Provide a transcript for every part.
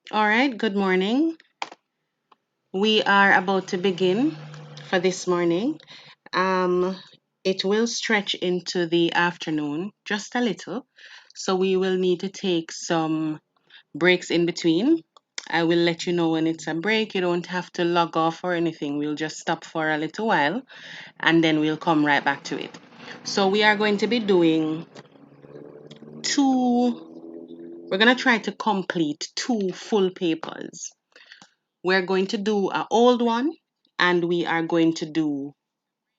All right, good morning. We are about to begin for this morning. Um, it will stretch into the afternoon just a little, so we will need to take some breaks in between. I will let you know when it's a break. You don't have to log off or anything. We'll just stop for a little while and then we'll come right back to it. So, we are going to be doing we're going to try to complete two full papers. We're going to do an old one and we are going to do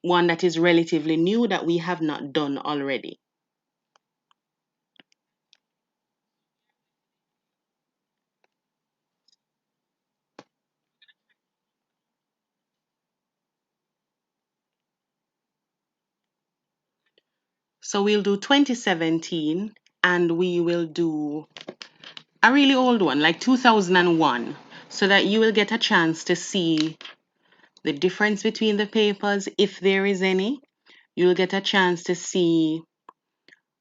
one that is relatively new that we have not done already. So we'll do 2017 and we will do a really old one, like 2001, so that you will get a chance to see the difference between the papers, if there is any. You'll get a chance to see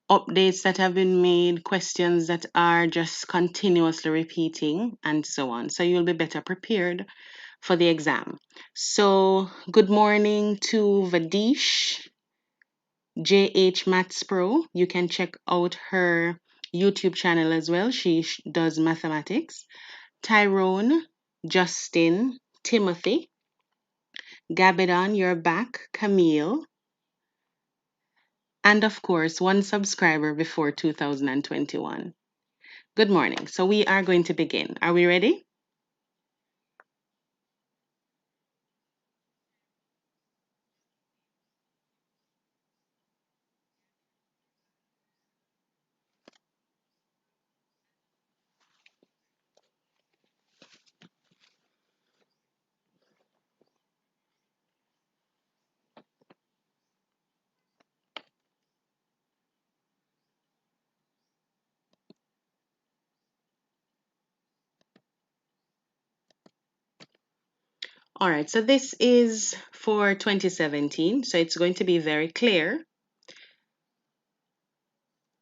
updates that have been made, questions that are just continuously repeating, and so on. So you'll be better prepared for the exam. So, good morning to Vadish, JH Maths Pro. You can check out her YouTube channel as well. She does mathematics. Tyrone, Justin, Timothy, Gabidon, you're back. Camille, and of course, one subscriber before 2021. Good morning. So, we are going to begin. Are we ready? All right, so this is for 2017, so it's going to be very clear.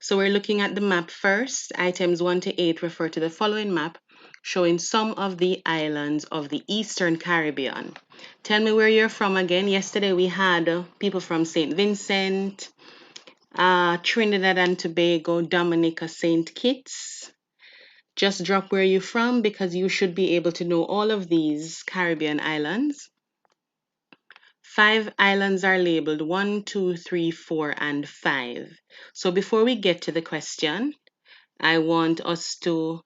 So we're looking at the map first. Items 1 to 8 refer to the following map showing some of the islands of the Eastern Caribbean. Tell me where you're from again. Yesterday we had people from St. Vincent, Trinidad and Tobago, Dominica, St. Kitts. Just drop where you're from because you should be able to know all of these Caribbean islands. 5 islands are labeled 1, 2, 3, 4, and 5. So before we get to the question, I want us to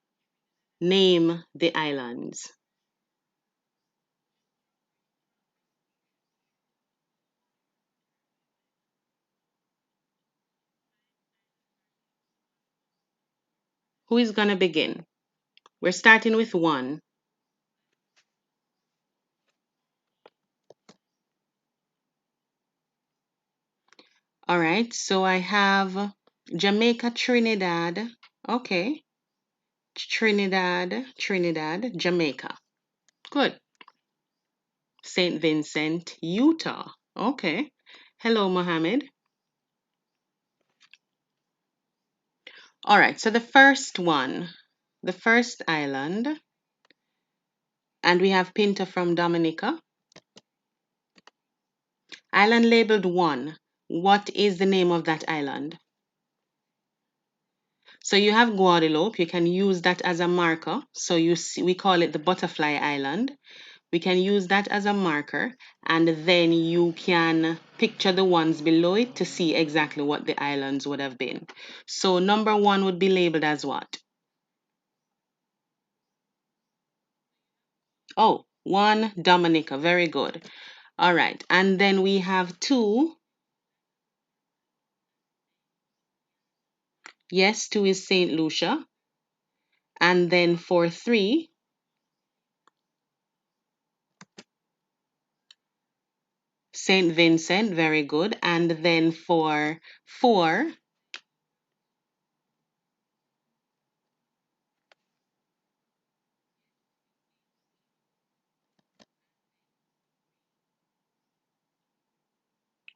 name the islands. Who is going to begin? We're starting with 1. All right, so I have Jamaica, Trinidad. Okay, Trinidad, Jamaica. Good. St. Vincent, Utah. Okay. Hello, Mohammed. All right, so the first one, the first island, and we have Pinta from Dominica. Island labeled 1. What is the name of that island? So you have Guadeloupe. You can use that as a marker. So you see, we call it the Butterfly Island. We can use that as a marker, and then you can picture the ones below it to see exactly what the islands would have been. So number 1 would be labeled as what? Oh, 1 Dominica. Very good. All right. And then we have 2. Yes, 2 is St. Lucia. And then for 3, St. Vincent. Very good. And then for 4,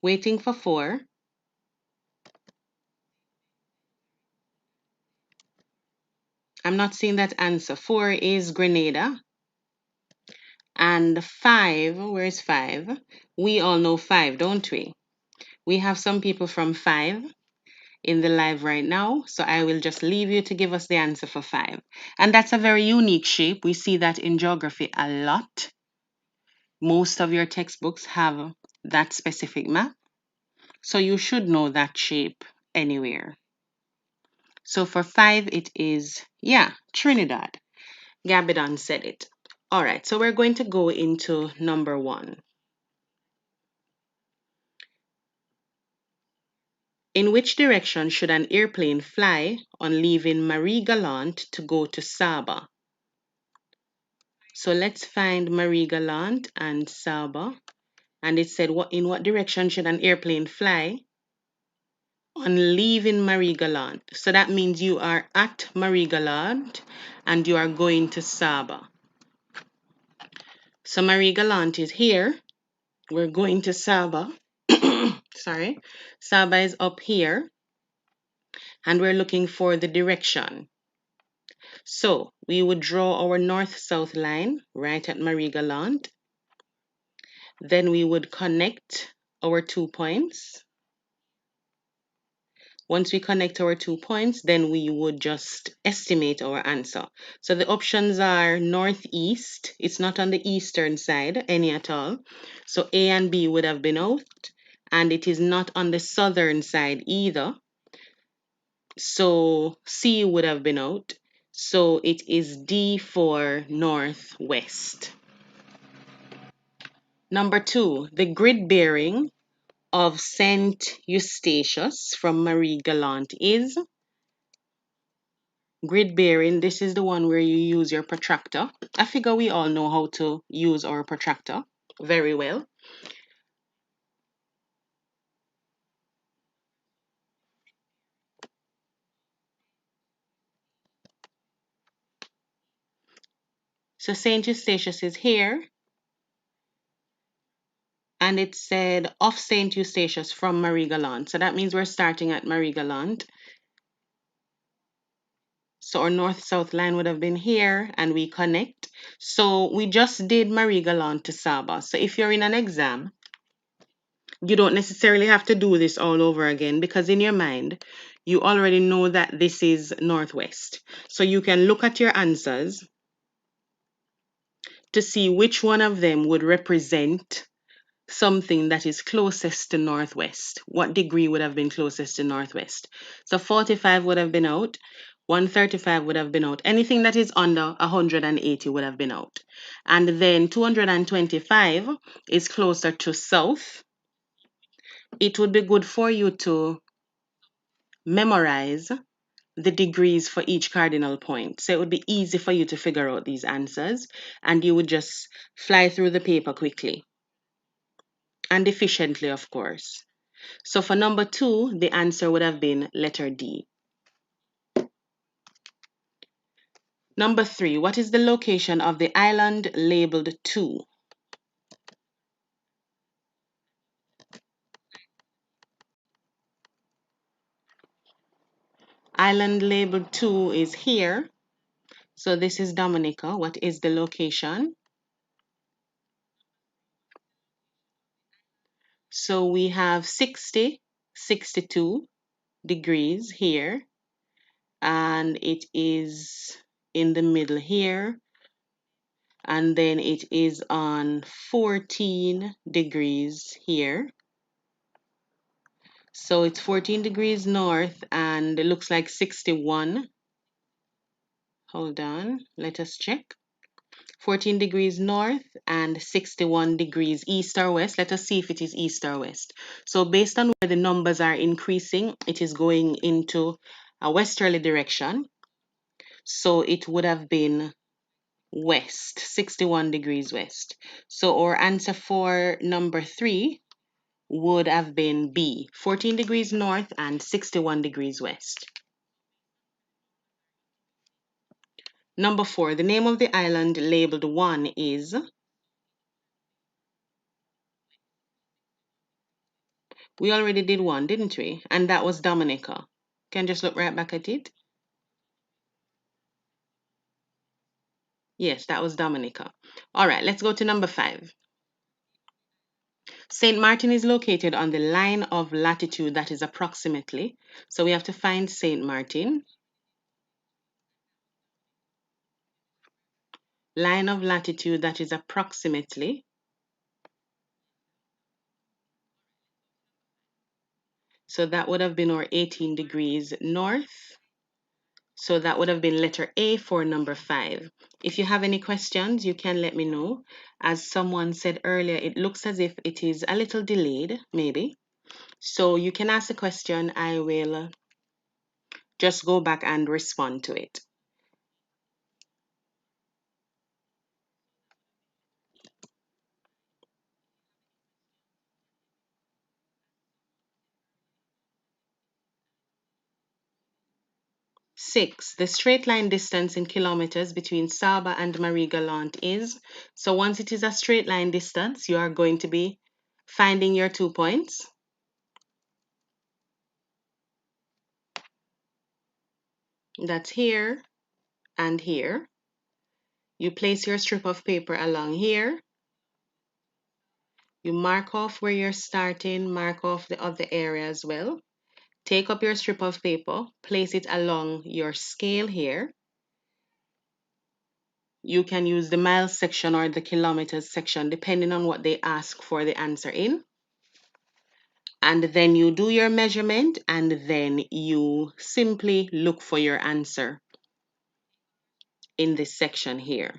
waiting for 4. I'm not seeing that answer. 4 is Grenada. And 5, where's 5? We all know 5, don't we? We have some people from 5 in the live right now, so I will just leave you to give us the answer for 5. And that's a very unique shape. We see that in geography a lot. Most of your textbooks have that specific map, so you should know that shape anywhere. So for 5, it is, Trinidad. Gabidon said it. All right, so we're going to go into number 1. In which direction should an airplane fly on leaving Marie-Galante to go to Saba? So let's find Marie-Galante and Saba. And it said, in what direction should an airplane fly on leaving Marie-Galante? So that means you are at Marie-Galante and you are going to Saba. So Marie-Galante is here. We're going to Saba. Sorry. Saba is up here. And we're looking for the direction. So we would draw our north-south line right at Marie-Galante. Then we would connect our 2 points. Once we connect our 2 points, then we would just estimate our answer. So the options are northeast. It's not on the eastern side, any at all. So A and B would have been out. And it is not on the southern side either. So C would have been out. So it is D for northwest. Number 2, the grid bearing of St. Eustatius from Marie-Galante is grid bearing. This is the one where you use your protractor. I figure we all know how to use our protractor very well. So St. Eustatius is here. And it said off St. Eustatius from Marie-Galante. So that means we're starting at Marie-Galante. So our north-south line would have been here and we connect. So we just did Marie-Galante to Saba. So if you're in an exam, you don't necessarily have to do this all over again because in your mind, you already know that this is northwest. So you can look at your answers to see which one of them would represent something that is closest to northwest. What degree would have been closest to northwest? So 45 would have been out. 135 would have been out. Anything that is under 180 would have been out. And then 225 is closer to south. It would be good for you to memorize the degrees for each cardinal point. So it would be easy for you to figure out these answers and you would just fly through the paper quickly and efficiently, of course. So for number 2, the answer would have been letter D. Number 3, what is the location of the island labeled 2? Island labeled 2 is here. So this is Dominica. What is the location? So we have 60, 62 degrees here. And it is in the middle here. And then it is on 14 degrees here. So it's 14 degrees north and it looks like 61. Hold on, let us check. 14 degrees north and 61 degrees east or west. Let us see if it is east or west. So based on where the numbers are increasing, it is going into a westerly direction. So it would have been west, 61 degrees west. So our answer for number 3 would have been B, 14 degrees north and 61 degrees west. Number 4, the name of the island labeled 1 is, we already did 1, didn't we? And that was Dominica. Can just look right back at it. Yes, that was Dominica. All right, let's go to number 5. St. Martin is located on the line of latitude that is approximately. So we have to find St. Martin. Line of latitude that is approximately. So that would have been our 18 degrees north. So that would have been letter A for number 5. If you have any questions, you can let me know. As someone said earlier, it looks as if it is a little delayed, maybe. So you can ask a question. I will just go back and respond to it. 6. The straight line distance in kilometers between Saba and Marie Gallant is. So once it is a straight line distance, you are going to be finding your 2 points. That's here and here. You place your strip of paper along here. You mark off where you're starting, mark off the other area as well. Take up your strip of paper, place it along your scale here. You can use the miles section or the kilometers section depending on what they ask for the answer in. And then you do your measurement and then you simply look for your answer in this section here.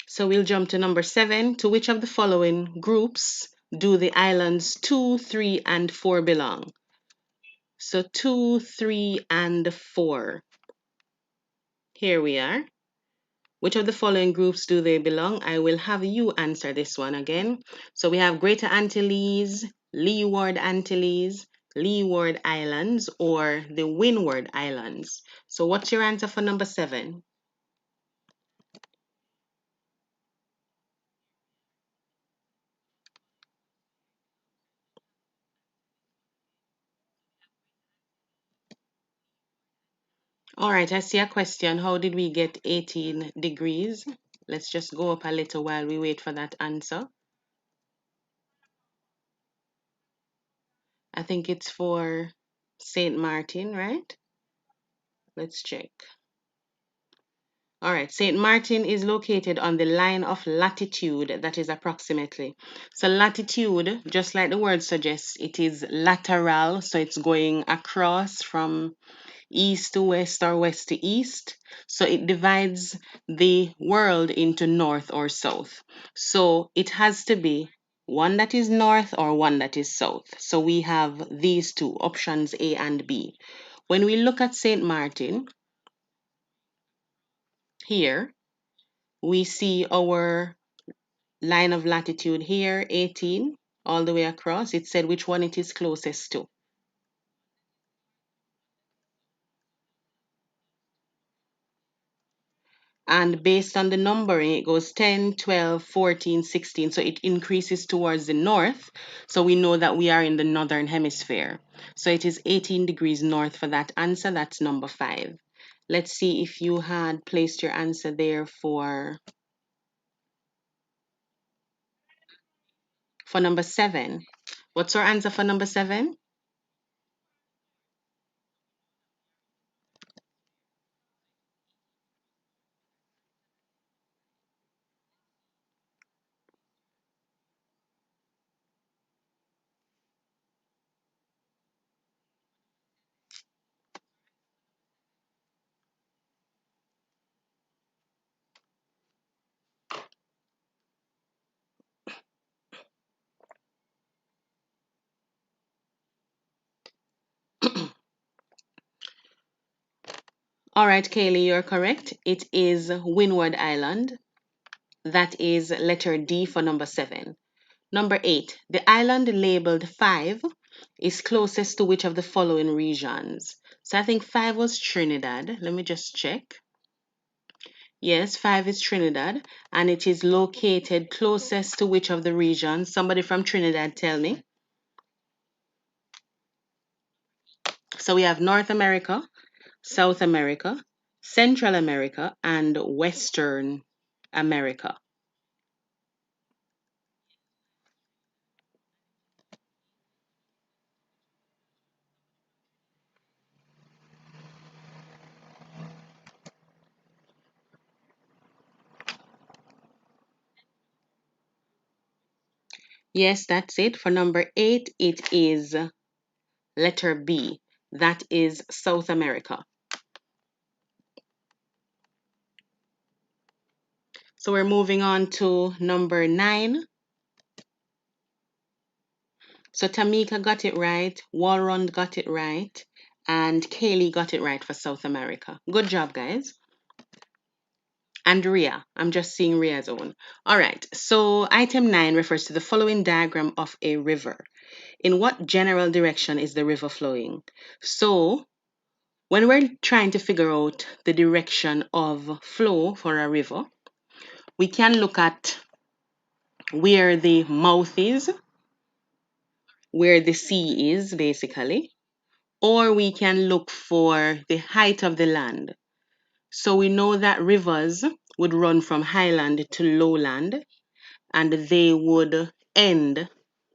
So we'll jump to number 7. To which of the following groups do the islands 2, 3, and 4 belong? So 2, 3, and 4. Here we are. Which of the following groups do they belong? I will have you answer this one again. So we have Greater Antilles, Leeward Antilles, Leeward Islands, or the Windward Islands. So what's your answer for number 7? All right, I see a question. How did we get 18 degrees? Let's just go up a little while we wait for that answer. I think it's for St. Martin, right? Let's check. All right, St. Martin is located on the line of latitude that is approximately. So latitude, just like the word suggests, it is lateral, so it's going across from east to west or west to east. So it divides the world into north or south. So it has to be one that is north or one that is south. So we have these two options, A and B. When we look at St. Martin here, we see our line of latitude here, 18, all the way across. It said which one it is closest to. And based on the numbering, it goes 10, 12, 14, 16. So it increases towards the north. So we know that we are in the northern hemisphere. So it is 18 degrees north for that answer. That's number 5. Let's see if you had placed your answer there for number 7. What's our answer for number 7? All right, Kaylee, you're correct. It is Windward Island. That is letter D for number 7. Number 8, the island labeled 5 is closest to which of the following regions? So I think 5 was Trinidad. Let me just check. Yes, 5 is Trinidad, and it is located closest to which of the regions? Somebody from Trinidad tell me. So we have North America, South America, Central America, and Western America. Yes, that's it. For number 8, it is letter B. That is South America. So we're moving on to number 9. So Tamika got it right, Walron got it right, and Kaylee got it right for South America. Good job, guys. And Ria, I'm just seeing Ria's own. All right, so item 9 refers to the following diagram of a river. In what general direction is the river flowing? So when we're trying to figure out the direction of flow for a river, we can look at where the mouth is, where the sea is, basically, or we can look for the height of the land. So we know that rivers would run from highland to lowland, and they would end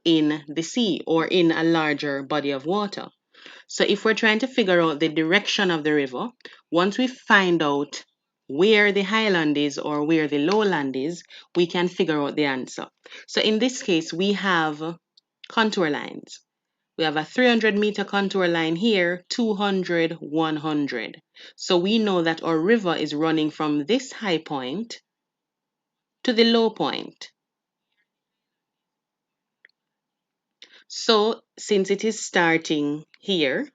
in the sea or in a larger body of water. So if we're trying to figure out the direction of the river, once we find out where the highland is or where the lowland is, we can figure out the answer. So in this case, we have contour lines. We have a 300-meter contour line here, 200, 100. So we know that our river is running from this high point to the low point. So since it is starting here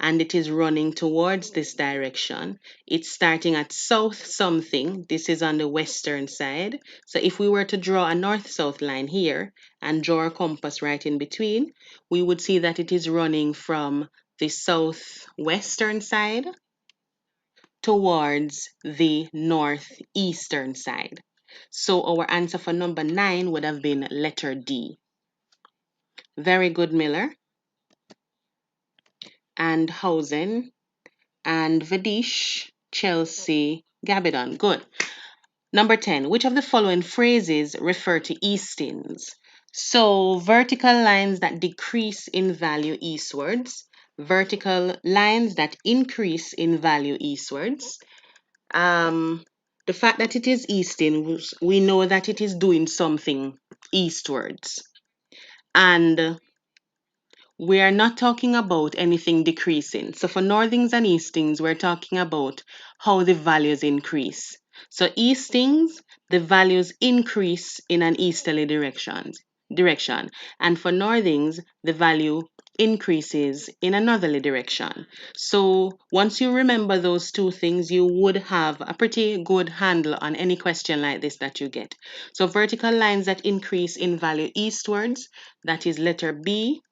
and it is running towards this direction, it's starting at south something. This is on the western side. So if we were to draw a north-south line here and draw a compass right in between, we would see that it is running from the southwestern side towards the northeastern side. So our answer for number 9 would have been letter D. Very good, Miller and Hausen and Vadish, Chelsea, Gabidon. Good. Number 10. Which of the following phrases refer to eastings? So, vertical lines that decrease in value eastwards, vertical lines that increase in value eastwards. Um, the fact that it is easting, we know that it is doing something eastwards. And we are not talking about anything decreasing. So for northings and eastings, we're talking about how the values increase. So eastings, the values increase in an easterly direction. And for northings, the value increases in a northerly direction. So once you remember those two things, you would have a pretty good handle on any question like this that you get. So vertical lines that increase in value eastwards, that is letter B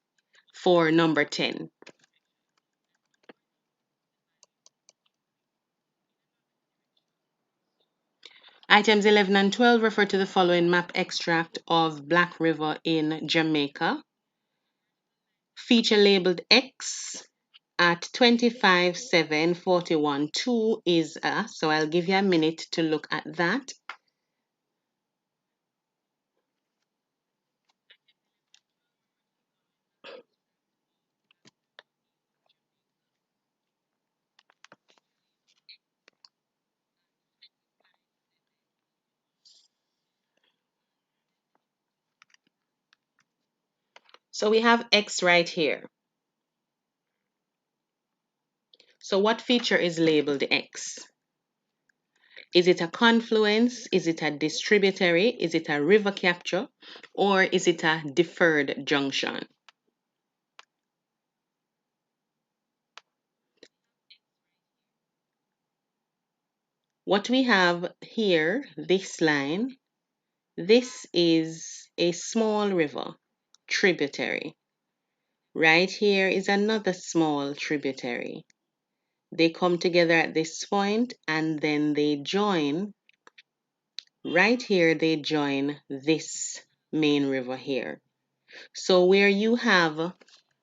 for number 10. Items 11 and 12 refer to the following map extract of Black River in Jamaica. Feature labeled X at 25,741.2 is a, so I'll give you a minute to look at that. So we have X right here. So what feature is labeled X? Is it a confluence? Is it a distributary? Is it a river capture? Or is it a deferred junction? What we have here, this line, this is a small river, tributary. Right here is another small tributary. They come together at this point and then they join. Right here, they join this main river here. So where you have,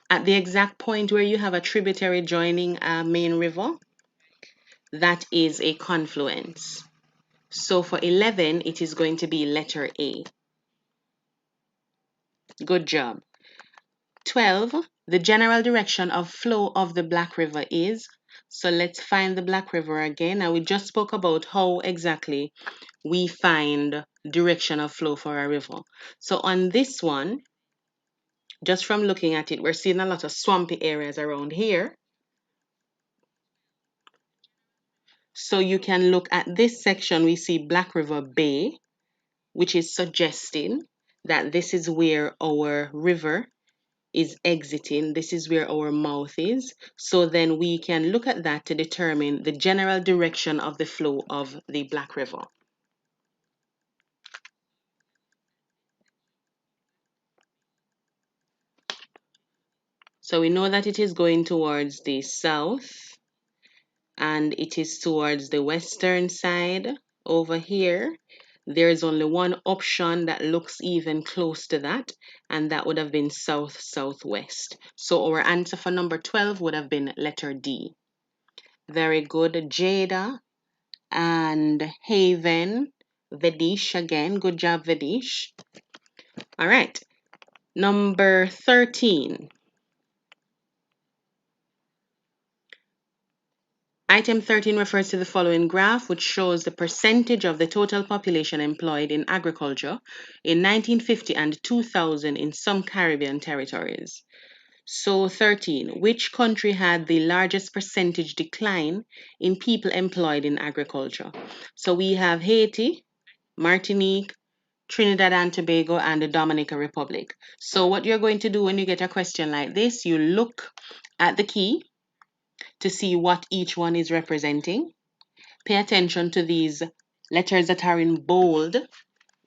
at the exact point where you have a tributary joining a main river, that is a confluence. So for 11, it is going to be letter A. Good job. 12, the general direction of flow of the Black River is. So let's find the Black River again. Now we just spoke about how exactly we find direction of flow for a river. So on this one, just from looking at it, we're seeing a lot of swampy areas around here. So you can look at this section, we see Black River Bay, which is suggesting that this is where our river is exiting. This is where our mouth is. So then we can look at that to determine the general direction of the flow of the Black River. So we know that it is going towards the south and it is towards the western side over here. There is only one option that looks even close to that, and that would have been south-southwest. So our answer for number 12 would have been letter D. Very good, Jada and Haven. Vedish again. Good job, Vedish. All right. Number 13. Item 13 refers to the following graph, which shows the percentage of the total population employed in agriculture in 1950 and 2000 in some Caribbean territories. So 13, which country had the largest percentage decline in people employed in agriculture? So we have Haiti, Martinique, Trinidad and Tobago, and the Dominican Republic. So what you're going to do when you get a question like this, you look at the key to see what each one is representing. Pay attention to these letters that are in bold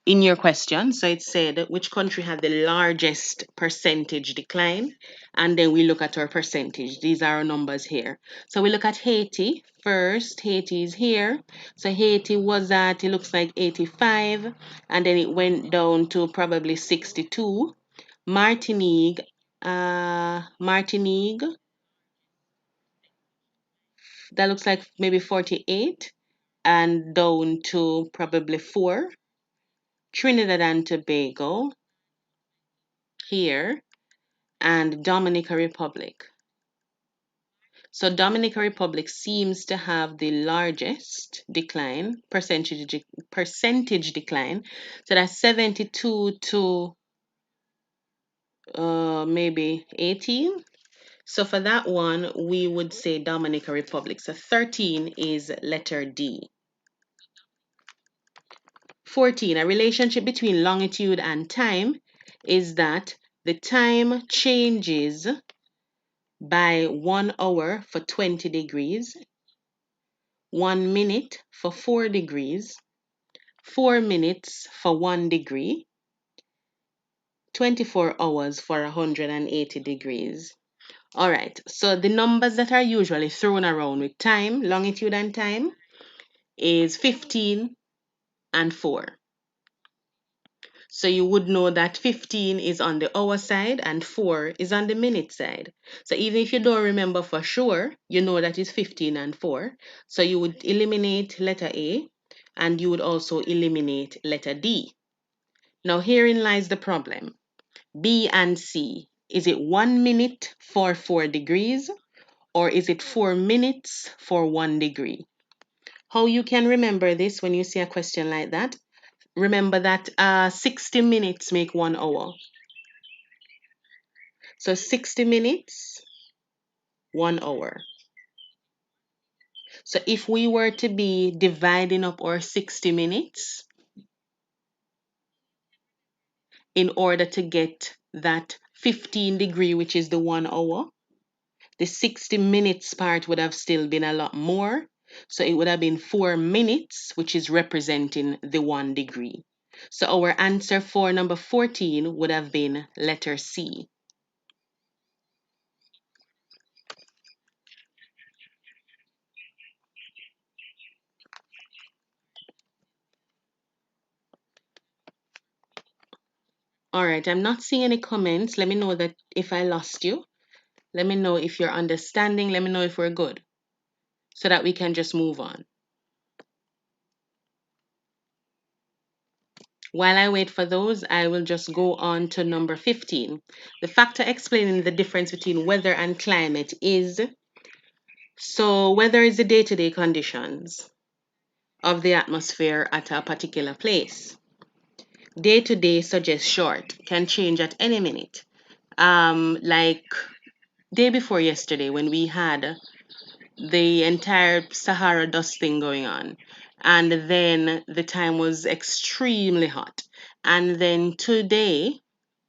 in your question. So it said which country had the largest percentage decline, and then we look at our percentage. These are our numbers here. So we look at Haiti first. Haiti is here. So Haiti was at, it looks like 85, and then it went down to probably 62. Martinique, Martinique, that looks like maybe 48 and down to probably 4. Trinidad and Tobago here, and Dominican Republic. So Dominican Republic seems to have the largest decline, percentage decline. So that's 72 to maybe 18. So for that one, we would say Dominican Republic. So 13 is letter D. 14, a relationship between longitude and time is that the time changes by 1 hour for 20 degrees, 1 minute for 4 degrees, 4 minutes for 1 degree, 24 hours for 180 degrees. All right, so the numbers that are usually thrown around with time, longitude and time, is 15 and 4. So you would know that 15 is on the hour side and 4 is on the minute side. So even if you don't remember for sure, you know that it's 15 and 4. So you would eliminate letter A and you would also eliminate letter D. Now herein lies the problem. B and C. Is it 1 minute for 4 degrees or is it 4 minutes for 1 degree? How you can remember this when you see a question like that? Remember that 60 minutes make 1 hour. So 60 minutes, 1 hour. So if we were to be dividing up our 60 minutes in order to get that 15 degree, which is the 1 hour, the 60 minutes part would have still been a lot more. So it would have been 4 minutes, which is representing the 1 degree. So our answer for number 14 would have been letter C. All right, I'm not seeing any comments. Let me know that if I lost you. Let me know if you're understanding. Let me know if we're good so that we can just move on. While I wait for those, I will just go on to number 15. The factor explaining the difference between weather and climate is, so weather is the day-to-day conditions of the atmosphere at a particular place. Day-to-day suggests short, can change at any minute. Like day before yesterday when we had the entire Sahara dust thing going on. And then the time was extremely hot. And then today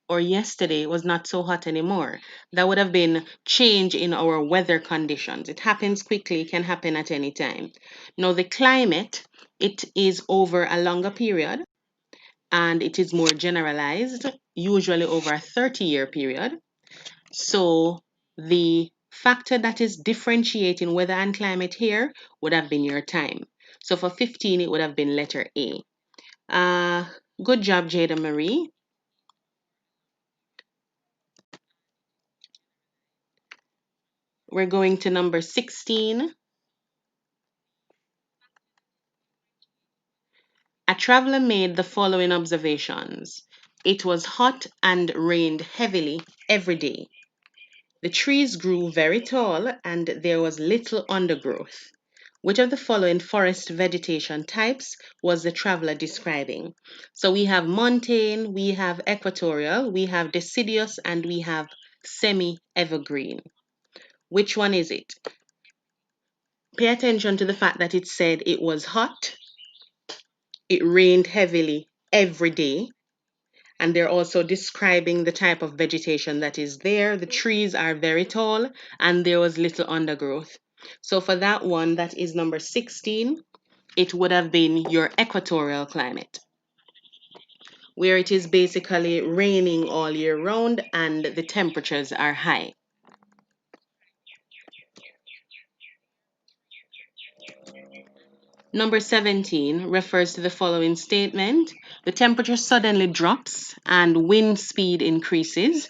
or yesterday was not so hot anymore. That would have been change in our weather conditions. It happens quickly, it can happen at any time. Now the climate, it is over a longer period and it is more generalized, usually over a 30-year period. So the factor that is differentiating weather and climate here would have been your time. So for 15, it would have been letter A. Good job, Jada Marie. We're going to number 16. A traveler made the following observations. It was hot and rained heavily every day. The trees grew very tall and there was little undergrowth. Which of the following forest vegetation types was the traveler describing? So we have montane, we have equatorial, we have deciduous, and we have semi-evergreen. Which one is it? Pay attention to the fact that it said it was hot, it rained heavily every day, and they're also describing the type of vegetation that is there. The trees are very tall and there was little undergrowth. So for that one, that is number 16. It would have been your equatorial climate, where it is basically raining all year round and the temperatures are high. Number 17 refers to the following statement. The temperature suddenly drops and wind speed increases.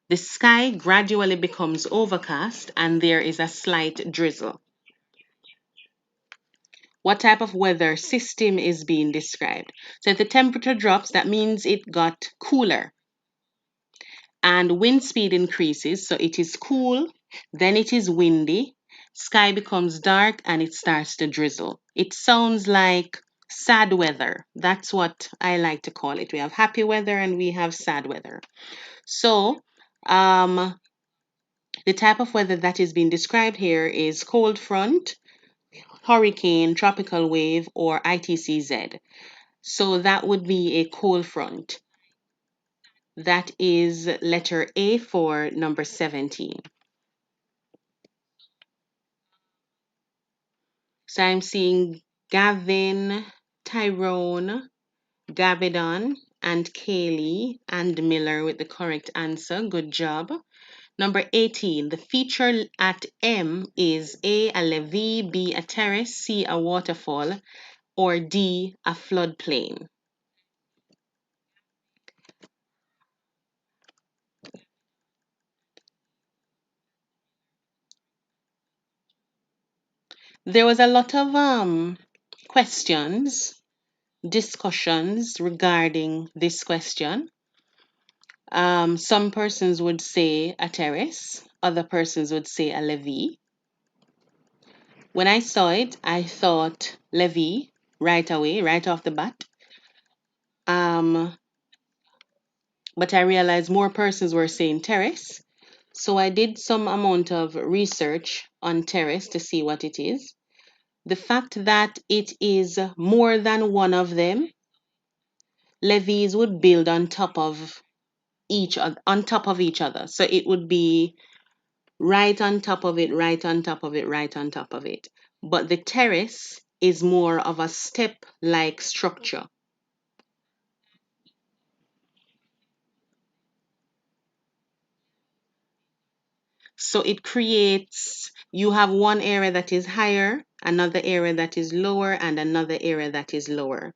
The sky gradually becomes overcast and there is a slight drizzle. What type of weather system is being described? So if the temperature drops, that means it got cooler. And wind speed increases, so it is cool, then it is windy, sky becomes dark, and it starts to drizzle. It sounds like sad weather. That's what I like to call it. We have happy weather and we have sad weather. So, the type of weather that is being described here is cold front, hurricane, tropical wave, or ITCZ. So that would be a cold front. That is letter A for number 17. So I'm seeing Gavin, Tyrone, Gavidon, and Kaylee and Miller with the correct answer. Good job. Number 18, the feature at M is A levee, B, a terrace, C, a waterfall, or D, a floodplain. There was a lot of questions, discussions regarding this question. Some persons would say a terrace, other persons would say a levee. When I saw it, I thought levee right away, right off the bat. Um, but I realized more persons were saying terrace. So I did some amount of research on terrace to see what it is. The fact that it is more than one of them, levees would build on top of each other. So it would be right on top of it, right on top of it, right on top of it. But the terrace is more of a step-like structure. So it creates, you have one area that is higher, another area that is lower, and another area that is lower.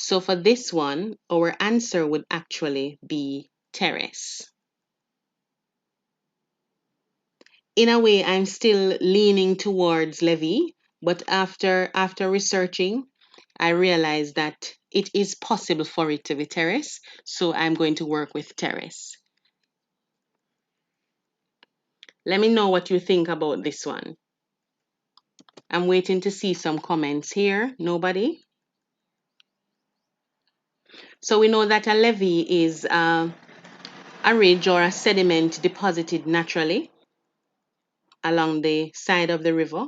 So for this one, our answer would actually be terrace. In a way, I'm still leaning towards levee, but after researching, I realized that it is possible for it to be terrace, so I'm going to work with terrace. Let me know what you think about this one. I'm waiting to see some comments here. Nobody? So we know that a levee is a ridge or a sediment deposited naturally along the side of the river.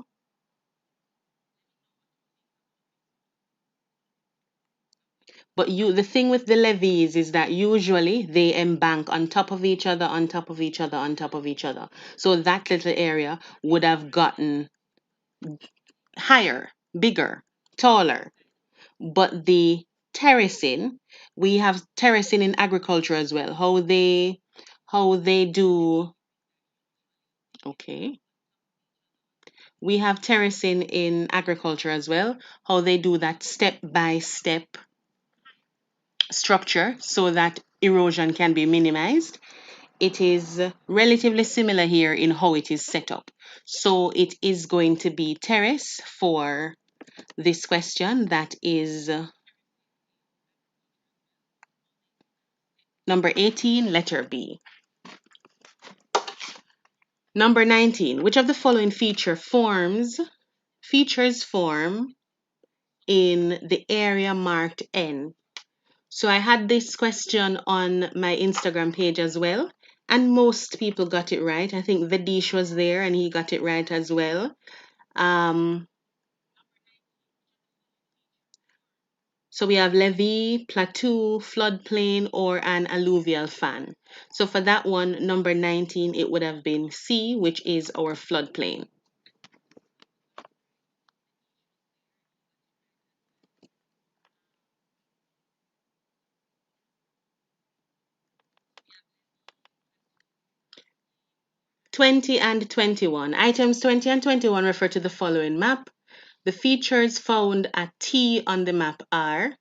But the thing with the levees is that usually they embank on top of each other, on top of each other, on top of each other. So that little area would have gotten higher, bigger, taller. But the terracing, we have terracing in agriculture as well. How they do, okay. We have terracing in agriculture as well, how they do that step by step structure so that erosion can be minimized. It is relatively similar here in how it is set up. So it is going to be terrace for this question. That is number 18, letter B. Number 19, which of the following features form in the area marked N? So I had this question on my Instagram page as well, and most people got it right. I think Vadish was there and he got it right as well. Um, so we have levee, plateau, floodplain, or an alluvial fan. So for that one, number 19, it would have been C, which is our floodplain. Twenty and 21. Items 20 and 21 refer to the following map. The features found at T on the map are,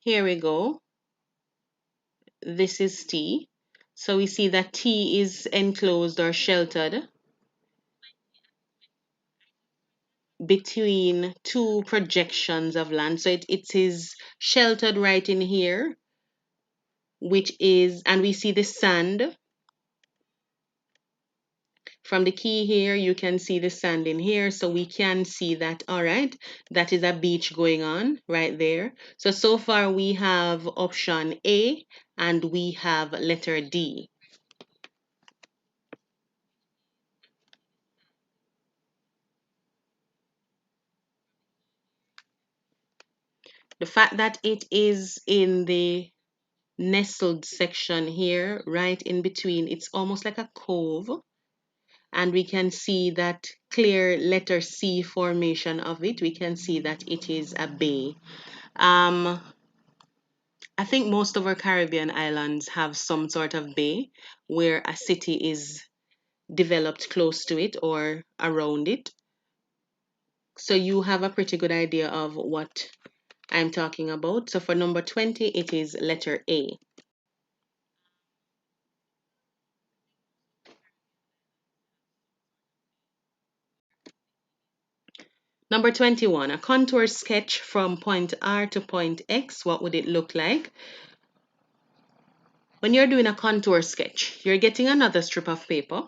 here we go, this is T. So we see that T is enclosed or sheltered between two projections of land. So it is sheltered right in here, which is, and we see the sand. From the key here, you can see the sand in here. So we can see that, all right, that is a beach going on right there. So far we have option A and we have letter D. The fact that it is in the nestled section here, right in between, it's almost like a cove. And we can see that clear letter C formation of it. We can see that it is a bay. I think most of our Caribbean islands have some sort of bay where a city is developed close to it or around it. So you have a pretty good idea of what I'm talking about. So for number 20, it is letter A. Number 21, a contour sketch from point R to point X. What would it look like? When you're doing a contour sketch, you're getting another strip of paper.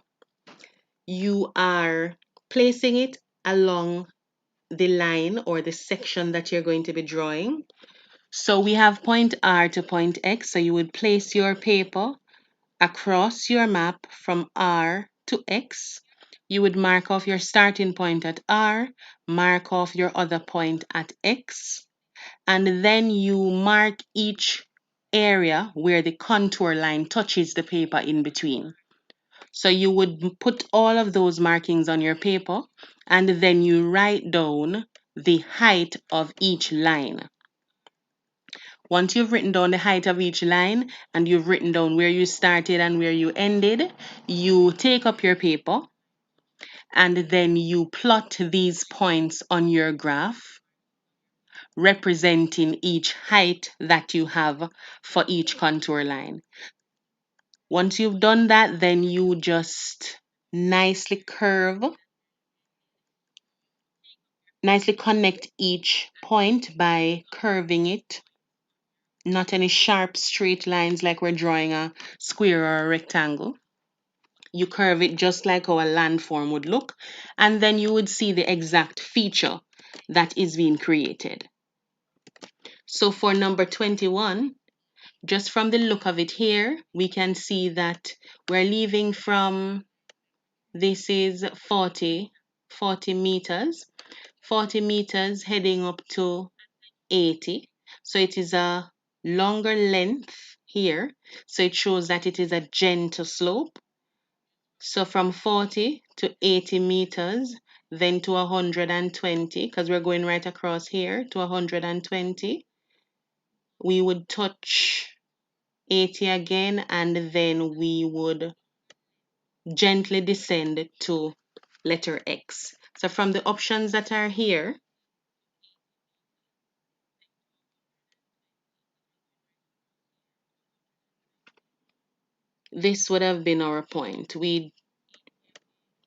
You are placing it along the line or the section that you're going to be drawing. So we have point R to point X. So you would place your paper across your map from R to X. You would mark off your starting point at R, mark off your other point at X, and then you mark each area where the contour line touches the paper in between. So you would put all of those markings on your paper and then you write down the height of each line. Once you've written down the height of each line and you've written down where you started and where you ended, you take up your paper and then you plot these points on your graph. representing each height that you have for each contour line. Once you've done that, then you just nicely curve, nicely connect each point by curving it. Not any sharp straight lines like we're drawing a square or a rectangle. You curve it just like how a landform would look, and then you would see the exact feature that is being created. So for number 21, just from the look of it here, we can see that we're leaving from, this is 40 meters, 40 meters heading up to 80. So it is a longer length here. So it shows that it is a gentle slope. So from 40 to 80 meters, then to 120, because we're going right across here to 120. We would touch 80 again, and then we would gently descend to letter X. So from the options that are here, this would have been our point. We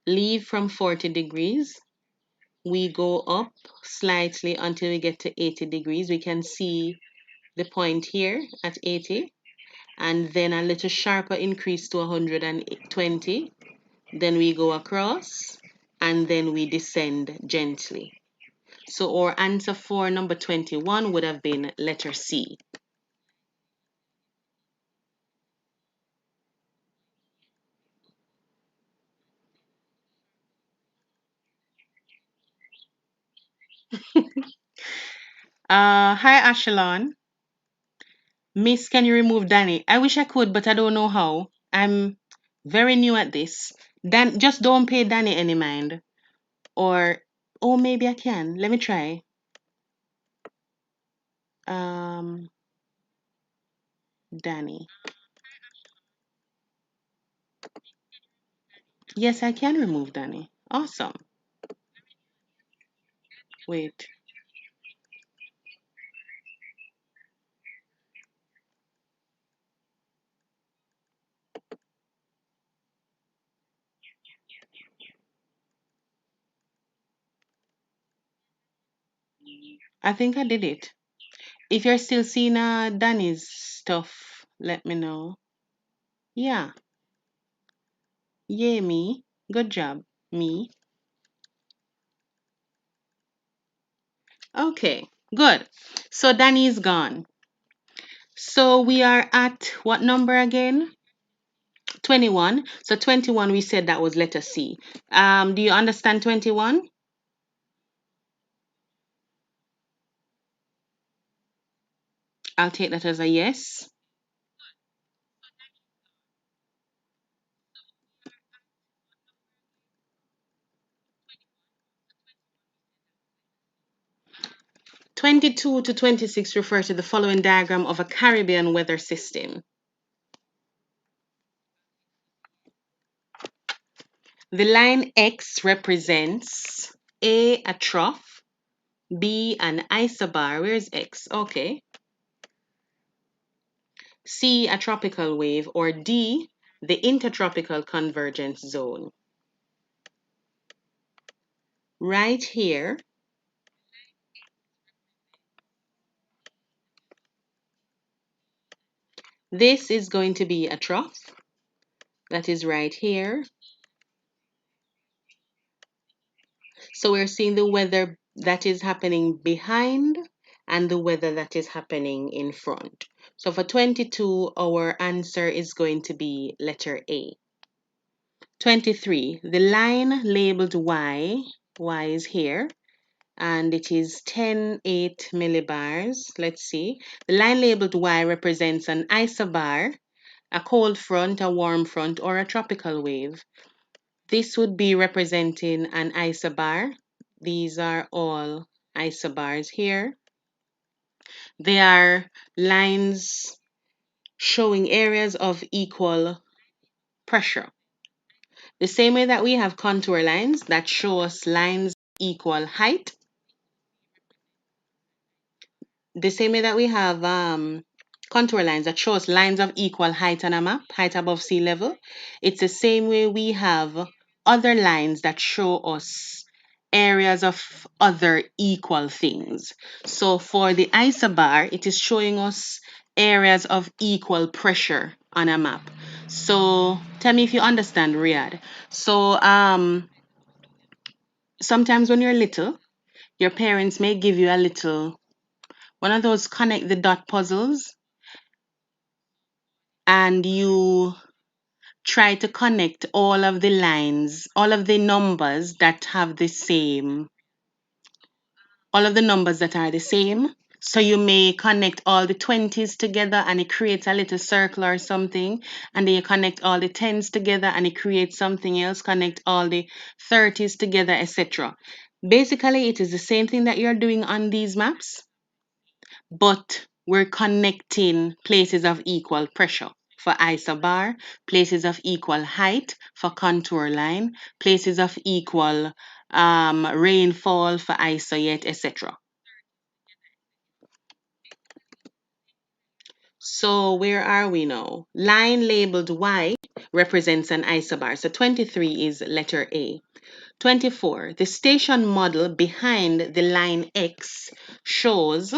leave from 40 degrees. We go up slightly until we get to 80 degrees. We can see the point here at 80, and then a little sharper increase to 120. Then we go across, and then we descend gently. So our answer for number 21 would have been letter C. Hi, Ashelon. Miss, can you remove Danny? I wish I could, but I don't know how. I'm very new at this. Dan, just don't pay Danny any mind. Or, oh, maybe I can. Let me try. Um, Danny. Yes, I can remove Danny. Awesome. Wait. I think I did it. If you're still seeing Danny's stuff, let me know. Yeah. Yay, me. Good job, me. Okay, good. So Danny's gone. So we are at what number again? 21. So 21, we said that was letter C. Do you understand 21? I'll take that as a yes. 22 to 26 refer to the following diagram of a Caribbean weather system. The line X represents a trough, B, an isobar. Where's X? Okay. C, a tropical wave, or D, the intertropical convergence zone. Right here, this is going to be a trough. That is right here. So we're seeing the weather that is happening behind and the weather that is happening in front. So for 22, our answer is going to be letter A. 23, the line labeled Y is here, and it is 10.8 millibars. Let's see. The line labeled Y represents an isobar, a cold front, a warm front, or a tropical wave. This would be representing an isobar. These are all isobars here. They are lines showing areas of equal pressure. The same way that we have contour lines that show us lines equal height, the same way that we have contour lines that shows lines of equal height on a map, height above sea level, it's the same way we have other lines that show us areas of other equal things. So for the isobar, it is showing us areas of equal pressure on a map. So tell me if you understand, Riyadh. So sometimes when you're little, your parents may give you a little one of those connect the dot puzzles, and you try to connect all of the lines, all of the numbers that have the same, all of the numbers that are the same. So you may connect all the 20s together and it creates a little circle or something. And then you connect all the 10s together and it creates something else. Connect all the 30s together, etc. Basically, it is the same thing that you're doing on these maps, but we're connecting places of equal pressure for isobar, places of equal height for contour line, places of equal rainfall for isoyet, etc. So where are we now? Line labeled Y represents an isobar. So 23 is letter A. 24, the station model behind the line X shows.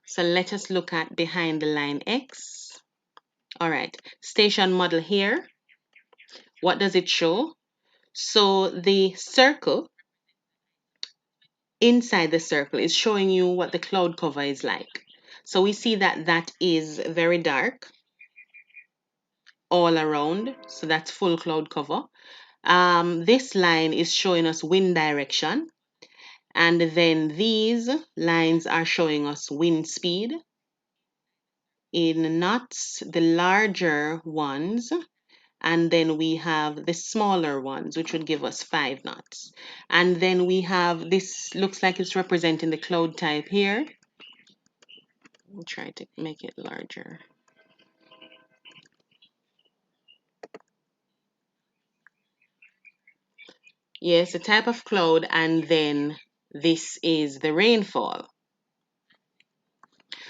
So let us look at behind the line X. All right, station model here. What does it show? So the circle, inside the circle is showing you what the cloud cover is like. So we see that that is very dark all around. So that's full cloud cover. This line is showing us wind direction. And then these lines are showing us wind speed in knots, the larger ones. And then we have the smaller ones, which would give us 5 knots. And then we have, this looks like it's representing the cloud type here. I'll try to make it larger. Yes, a type of cloud, and then this is the rainfall.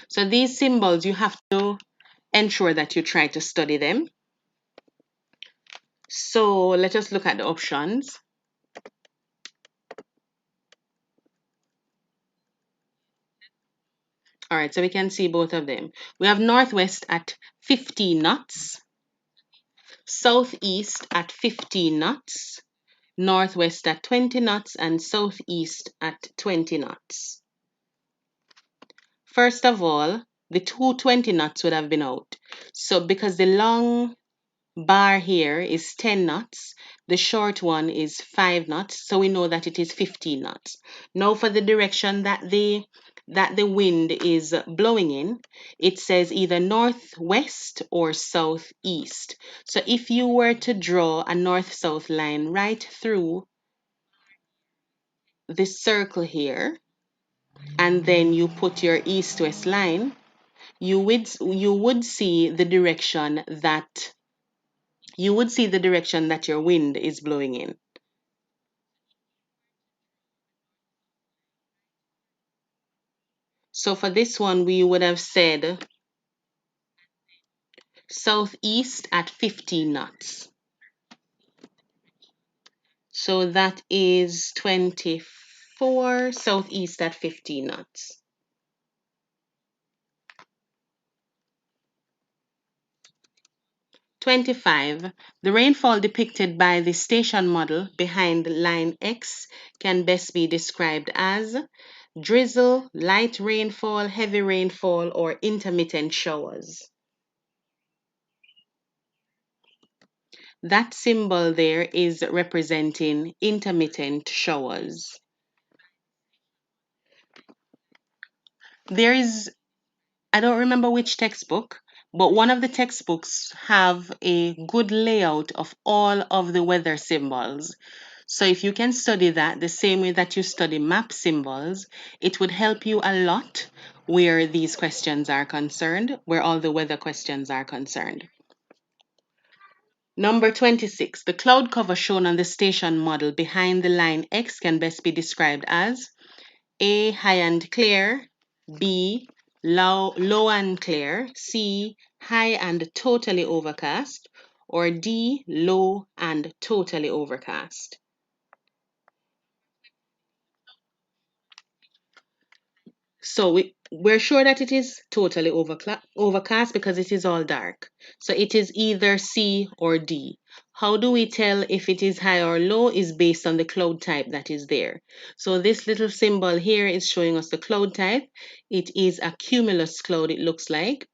So these symbols, you have to ensure that you try to study them. So let us look at the options. All right, so we can see both of them. We have northwest at 15 knots, southeast at 15 knots, northwest at 20 knots, and southeast at 20 knots. First of all, the 220 knots would have been out. So because the long bar here is 10 knots, the short one is 5 knots, so we know that it is 15 knots. Now for the direction that the wind is blowing in, it says either northwest or southeast. So if you were to draw a north-south line right through this circle here, and then you put your east-west line, you would see the direction that your wind is blowing in. So for this one, we would have said southeast at 15 knots. So that is 24, southeast at 15 knots. "25. The rainfall depicted by the station model behind line X can best be described as drizzle, light rainfall, heavy rainfall, or intermittent showers." That symbol there is representing intermittent showers. There is, I don't remember which textbook, but one of the textbooks have a good layout of all of the weather symbols. So if you can study that the same way that you study map symbols, it would help you a lot where these questions are concerned, where all the weather questions are concerned. Number 26, the cloud cover shown on the station model behind the line X can best be described as A, high and clear, B, low and clear, C, high and totally overcast, or D, low and totally overcast? So we're sure that it is totally overcast because it is all dark. So it is either C or D. How do we tell if it is high or low is based on the cloud type that is there. So this little symbol here is showing us the cloud type. It is a cumulus cloud, it looks like.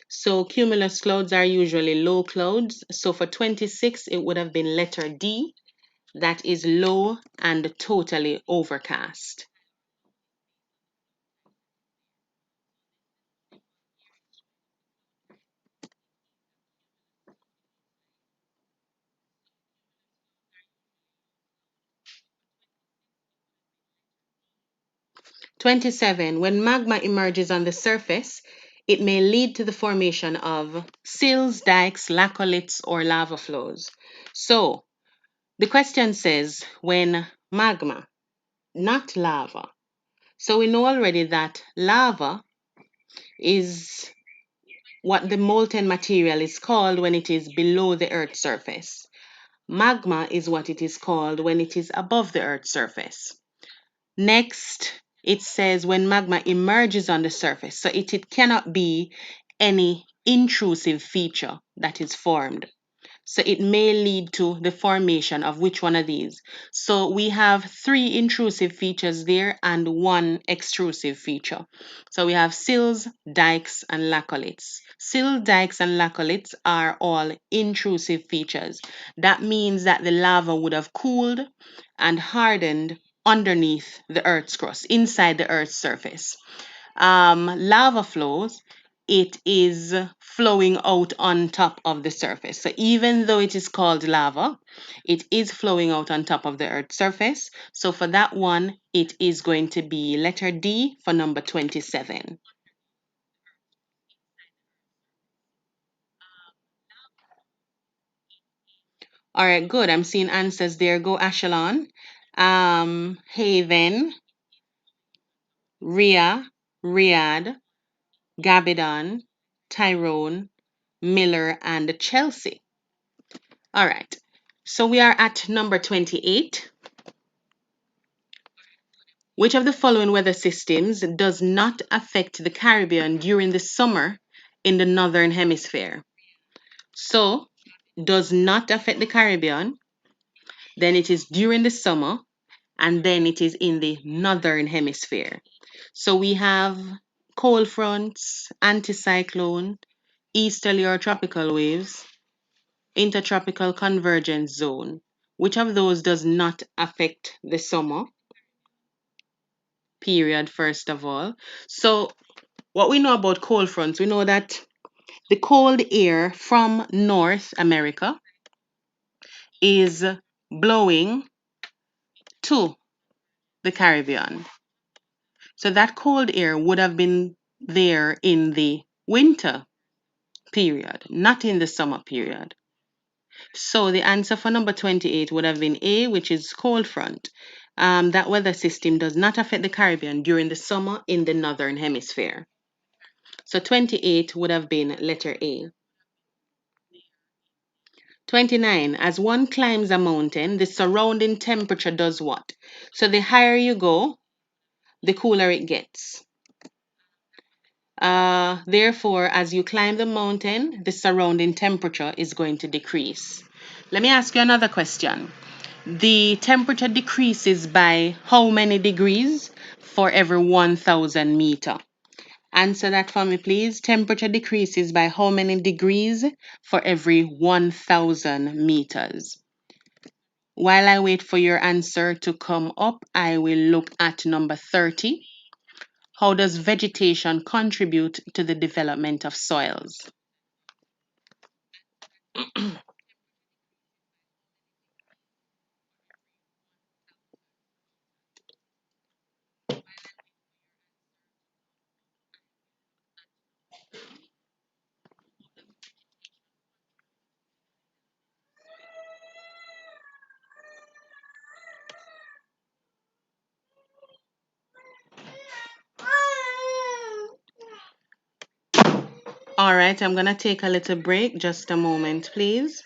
So cumulus clouds are usually low clouds. So for 26, it would have been letter D. That is low and totally overcast. 27. When magma emerges on the surface, it may lead to the formation of sills, dikes, laccoliths, or lava flows. So the question says when magma, not lava. So we know already that lava is what the molten material is called when it is below the Earth's surface. Magma is what it is called when it is above the Earth's surface. Next, it says when magma emerges on the surface. So it cannot be any intrusive feature that is formed. So it may lead to the formation of which one of these. So we have 3 intrusive features there and 1 extrusive feature. So we have sills, dikes, and laccoliths. Sills, dikes, and laccoliths are all intrusive features. That means that the lava would have cooled and hardened underneath the Earth's crust, inside the Earth's surface. Lava flows, it is flowing out on top of the surface. So even though it is called lava, it is flowing out on top of the Earth's surface. So for that one, it is going to be letter D for number 27. All right, good. I'm seeing answers there. Go Ashelon. Haven, Ria, Riyadh, Gabidon, Tyrone, Miller, and Chelsea. All right. So we are at number 28. Which of the following weather systems does not affect the Caribbean during the summer in the northern hemisphere? So, does not affect the Caribbean, then it is during the summer, and then it is in the northern hemisphere. So we have cold fronts, anticyclone, easterly or tropical waves, intertropical convergence zone. Which of those does not affect the summer period, first of all? So, what we know about cold fronts, we know that the cold air from North America is blowing to the Caribbean. So, that cold air would have been there in the winter period, not in the summer period. So the answer for number 28 would have been A, which is cold front. That weather system does not affect the Caribbean during the summer in the northern hemisphere. So 28 would have been letter A. 29. As one climbs a mountain, the surrounding temperature does what? So the higher you go, the cooler it gets. Therefore, as you climb the mountain, the surrounding temperature is going to decrease. Let me ask you another question. The temperature decreases by how many degrees for every 1,000 meter? Answer that for me, please. Temperature decreases by how many degrees for every 1,000 meters? While I wait for your answer to come up, I will look at number 30. How does vegetation contribute to the development of soils? All right, I'm going to take a little break. Just a moment, please.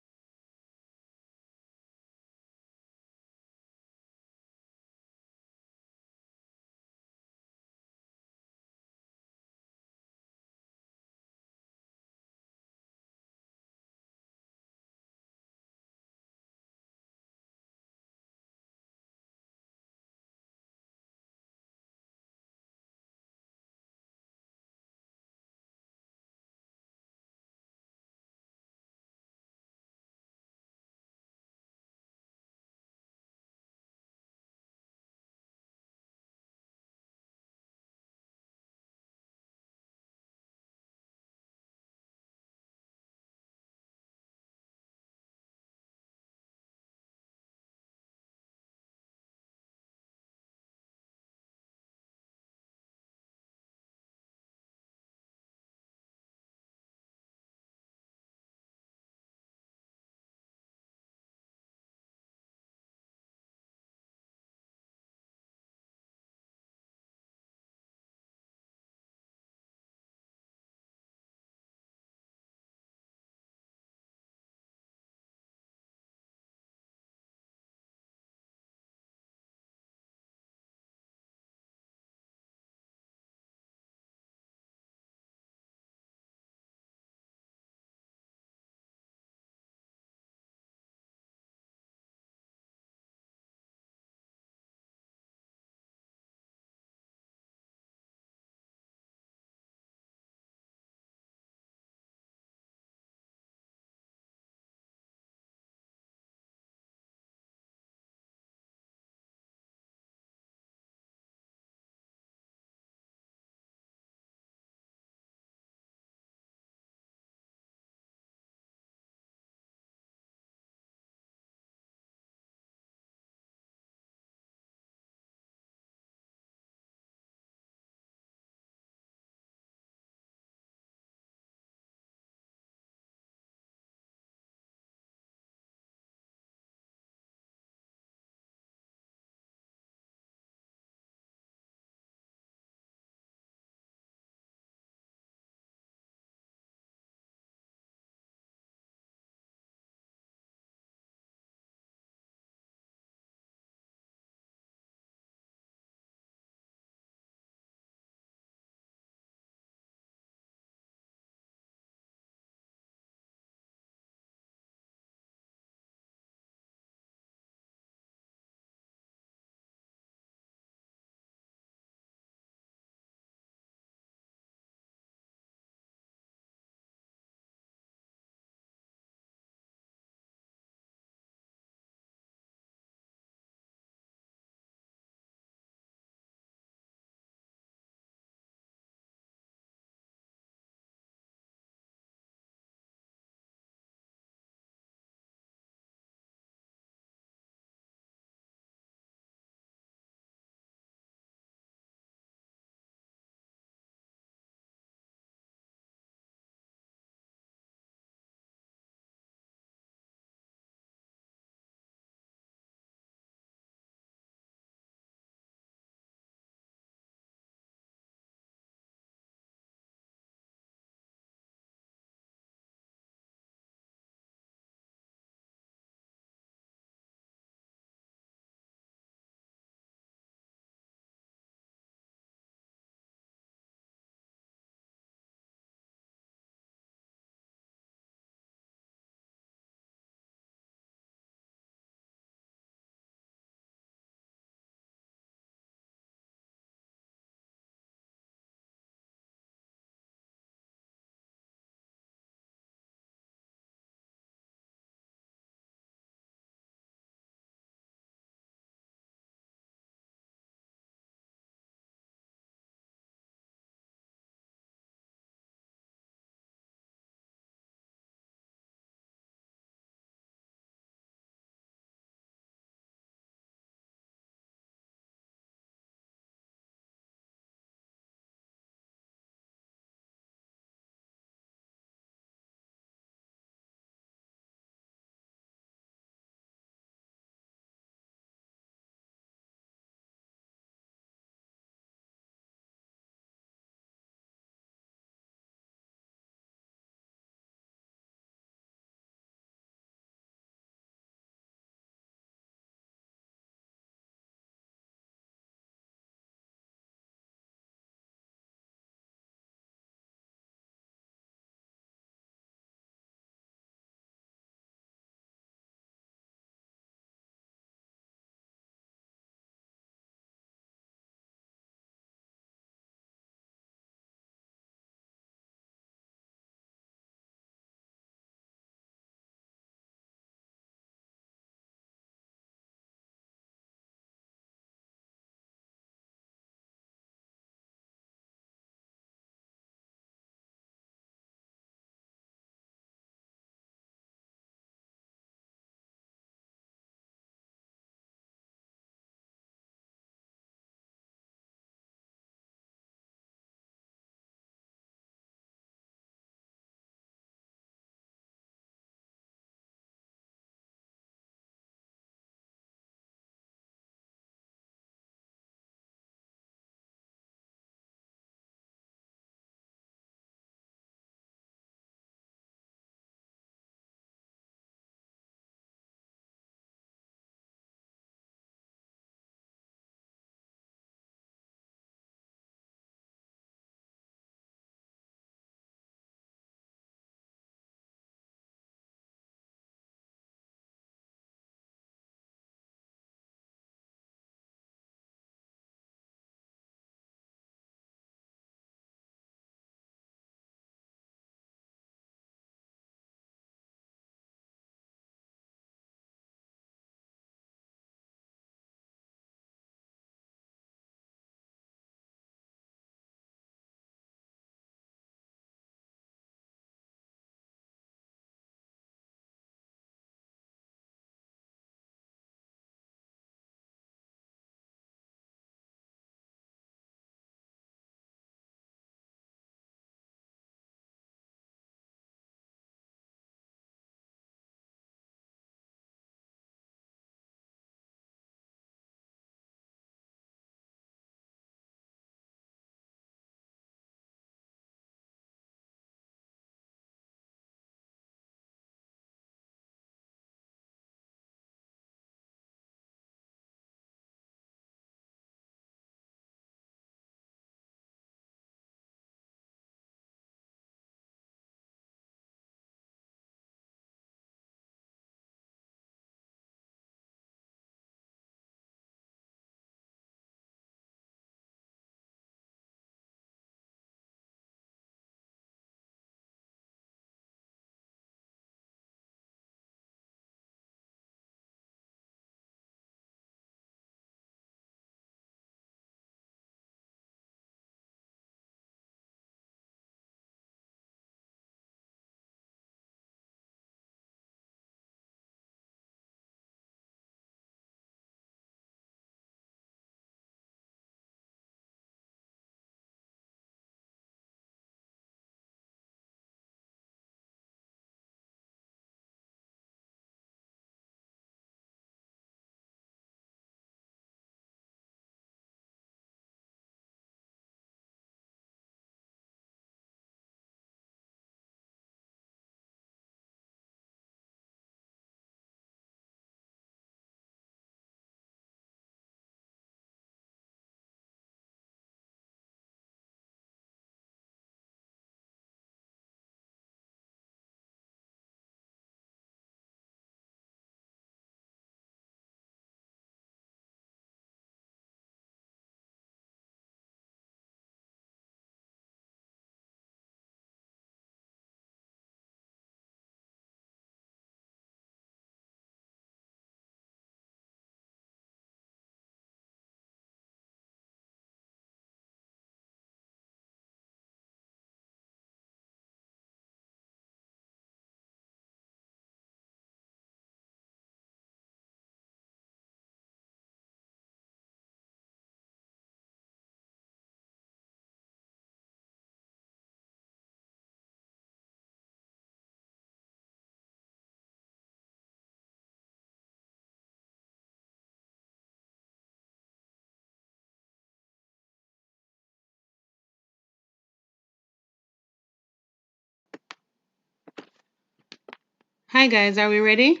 Hi guys, are we ready?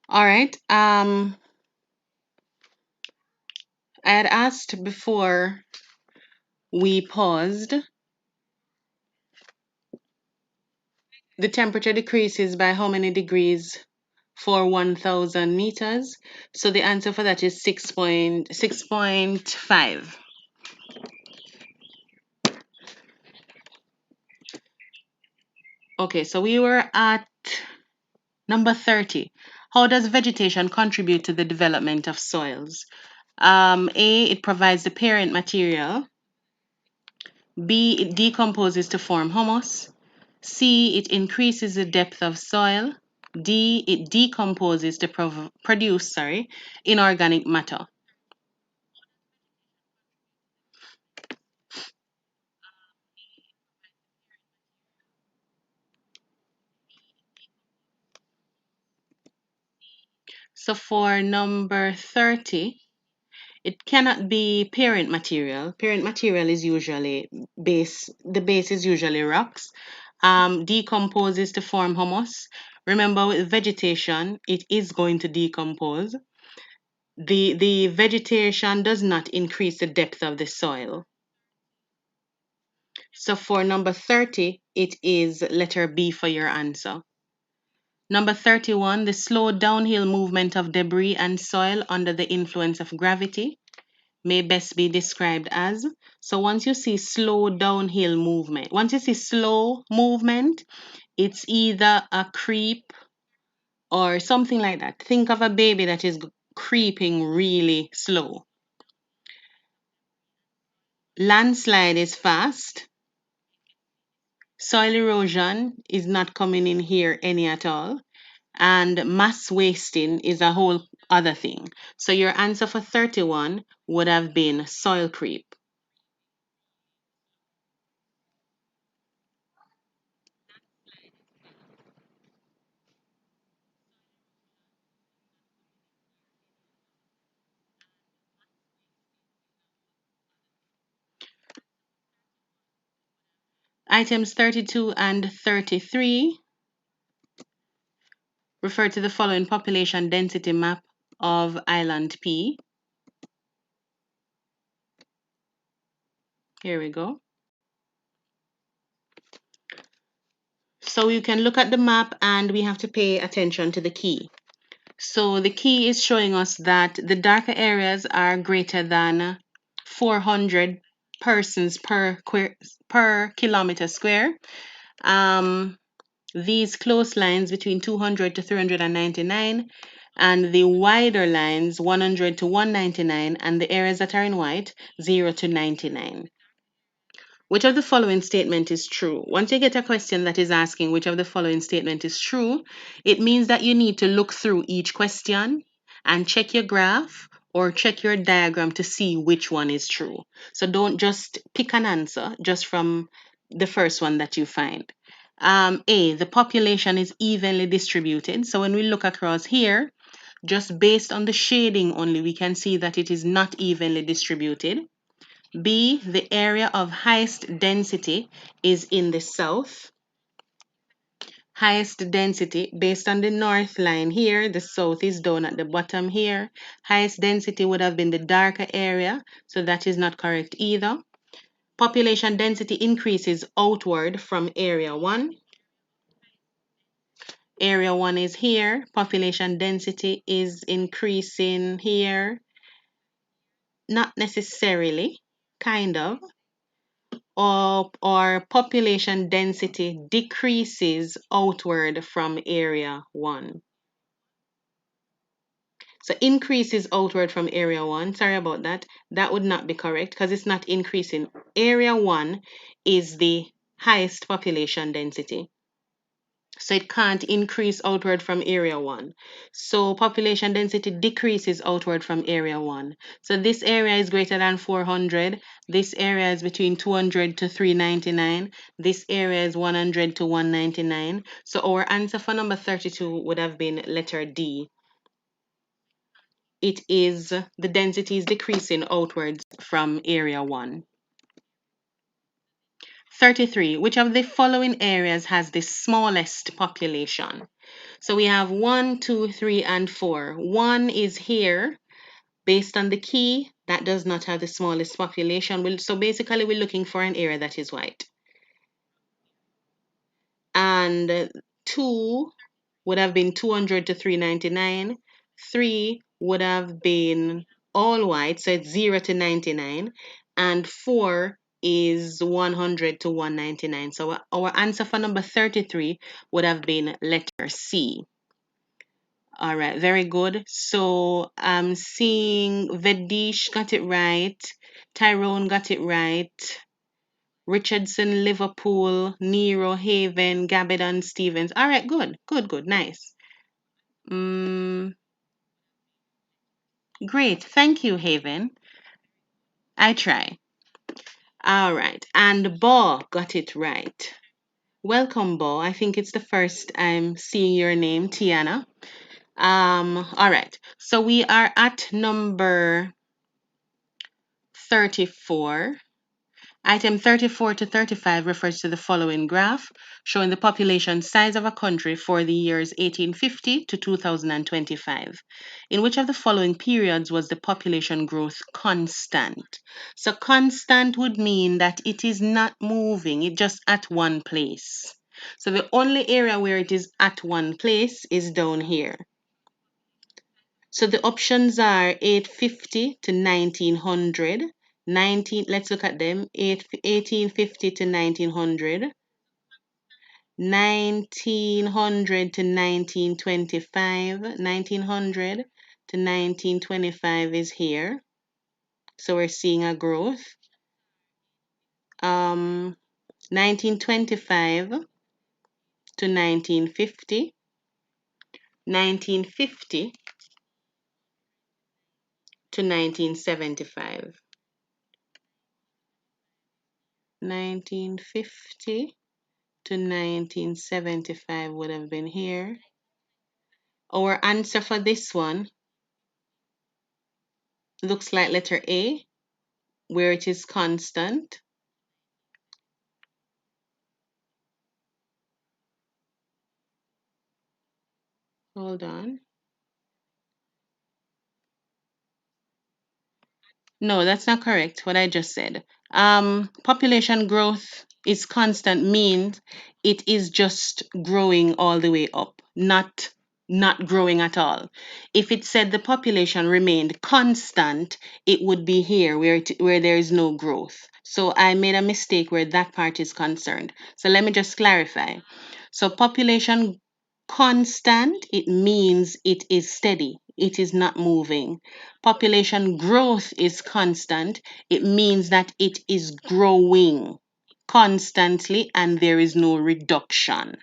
All right. I had asked before we paused, the temperature decreases by how many degrees for 1,000 meters? So the answer for that is 6.5. Okay, so we were at number 30. How does vegetation contribute to the development of soils? A, it provides the parent material. B, it decomposes to form humus. C, it increases the depth of soil. D, it decomposes to produce inorganic matter. So for number 30, it cannot be parent material. Parent material is usually the base is usually rocks. Decomposes to form humus. Remember, with vegetation, it is going to decompose. The vegetation does not increase the depth of the soil. So for number 30, it is letter B for your answer. Number 31, the slow downhill movement of debris and soil under the influence of gravity may best be described as. So once you see slow downhill movement, once you see slow movement, it's either a creep or something like that. Think of a baby that is creeping really slow. Landslide is fast. Soil erosion is not coming in here any at all. And mass wasting is a whole other thing. So your answer for 31 would have been soil creep. Items 32 and 33 refer to the following population density map of Island P. Here we go. So you can look at the map and we have to pay attention to the key. So the key is showing us that the darker areas are greater than 400 persons per kilometer square. These close lines between 200 to 399, and the wider lines 100 to 199, and the areas that are in white 0 to 99. Which of the following statement is true? Once you get a question that is asking which of the following statement is true, it means that you need to look through each question and check your graph or check your diagram to see which one is true. So don't just pick an answer just from the first one that you find. A, the population is evenly distributed. So when we look across here, just based on the shading only, we can see that it is not evenly distributed. B, the area of highest density is in the south. Highest density, based on the north line here, the south is down at the bottom here. Highest density would have been the darker area, so that is not correct either. Population density increases outward from area 1. Area 1 is here. Population density is increasing here. Not necessarily, kind of. Or population density decreases outward from area 1. So increases outward from area 1. Sorry about that. That would not be correct because it's not increasing. Area 1 is the highest population density. So it can't increase outward from area 1. So population density decreases outward from area 1. So this area is greater than 400. This area is between 200 to 399. This area is 100 to 199. So our answer for number 32 would have been letter D. It is the density is decreasing outwards from area 1. 33. Which of the following areas has the smallest population? So we have 1, 2, 3, and 4. 1 is here. Based on the key, that does not have the smallest population. So basically, we're looking for an area that is white. And 2 would have been 200 to 399. 3 would have been all white, so it's 0 to 99. And 4 is 100 to 199. So our answer for number 33 would have been letter C. All right, very good. So I'm seeing Vedish got it right, Tyrone got it right, Richardson, Liverpool, Nero, Haven, Gabadon, Stevens. All right, good, nice. Mm, great, thank you, Haven. I try. All right, and Bo got it right. Welcome, Bo. I think it's the first I'm seeing your name, Tiana. All right, so we are at number 34. Item 34 to 35 refers to the following graph, showing the population size of a country for the years 1850 to 2025. In which of the following periods was the population growth constant? So constant would mean that it is not moving, it's just at one place. So the only area where it is at one place is down here. So the options are 850 to 1900, 19, let's look at them, 1850 to 1900, 1900 to 1925, 1900 to 1925 is here. So we're seeing a growth. 1925 to 1950, 1950 to 1975. 1950 to 1975 would have been here. Our answer for this one looks like letter A, where it is constant. Hold on. No, that's not correct, what I just said. Population growth is constant means it is just growing all the way up, not growing at all. If it said the population remained constant, it would be here where there is no growth. So I made a mistake where that part is concerned. So let me just clarify. So population constant, it means it is steady, it is not moving. Population growth is constant, it means that it is growing constantly and there is no reduction,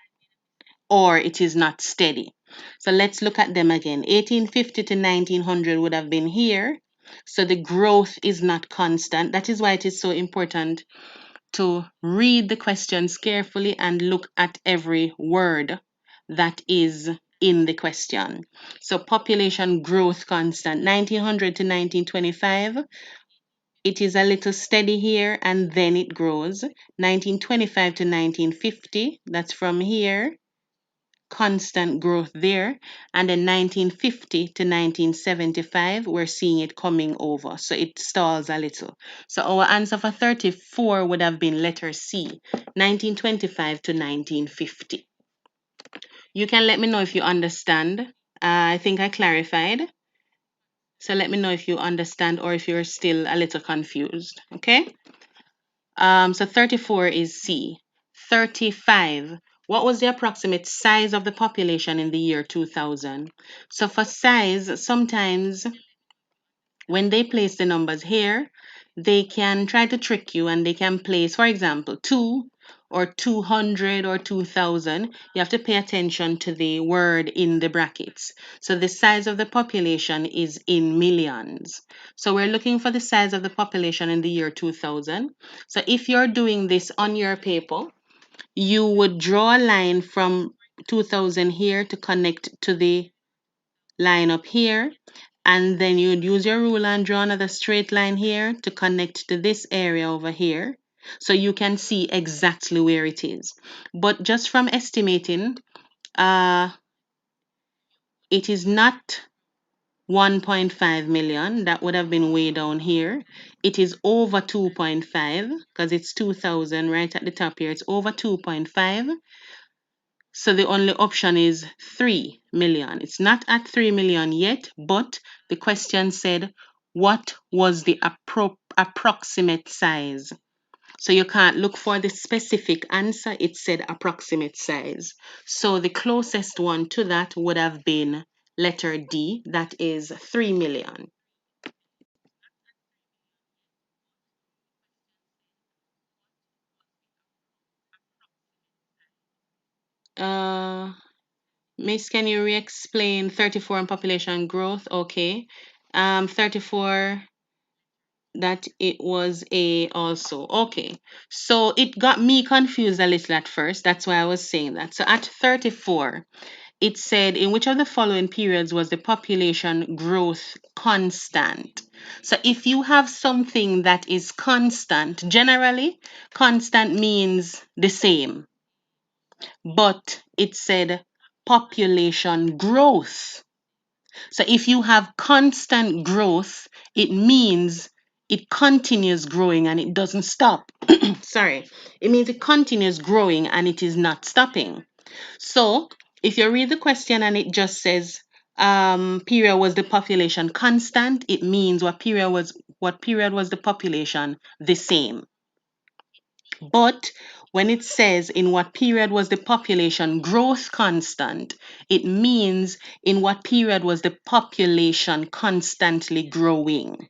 or it is not steady. So let's look at them again. 1850 to 1900 would have been here. So the growth is not constant. That is why it is so important to read the questions carefully and look at every word that is in the question. So population growth constant, 1900 to 1925, it is a little steady here and then it grows. 1925 to 1950, that's from here, constant growth there. And then 1950 to 1975, we're seeing it coming over. So it stalls a little. So our answer for 34 would have been letter C, 1925 to 1950. You can let me know if you understand. I think I clarified. So let me know if you understand or if you're still a little confused. Okay? So 34 is C. 35. What was the approximate size of the population in the year 2000? So for size, sometimes when they place the numbers here, they can try to trick you and they can place, for example, 2 or 200 or 2000. You have to pay attention to the word in the brackets. So the size of the population is in millions. So we're looking for the size of the population in the year 2000. So if you're doing this on your paper, you would draw a line from 2000 here to connect to the line up here, and then you'd use your ruler and draw another straight line here to connect to this area over here. So you can see exactly where it is. But just from estimating, it is not 1.5 million. That would have been way down here. It is over 2.5 because it's 2000 right at the top here. It's over 2.5. So the only option is 3 million. It's not at 3 million yet, but the question said, what was the approximate size? So you can't look for the specific answer. It said approximate size. So the closest one to that would have been letter D, that is 3 million. Uh, Miss, can you re-explain 34 and population growth? Okay. 34, that it was A also. Okay. So it got me confused a little at first. That's why I was saying that. So at 34, it said, in which of the following periods was the population growth constant? So if you have something that is constant, generally, constant means the same, but it said population growth. So if you have constant growth, it means it continues growing and it doesn't stop. Sorry. It means it continues growing and it is not stopping. So if you read the question and it just says period was the population constant, it means what period was the population the same. But when it says in what period was the population growth constant, it means in what period was the population constantly growing.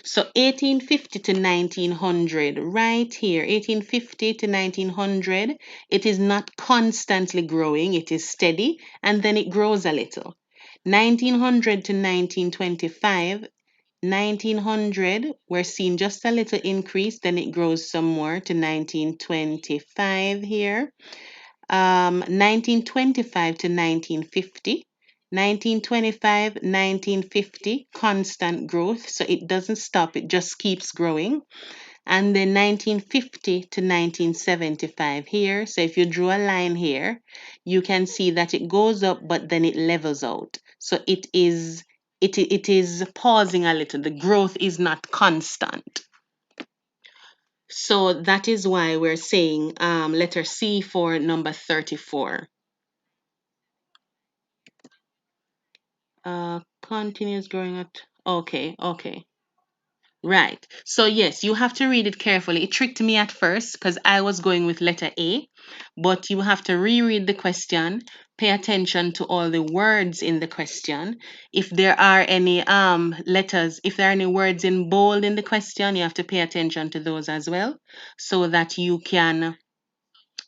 So 1850 to 1900, right here, 1850 to 1900, it is not constantly growing, it is steady, and then it grows a little. 1900 to 1925, 1900, we're seeing just a little increase, then it grows some more to 1925 here. 1925 to 1950. 1925, 1950, constant growth. So it doesn't stop, it just keeps growing. And then 1950 to 1975 here. So if you draw a line here, you can see that it goes up, but then it levels out. So it is pausing a little. The growth is not constant. So that is why we're saying letter C for number 34. Continues growing at, okay. Right. So yes, you have to read it carefully. It tricked me at first because I was going with letter A, but you have to reread the question, pay attention to all the words in the question. If there are any letters, if there are any words in bold in the question, you have to pay attention to those as well so that you can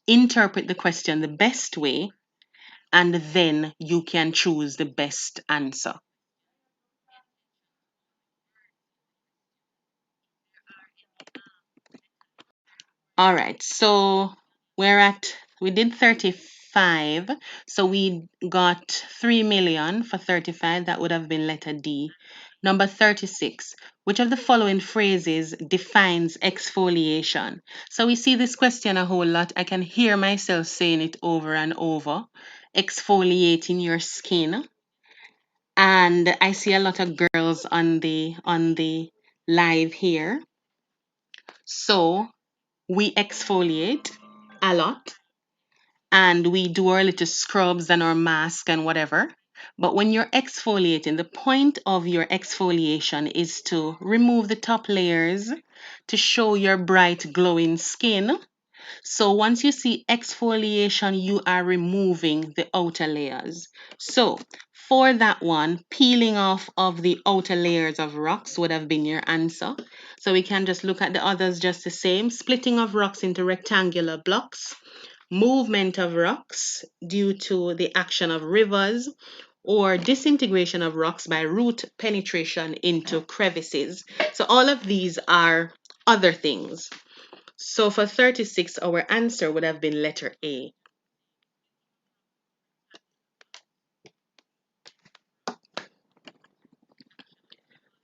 interpret the question the best way and then you can choose the best answer. All right, so we did 35. So we got 3 million for 35. That would have been letter D. Number 36. Which of the following phrases defines exfoliation? So we see this question a whole lot. I can hear myself saying it over and over. Exfoliating your skin. And I see a lot of girls on the live here. So we exfoliate a lot and we do our little scrubs and our mask and whatever. But when you're exfoliating, the point of your exfoliation is to remove the top layers to show your bright glowing skin. So once you see exfoliation, you are removing the outer layers. So for that one, peeling off of the outer layers of rocks would have been your answer. So we can just look at the others just the same. Splitting of rocks into rectangular blocks, movement of rocks due to the action of rivers, or disintegration of rocks by root penetration into crevices. So all of these are other things. So for 36, our answer would have been letter A.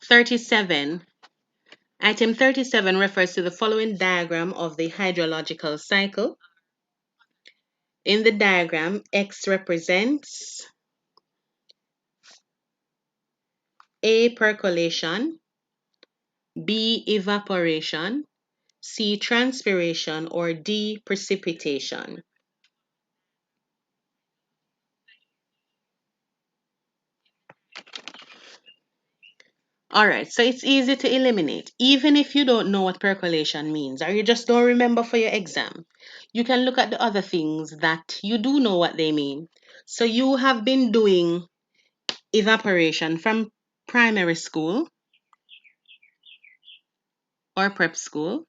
37, Item 37 refers to the following diagram of the hydrological cycle. In the diagram, X represents A, percolation, B, evaporation, C, transpiration, or D, precipitation. All right, so it's easy to eliminate. Even if you don't know what percolation means or you just don't remember for your exam, you can look at the other things that you do know what they mean. So you have been doing evaporation from primary school or prep school.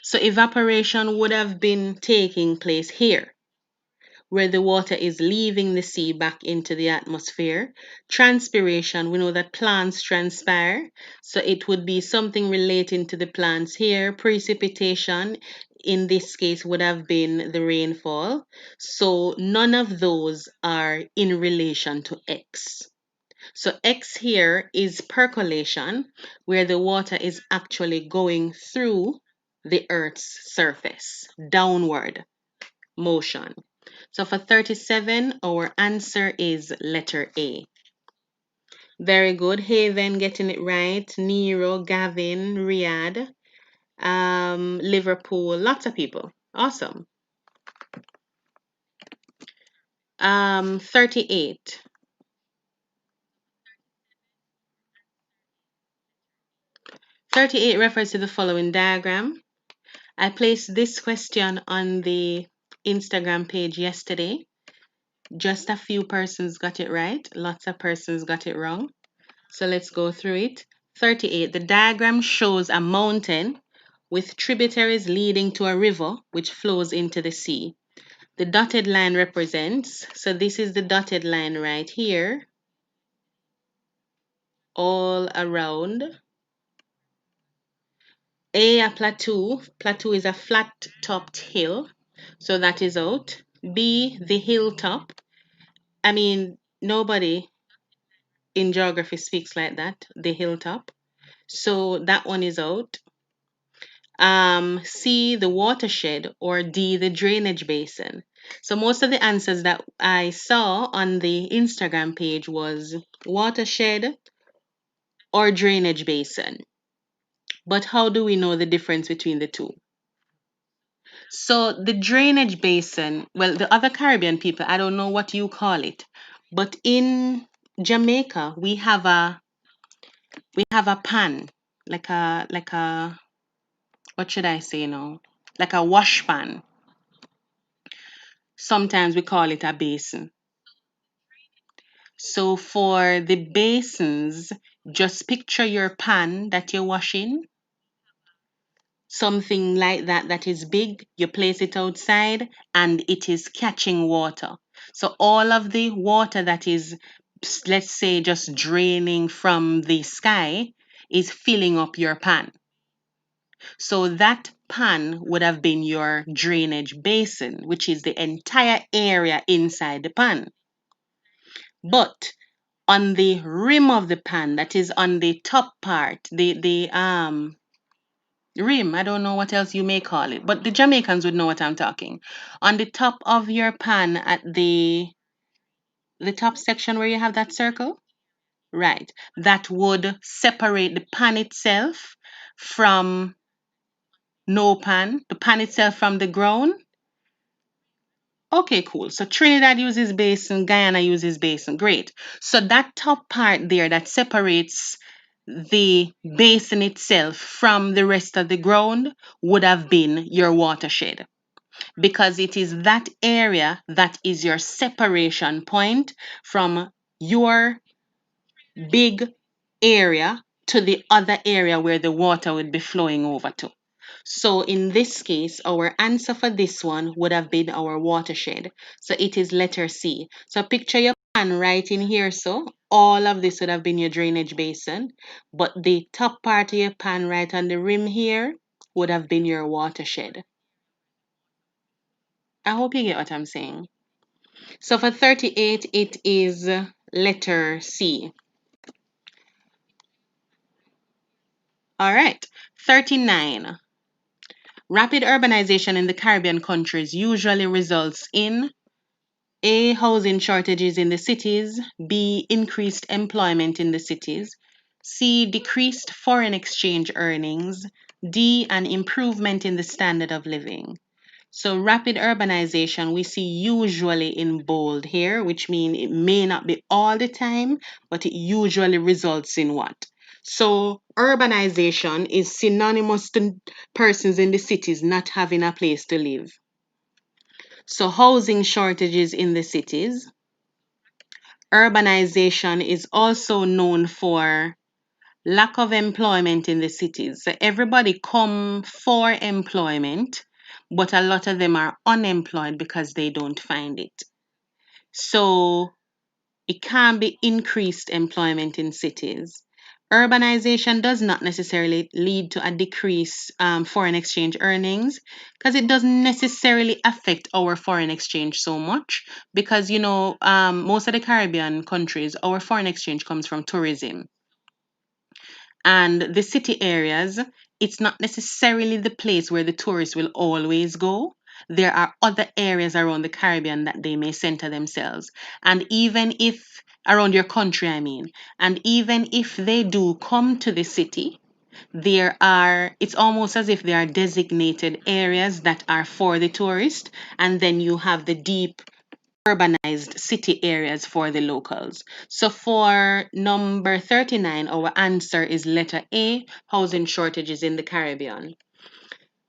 So evaporation would have been taking place here, where the water is leaving the sea back into the atmosphere. Transpiration, we know that plants transpire, so it would be something relating to the plants here. Precipitation, in this case, would have been the rainfall. So none of those are in relation to X. So X here is percolation, where the water is actually going through the Earth's surface, downward motion. So for 37, our answer is letter A. Very good. Haven getting it right. Nero, Gavin, Riyadh, Liverpool, lots of people. Awesome. 38. 38 refers to the following diagram. I placed this question on the Instagram page yesterday. Just a few persons got it right. Lots of persons got it wrong. So let's go through it. 38. The diagram shows a mountain with tributaries leading to a river which flows into the sea. The dotted line represents, so this is the dotted line right here, all around. A plateau. Plateau is a flat-topped hill, so that is out. B, the hilltop. I mean, nobody in geography speaks like that, the hilltop. So that one is out. C, the watershed, or D, the drainage basin. So most of the answers that I saw on the Instagram page was watershed or drainage basin. But how do we know the difference between the two? So the drainage basin, well, the other Caribbean people, I don't know what you call it, but in Jamaica we have a pan, like a what should I say now? Like a wash pan. Sometimes we call it a basin. So for the basins, just picture your pan that you're washing, something like that that is big. You place it outside and it is catching water. So all of the water that is, let's say, just draining from the sky is filling up your pan. So that pan would have been your drainage basin, which is the entire area inside the pan. But on the rim of the pan, that is on the top part, the rim, I don't know what else you may call it, but the Jamaicans would know what I'm talking. On the top of your pan at the top section where you have that circle, right? That would separate the pan itself from no pan, the pan itself from the ground. Okay, cool. So Trinidad uses basin, Guyana uses basin. Great. So that top part there that separates the basin itself from the rest of the ground would have been your watershed, because it is that area that is your separation point from your big area to the other area where the water would be flowing over to. So in this case, our answer for this one would have been our watershed. So it is letter C. So picture your pan right in here. So all of this would have been your drainage basin, but the top part of your pan right on the rim here would have been your watershed. I hope you get what I'm saying. So for 38, it is letter C. All right. 39. Rapid urbanization in the Caribbean countries usually results in A. Housing shortages in the cities. B. Increased employment in the cities. C. Decreased foreign exchange earnings. D. An improvement in the standard of living. So rapid urbanization we see usually in bold here, which means it may not be all the time, but it usually results in what? So urbanization is synonymous to persons in the cities not having a place to live. So housing shortages in the cities. Urbanization is also known for lack of employment in the cities. So everybody come for employment, but a lot of them are unemployed because they don't find it. So it can be increased employment in cities. Urbanization does not necessarily lead to a decrease foreign exchange earnings because it doesn't necessarily affect our foreign exchange so much because most of the Caribbean countries our foreign exchange comes from tourism. And the city areas, it's not necessarily the place where the tourists will always go. There are other areas around the Caribbean that they may center themselves. And even if, around your country, I mean, and even if they do come to the city, it's almost as if there are designated areas that are for the tourist, and then you have the deep urbanized city areas for the locals. So for number 39, our answer is letter A, housing shortages in the Caribbean.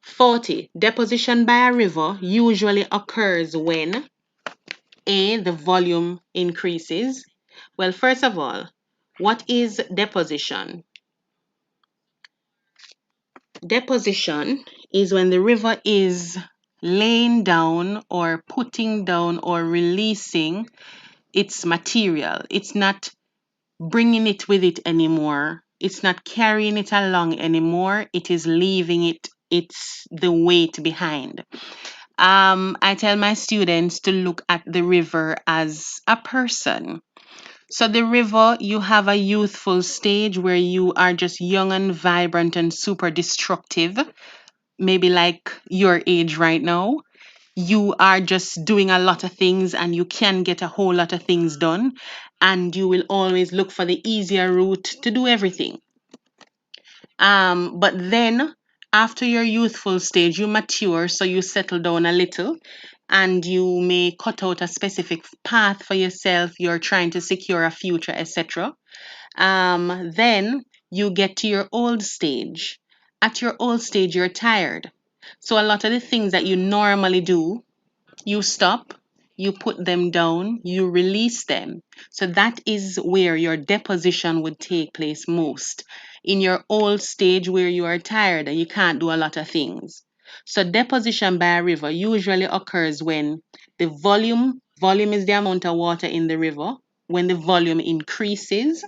40, deposition by a river usually occurs when A, the volume increases. Well, first of all, what is deposition? Deposition is when the river is laying down or putting down or releasing its material. It's not bringing it with it anymore. It's not carrying it along anymore. It is leaving it. It's the weight behind. I tell my students to look at the river as a person. So the river, you have a youthful stage where you are just young and vibrant and super destructive, maybe like your age right now. You are just doing a lot of things and you can get a whole lot of things done, and you will always look for the easier route to do everything. But then after your youthful stage, you mature, so you settle down a little and you may cut out a specific path for yourself. You're trying to secure a future, etc. Then you get to your old stage. At your old stage, you're tired. So a lot of the things that you normally do, you stop, you put them down, you release them. So that is where your deposition would take place most. In your old stage where you are tired and you can't do a lot of things. So deposition by a river usually occurs when the volume is the amount of water in the river, when the volume increases,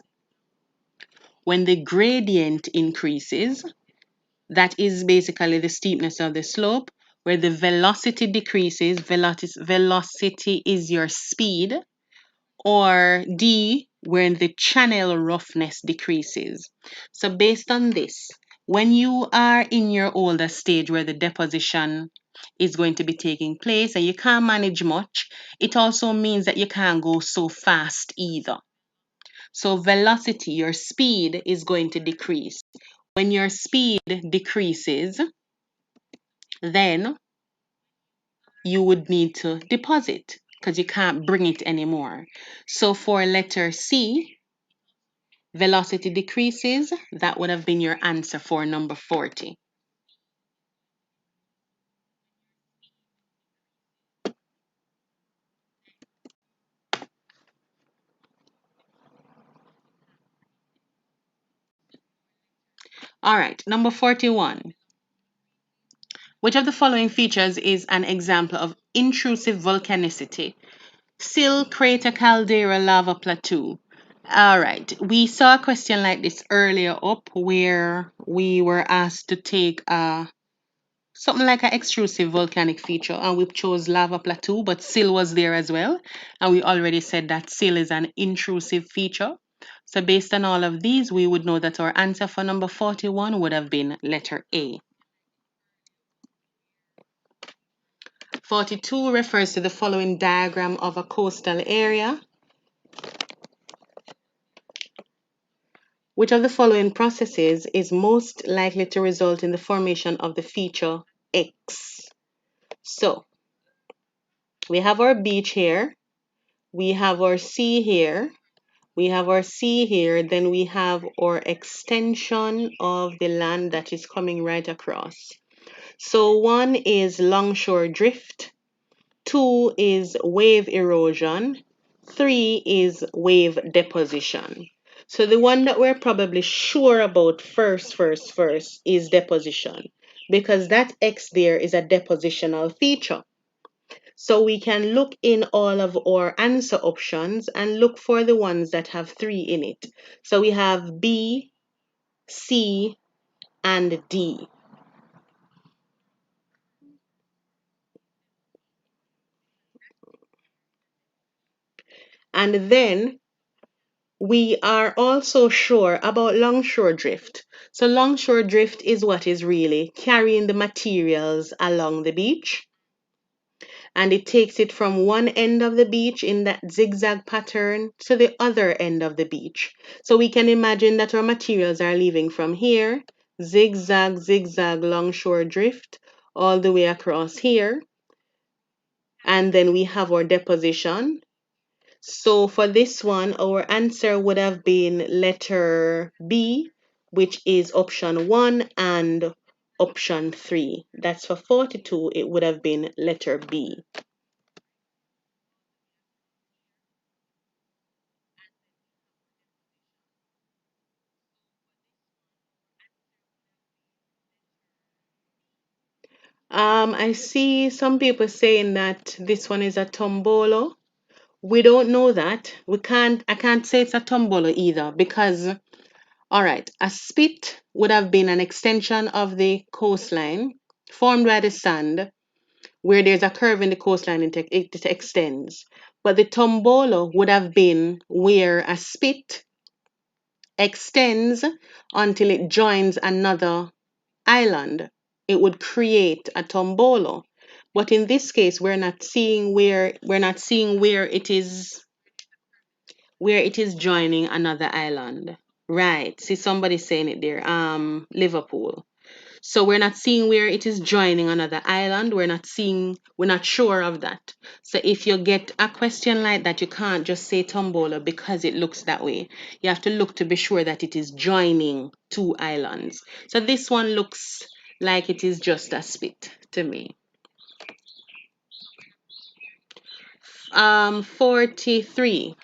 when the gradient increases, that is basically the steepness of the slope, where the velocity decreases. Velocity is your speed. Or D, where the channel roughness decreases. So based on this, when you are in your older stage where the deposition is going to be taking place and you can't manage much, it also means that you can't go so fast either. So velocity, your speed, is going to decrease. When your speed decreases, then you would need to deposit because you can't bring it anymore. So for letter C, velocity decreases, that would have been your answer for number 40. All right, number 41. Which of the following features is an example of intrusive volcanicity? Sill, crater, caldera, lava plateau. All right, we saw a question like this earlier up where we were asked to take something like an extrusive volcanic feature, and we chose lava plateau, but sill was there as well. And we already said that sill is an intrusive feature. So based on all of these, we would know that our answer for number 41 would have been letter A. 42 refers to the following diagram of a coastal area. Which of the following processes is most likely to result in the formation of the feature X? So, we have our beach here, we have our sea here, we have our sea here, then we have our extension of the land that is coming right across. So, one is longshore drift, two is wave erosion, three is wave deposition. So the one that we're probably sure about first is deposition, because that X there is a depositional feature. So we can look in all of our answer options and look for the ones that have three in it. So we have B, C, and D. And then we are also sure about longshore drift. So longshore drift is what is really carrying the materials along the beach, and it takes it from one end of the beach in that zigzag pattern to the other end of the beach. So we can imagine that our materials are leaving from here, zigzag, zigzag, longshore drift, all the way across here. And then we have our deposition. So for this one, our answer would have been letter B, which is option 1 and option 3. That's for 42, it would have been letter B. I see some people saying that this one is a tombolo. We don't know that. I can't say it's a tombolo either because, all right, a spit would have been an extension of the coastline formed by the sand where there's a curve in the coastline, it extends. But the tombolo would have been where a spit extends until it joins another island. It would create a tombolo. But in this case, we're not seeing where it is joining another island. Right. See somebody saying it there. Liverpool. So we're not seeing where it is joining another island. We're not sure of that. So if you get a question like that, you can't just say Tombola because it looks that way. You have to look to be sure that it is joining two islands. So this one looks like it is just a spit to me. 43.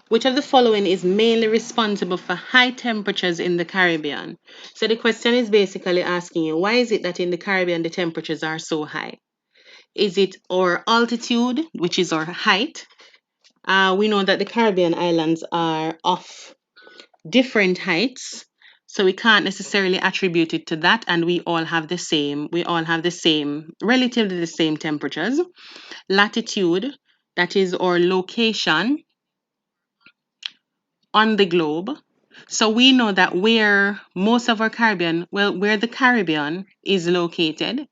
Which of the following is mainly responsible for high temperatures in the Caribbean? So the question is basically asking you, why is it that in the Caribbean the temperatures are so high? Is it our altitude, which is our height? We know that the Caribbean islands are of different heights, so we can't necessarily attribute it to that, and we all have the same, relatively the same temperatures. Latitude, that is our location on the globe. So we know that where most of our where the Caribbean is located,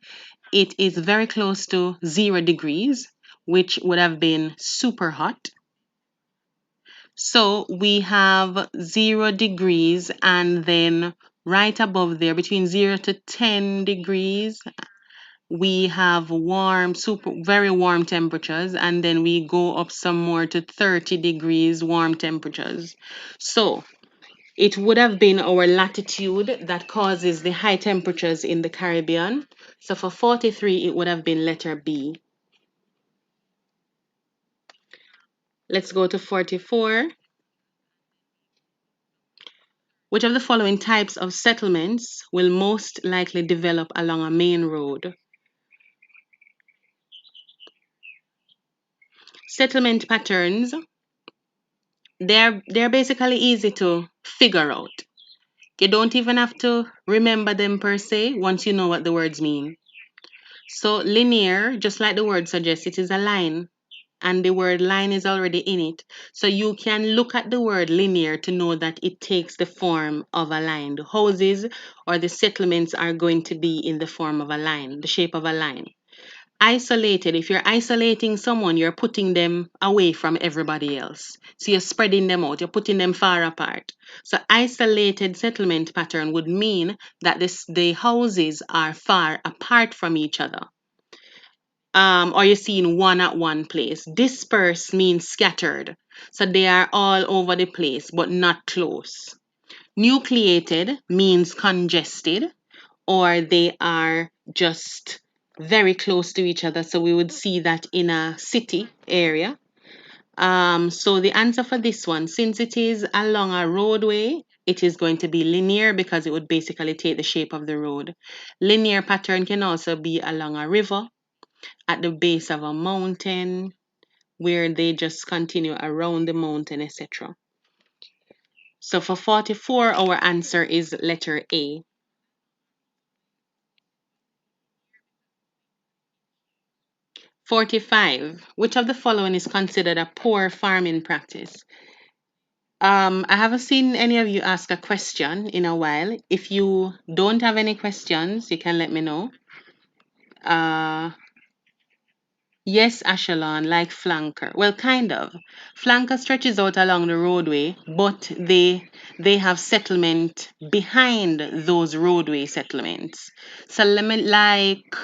it is very close to 0 degrees, which would have been super hot. So we have 0 degrees, and then right above there, between 0 to 10 degrees, we have very warm temperatures, and then we go up some more to 30 degrees warm temperatures. So it would have been our latitude that causes the high temperatures in the Caribbean. So for 43, it would have been letter B. Let's go to 44. Which of the following types of settlements will most likely develop along a main road? Settlement patterns, they're basically easy to figure out. You don't even have to remember them per se once you know what the words mean. So linear, just like the word suggests, it is a line. and the word line is already in it. So you can look at the word linear to know that it takes the form of a line. The houses or the settlements are going to be in the form of a line, the shape of a line. Isolated, if you're isolating someone, you're putting them away from everybody else. So you're spreading them out, you're putting them far apart. So isolated settlement pattern would mean that the houses are far apart from each other. Or you're seeing one at one place. Dispersed means scattered. So they are all over the place, but not close. Nucleated means congested, or they are just very close to each other. So we would see that in a city area. So the answer for this one, since it is along a roadway, it is going to be linear because it would basically take the shape of the road. Linear pattern can also be along a river, at the base of a mountain, where they just continue around the mountain, etc. So for 44, our answer is letter A. 45. Which of the following is considered a poor farming practice? I haven't seen any of you ask a question in a while. If you don't have any questions, you can let me know. Yes, Ashelon, like flanker. Well, kind of. Flanker stretches out along the roadway, but they have settlement behind those roadway settlements. So let me like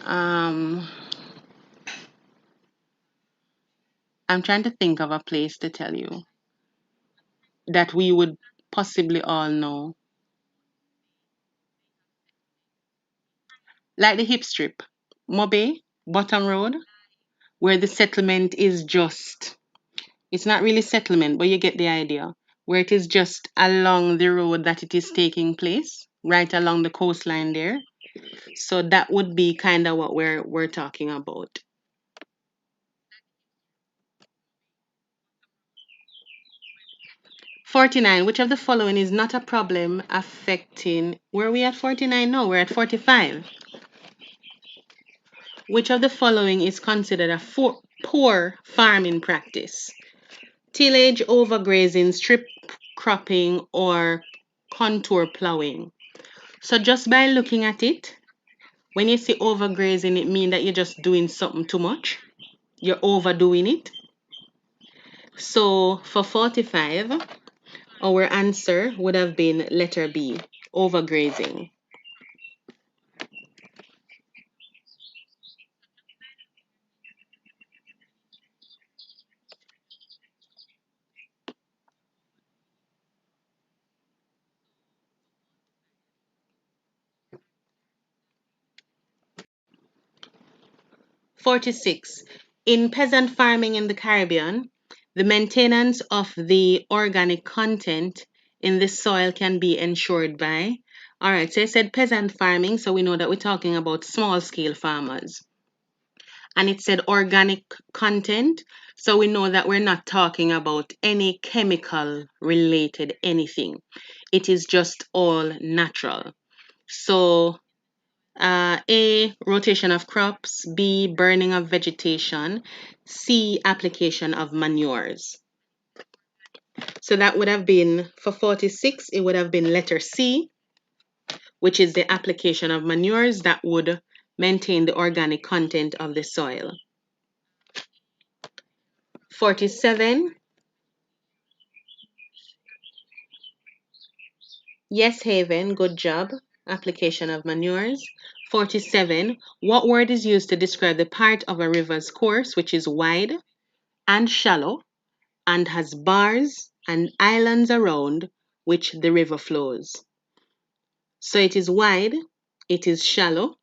I'm trying to think of a place to tell you that we would possibly all know. Like the hip strip, Mobe, Bottom Road, where the settlement is just, it's not really settlement, but you get the idea, where it is just along the road that it is taking place, right along the coastline there. So that would be kind of what we're talking about. 49. Which of the following is not a problem affecting? Were we at 49? No, we're at 45. Which of the following is considered a poor farming practice? Tillage, overgrazing, strip cropping, or contour plowing. So just by looking at it, when you see overgrazing, it means that you're just doing something too much. You're overdoing it. So for 45, our answer would have been letter B, overgrazing. 46. In peasant farming in the Caribbean, the maintenance of the organic content in the soil can be ensured by. All right, so I said peasant farming, so we know that we're talking about small scale farmers. And it said organic content, so we know that we're not talking about any chemical related anything. It is just all natural. So A, rotation of crops. B, burning of vegetation. C, application of manures. So that would have been, for 46, it would have been letter C, which is the application of manures that would maintain the organic content of the soil. 47, yes, Haven, good job. Application of manures. 47, what word is used to describe the part of a river's course which is wide and shallow and has bars and islands around which the river flows? So it is wide, it is shallow,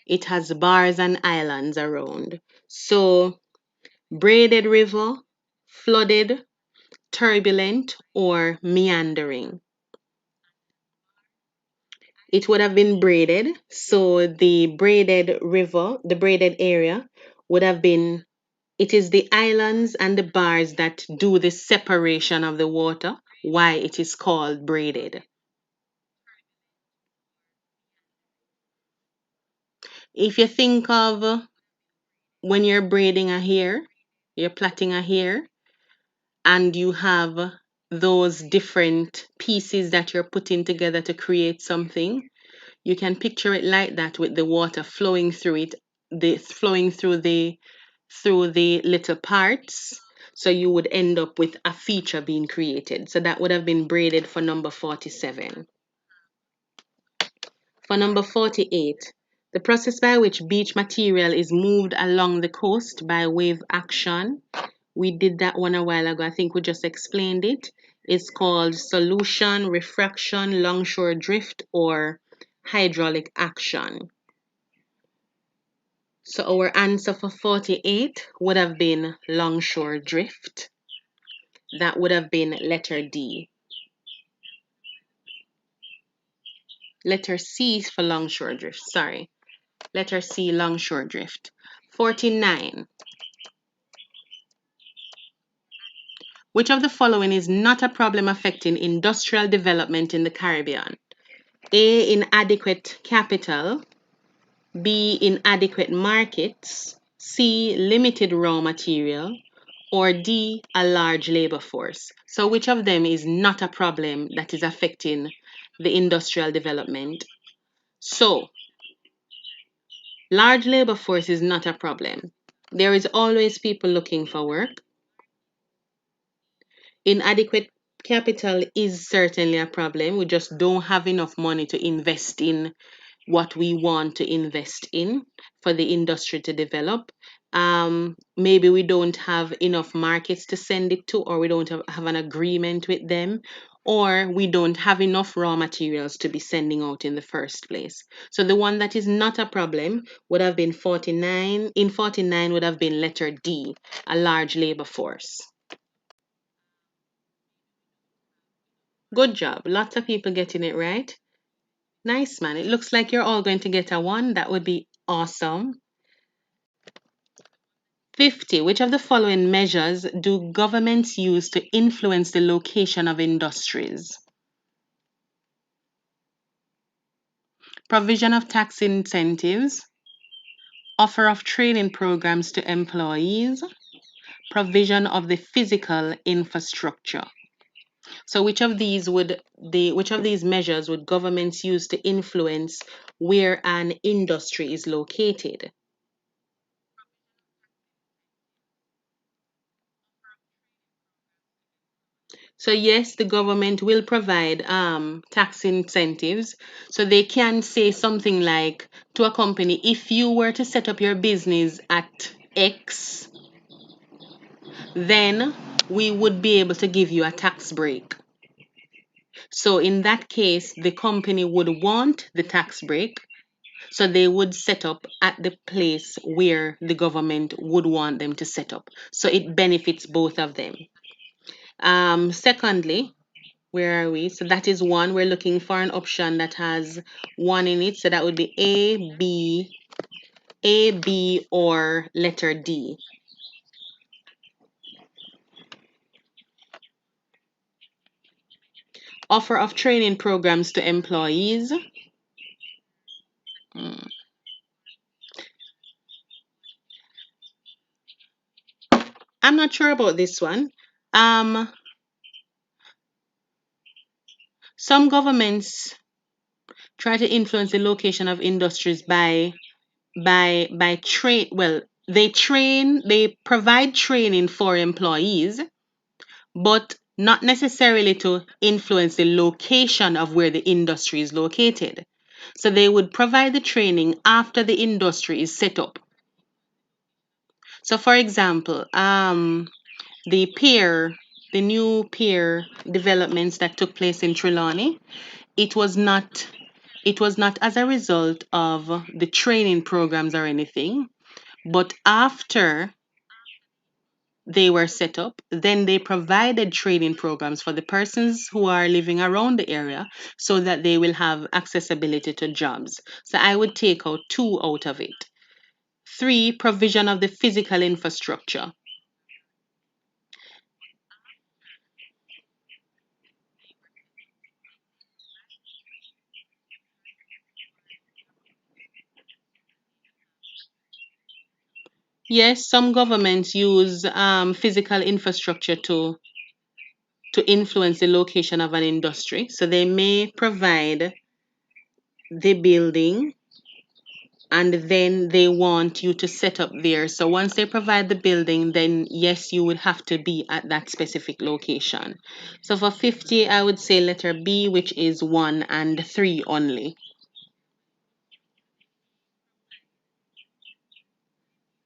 it has bars and islands around. So braided river, flooded, turbulent, or meandering. It would have been braided. So the braided river, the braided area would have been, it is the islands and the bars that do the separation of the water, why it is called braided. If you think of when you're braiding a hair, you're plaiting a hair, and you have those different pieces that you're putting together to create something, you can picture it like that with the water flowing through it, flowing through the little parts. So you would end up with a feature being created. So that would have been braided for number 47. For number 48, the process by which beach material is moved along the coast by wave action. We did that one a while ago. I think we just explained it. It's called solution, refraction, longshore drift, or hydraulic action. So our answer for 48 would have been longshore drift. That would have been letter D. Letter C for longshore drift, sorry. Letter C, longshore drift. 49. Which of the following is not a problem affecting industrial development in the Caribbean? A, inadequate capital. B, inadequate markets. C, limited raw material. Or D, a large labor force. So which of them is not a problem that is affecting the industrial development? So, large labor force is not a problem. There is always people looking for work. Inadequate capital is certainly a problem. We just don't have enough money to invest in what we want to invest in for the industry to develop. Maybe we don't have enough markets to send it to, or we don't have an agreement with them, or we don't have enough raw materials to be sending out in the first place. So the one that is not a problem would have been 49. In 49 would have been letter D, a large labor force. Good job. Lots of people getting it right. Nice, man. It looks like you're all going to get a 1. That would be awesome. 50. Which of the following measures do governments use to influence the location of industries? Provision of tax incentives, offer of training programs to employees, provision of the physical infrastructure. So which of these measures would governments use to influence where an industry is located? So yes, the government will provide tax incentives. So they can say something like to a company, if you were to set up your business at X, then we would be able to give you a tax break. So in that case, the company would want the tax break. So they would set up at the place where the government would want them to set up. So it benefits both of them. Secondly, where are we? So that is 1. We're looking for an option that has 1 in it. So that would be A, B, or letter D. Offer of training programs to employees. I'm not sure about this one. Some governments try to influence the location of industries by they provide training for employees, but not necessarily to influence the location of where the industry is located. So they would provide the training after the industry is set up. So for example, the new pier developments that took place in Trelawney, it was not as a result of the training programs or anything, but after they were set up, then they provided training programs for the persons who are living around the area so that they will have accessibility to jobs. So I would take out 2 out of it. 3, provision of the physical infrastructure. Yes, some governments use physical infrastructure to influence the location of an industry. So they may provide the building and then they want you to set up there. So once they provide the building, then yes, you would have to be at that specific location. So for 50, I would say letter B, which is 1 and 3 only.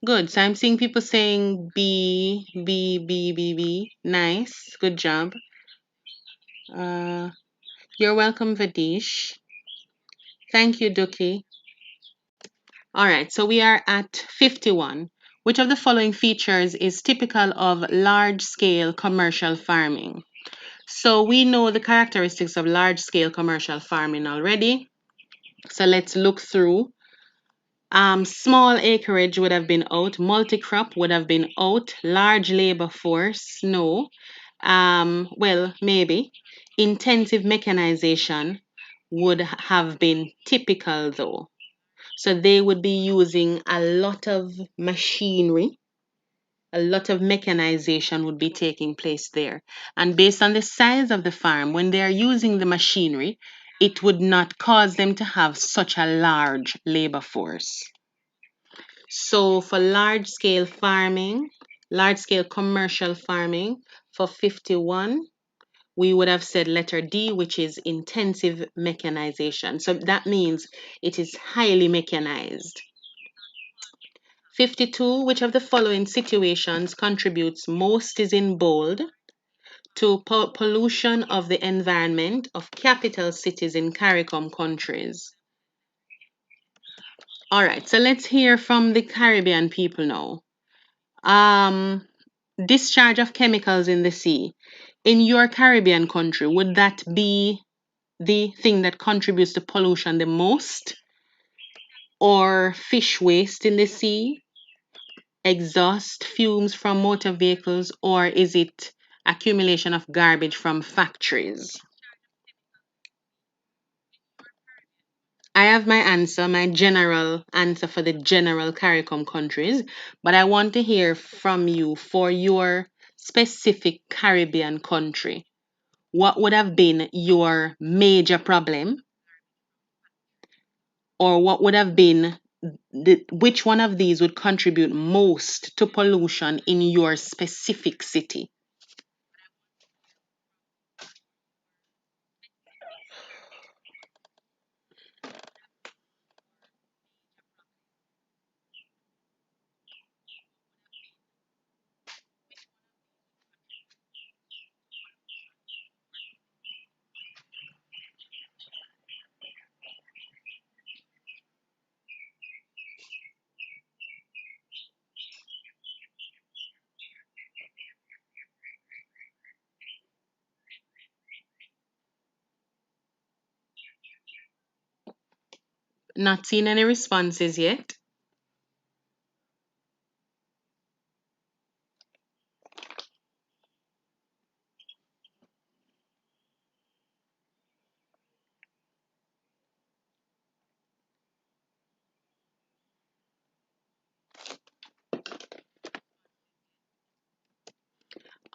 Good. So I'm seeing people saying B, B, B, B, B. Nice. Good job. Uh, you're welcome, Vadish. Thank you, Duki. All right, so we are at 51. Which of the following features is typical of large-scale commercial farming? So we know the characteristics of large-scale commercial farming already. So let's look through. Small acreage would have been out. Multi-crop would have been out. Large labor force, no. Well, maybe. Intensive mechanization would have been typical though. So they would be using a lot of machinery, a lot of mechanization would be taking place there. And based on the size of the farm, when they are using the machinery, it would not cause them to have such a large labor force. So for large scale farming, large scale commercial farming, for 51, we would have said letter D, which is intensive mechanization. So that means it is highly mechanized. 52, which of the following situations contributes most is in bold to pollution of the environment of capital cities in CARICOM countries? All right, so let's hear from the Caribbean people now. Um, Discharge of chemicals in the sea. In your Caribbean country, would that be the thing that contributes to pollution the most? Or fish waste in the sea? Exhaust fumes from motor vehicles, or is it accumulation of garbage from factories? I have my answer, my general answer for the general CARICOM countries, but I want to hear from you for your specific Caribbean country. What would have been your major problem, or what would have been which one of these would contribute most to pollution in your specific city? Not seen any responses yet.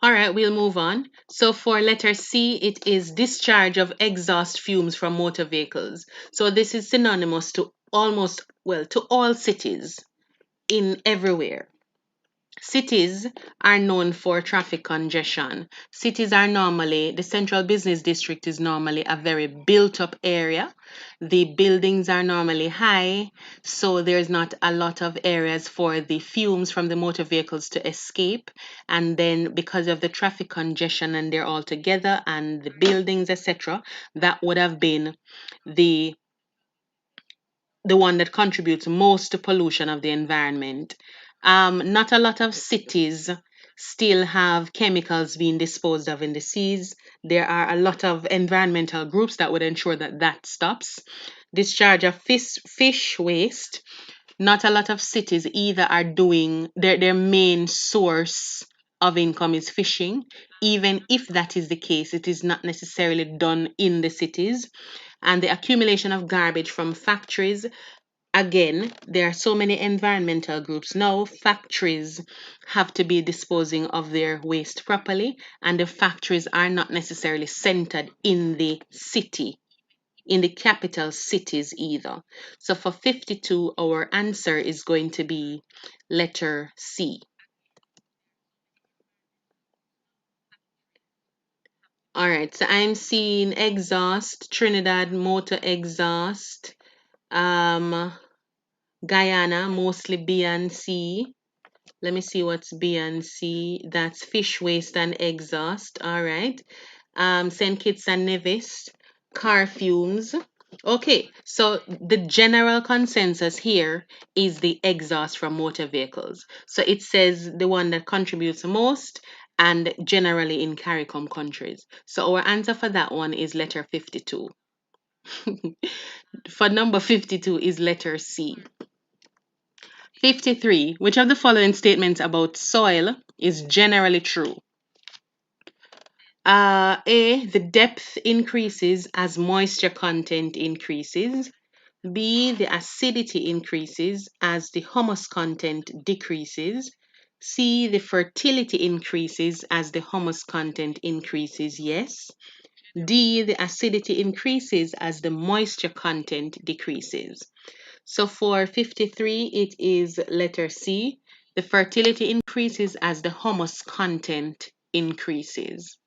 All right, we'll move on. So for letter C, it is discharge of exhaust fumes from motor vehicles. So this is synonymous to almost, well, to all cities in everywhere. Cities are known for traffic congestion. Cities are normally, the central business district is normally a very built up area. The buildings are normally high, so there's not a lot of areas for the fumes from the motor vehicles to escape. And then because of the traffic congestion and they're all together and the buildings, etc., that would have been the the one that contributes most to pollution of the environment. Not a lot of cities still have chemicals being disposed of in the seas. There are a lot of environmental groups that would ensure that that stops. Discharge of fish waste. Not a lot of cities either are doing their main source of income is fishing. Even if that is the case, it is not necessarily done in the cities. And the accumulation of garbage from factories, again, there are so many environmental groups. Now, factories have to be disposing of their waste properly, and the factories are not necessarily centered in the city, in the capital cities either. So for 52, our answer is going to be letter C. All right, so I'm seeing exhaust, Trinidad motor exhaust, Guyana mostly B and C. Let me see what's B and C. That's fish waste and exhaust. All right. St. Kitts and Nevis, car fumes. Okay, so the general consensus here is the exhaust from motor vehicles. So it says the one that contributes most and generally in CARICOM countries. So our answer for that one is letter 52. For number 52 is letter C. 53. Which of the following statements about soil is generally true? A. The depth increases as moisture content increases. B. The acidity increases as the humus content decreases. C. The fertility increases as the humus content increases. Yes. D. The acidity increases as the moisture content decreases. So for 53, it is letter C. The fertility increases as the humus content increases.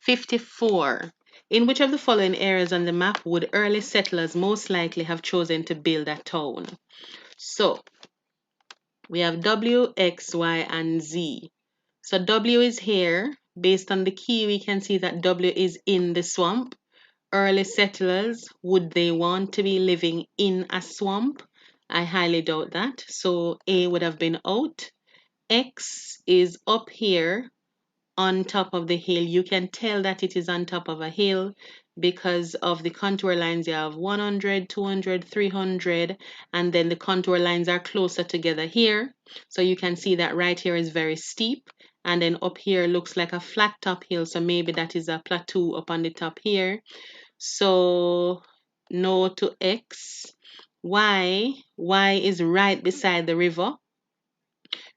54. In which of the following areas on the map would early settlers most likely have chosen to build a town? So we have W, X, Y, and Z. So W is here. Based on the key, we can see that W is in the swamp. Early settlers, would they want to be living in a swamp? I highly doubt that. So A would have been out. X is up here on top of the hill. You can tell that it is on top of a hill because of the contour lines. You have 100, 200, 300, and then the contour lines are closer together here. So you can see that right here is very steep, and then up here looks like a flat top hill. So maybe that is a plateau up on the top here. So no to X. Y is right beside the river.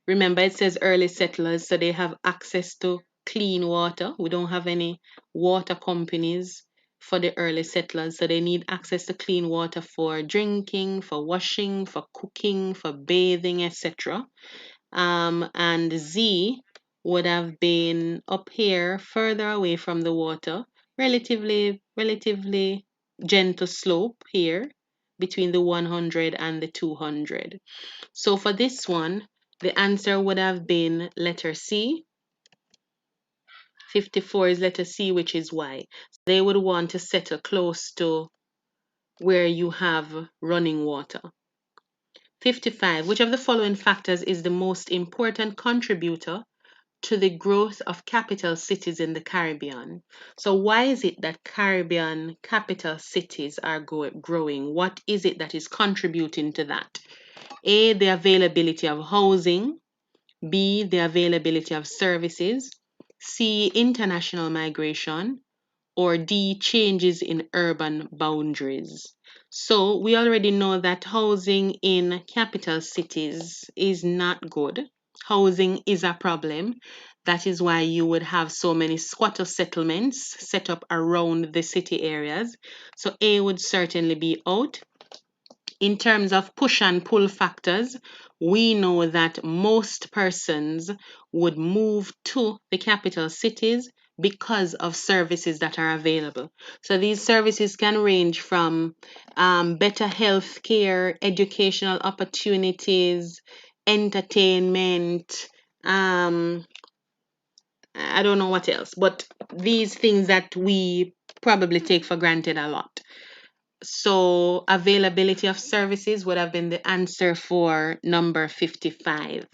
Remember, it says early settlers, so they have access to clean water. We don't have any water companies for the early settlers, so they need access to clean water for drinking, for washing, for cooking, for bathing, etc. And Z would have been up here, further away from the water, relatively gentle slope here between the 100 and the 200. So for this one, the answer would have been letter C. 54 is letter C, which is Y. They would want to settle close to where you have running water. 55. Which of the following factors is the most important contributor to the growth of capital cities in the Caribbean? So why is it that Caribbean capital cities are growing? What is it that is contributing to that? A, the availability of housing. B, the availability of services. C, international migration. Or D, changes in urban boundaries. So we already know that housing in capital cities is not good. Housing is a problem. That is why you would have so many squatter settlements set up around the city areas. So A would certainly be out. In terms of push and pull factors, we know that most persons would move to the capital cities because of services that are available. So these services can range from better health care, educational opportunities, entertainment, I don't know what else, but these things that we probably take for granted a lot. So availability of services would have been the answer for number 55.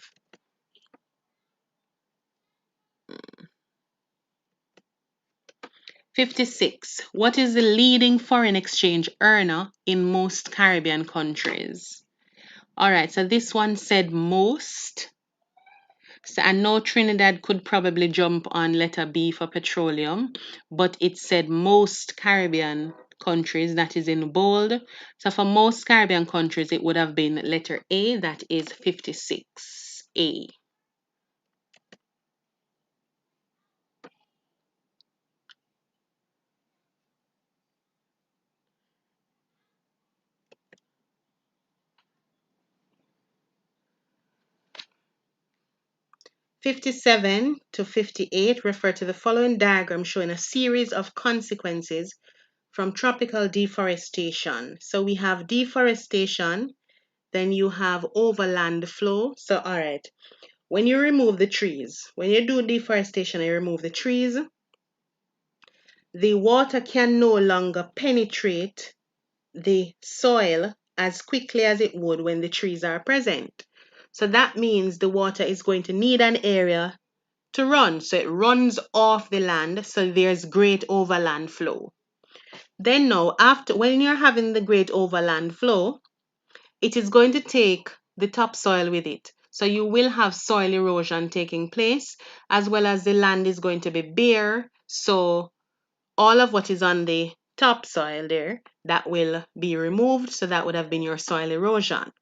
56. What is the leading foreign exchange earner in most Caribbean countries? All right, so this one said most. So I know Trinidad could probably jump on letter B for petroleum, but it said most Caribbean countries, that is in bold. So for most Caribbean countries, it would have been letter A, that is 56A. '57 to '58 refer to the following diagram showing a series of consequences from tropical deforestation. So we have deforestation, then you have overland flow. So, all right, when you remove the trees, when you do deforestation and you remove the trees, the water can no longer penetrate the soil as quickly as it would when the trees are present. So that means the water is going to need an area to run. So it runs off the land. So there's great overland flow. Then now, after when you're having the great overland flow, it is going to take the topsoil with it. So you will have soil erosion taking place, as well as the land is going to be bare. So all of what is on the topsoil there, that will be removed. So that would have been your soil erosion.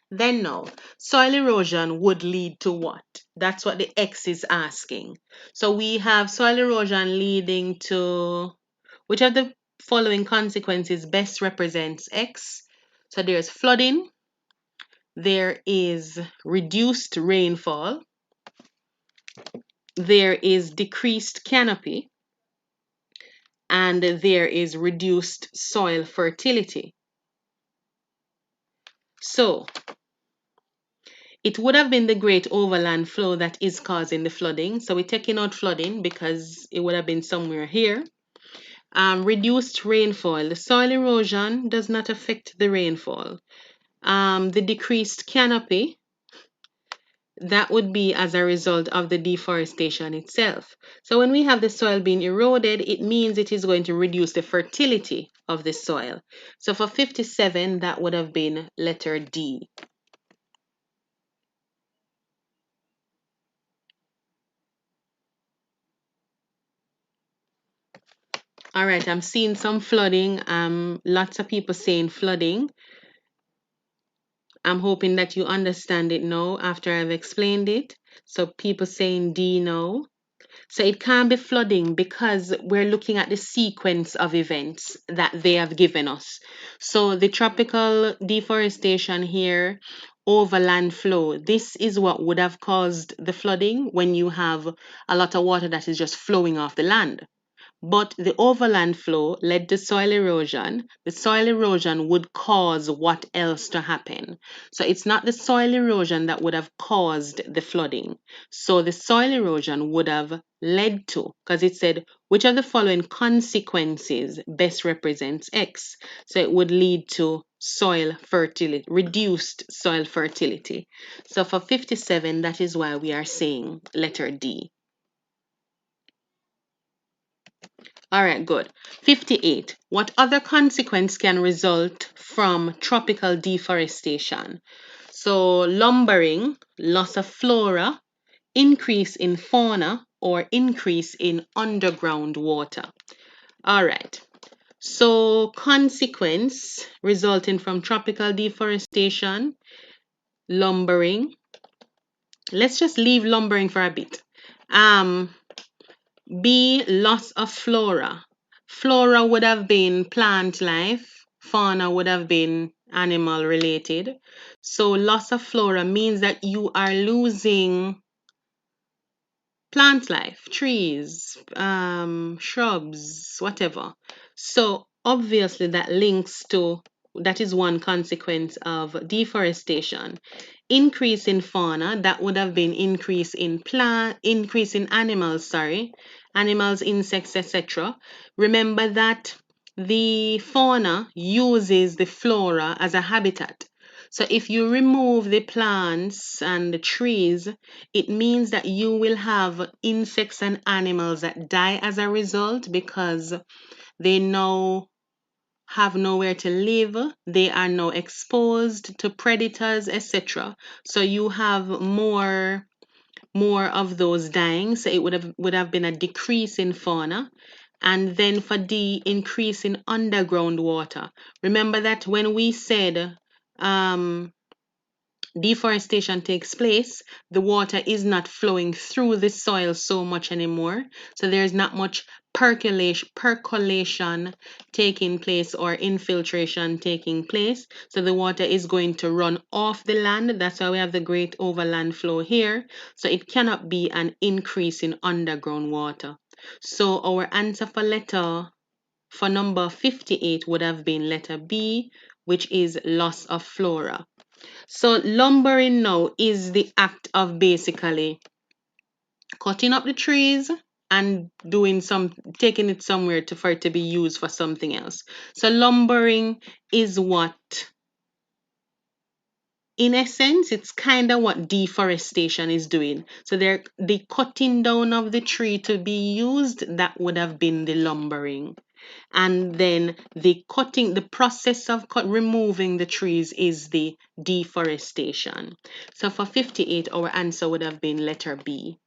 Then now, soil erosion would lead to what? That's what the X is asking. So we have soil erosion leading to which of the following consequences best represents X? So there's flooding, there is reduced rainfall, there is decreased canopy, and there is reduced soil fertility. So it would have been the great overland flow that is causing the flooding. So we're taking out flooding because it would have been somewhere here. Reduced rainfall. The soil erosion does not affect the rainfall. The decreased canopy, that would be as a result of the deforestation itself. So when we have the soil being eroded, it means it is going to reduce the fertility of the soil. So for 57, that would have been letter D. All right, I'm seeing some flooding. Lots of people saying flooding. I'm hoping that you understand it now after I've explained it. So people saying D now. So it can't be flooding because we're looking at the sequence of events that they have given us. So the tropical deforestation here, overland flow, this is what would have caused the flooding when you have a lot of water that is just flowing off the land. But the overland flow led to soil erosion. The soil erosion would cause what else to happen? So it's not the soil erosion that would have caused the flooding. So the soil erosion would have led to, because it said, which of the following consequences best represents X? So it would lead to soil fertility, reduced soil fertility. So for 57, that is why we are saying letter D. All right, good. 58. What other consequence can result from tropical deforestation? So, lumbering, loss of flora, increase in fauna, or increase in underground water. All right. So, consequence resulting from tropical deforestation, lumbering. Let's just leave lumbering for a bit. B, loss of flora. Flora would have been plant life, fauna would have been animal related. So, loss of flora means that you are losing plant life, trees, shrubs, whatever. So, obviously, that is one consequence of deforestation. Increase in fauna, that would have been increase in animals, animals, insects, etc. Remember that the fauna uses the flora as a habitat. So if you remove the plants and the trees, it means that you will have insects and animals that die as a result because they now have nowhere to live, they are now exposed to predators, etc. So you have more of those dying. So it would have been a decrease in fauna. And then for D, increase in underground water. Remember that when we said deforestation takes place, the water is not flowing through the soil so much anymore. So there's not much percolation taking place or infiltration taking place. So the water is going to run off the land. That's why we have the great overland flow here. So it cannot be an increase in underground water. So our answer for number 58 would have been letter B, which is loss of flora. So lumbering now is the act of basically cutting up the trees and taking it somewhere for it to be used for something else. So lumbering is what, in essence, it's kind of what deforestation is doing. So the cutting down of the tree to be used, that would have been the lumbering. And then the process of removing the trees is the deforestation. So for 58, our answer would have been letter B.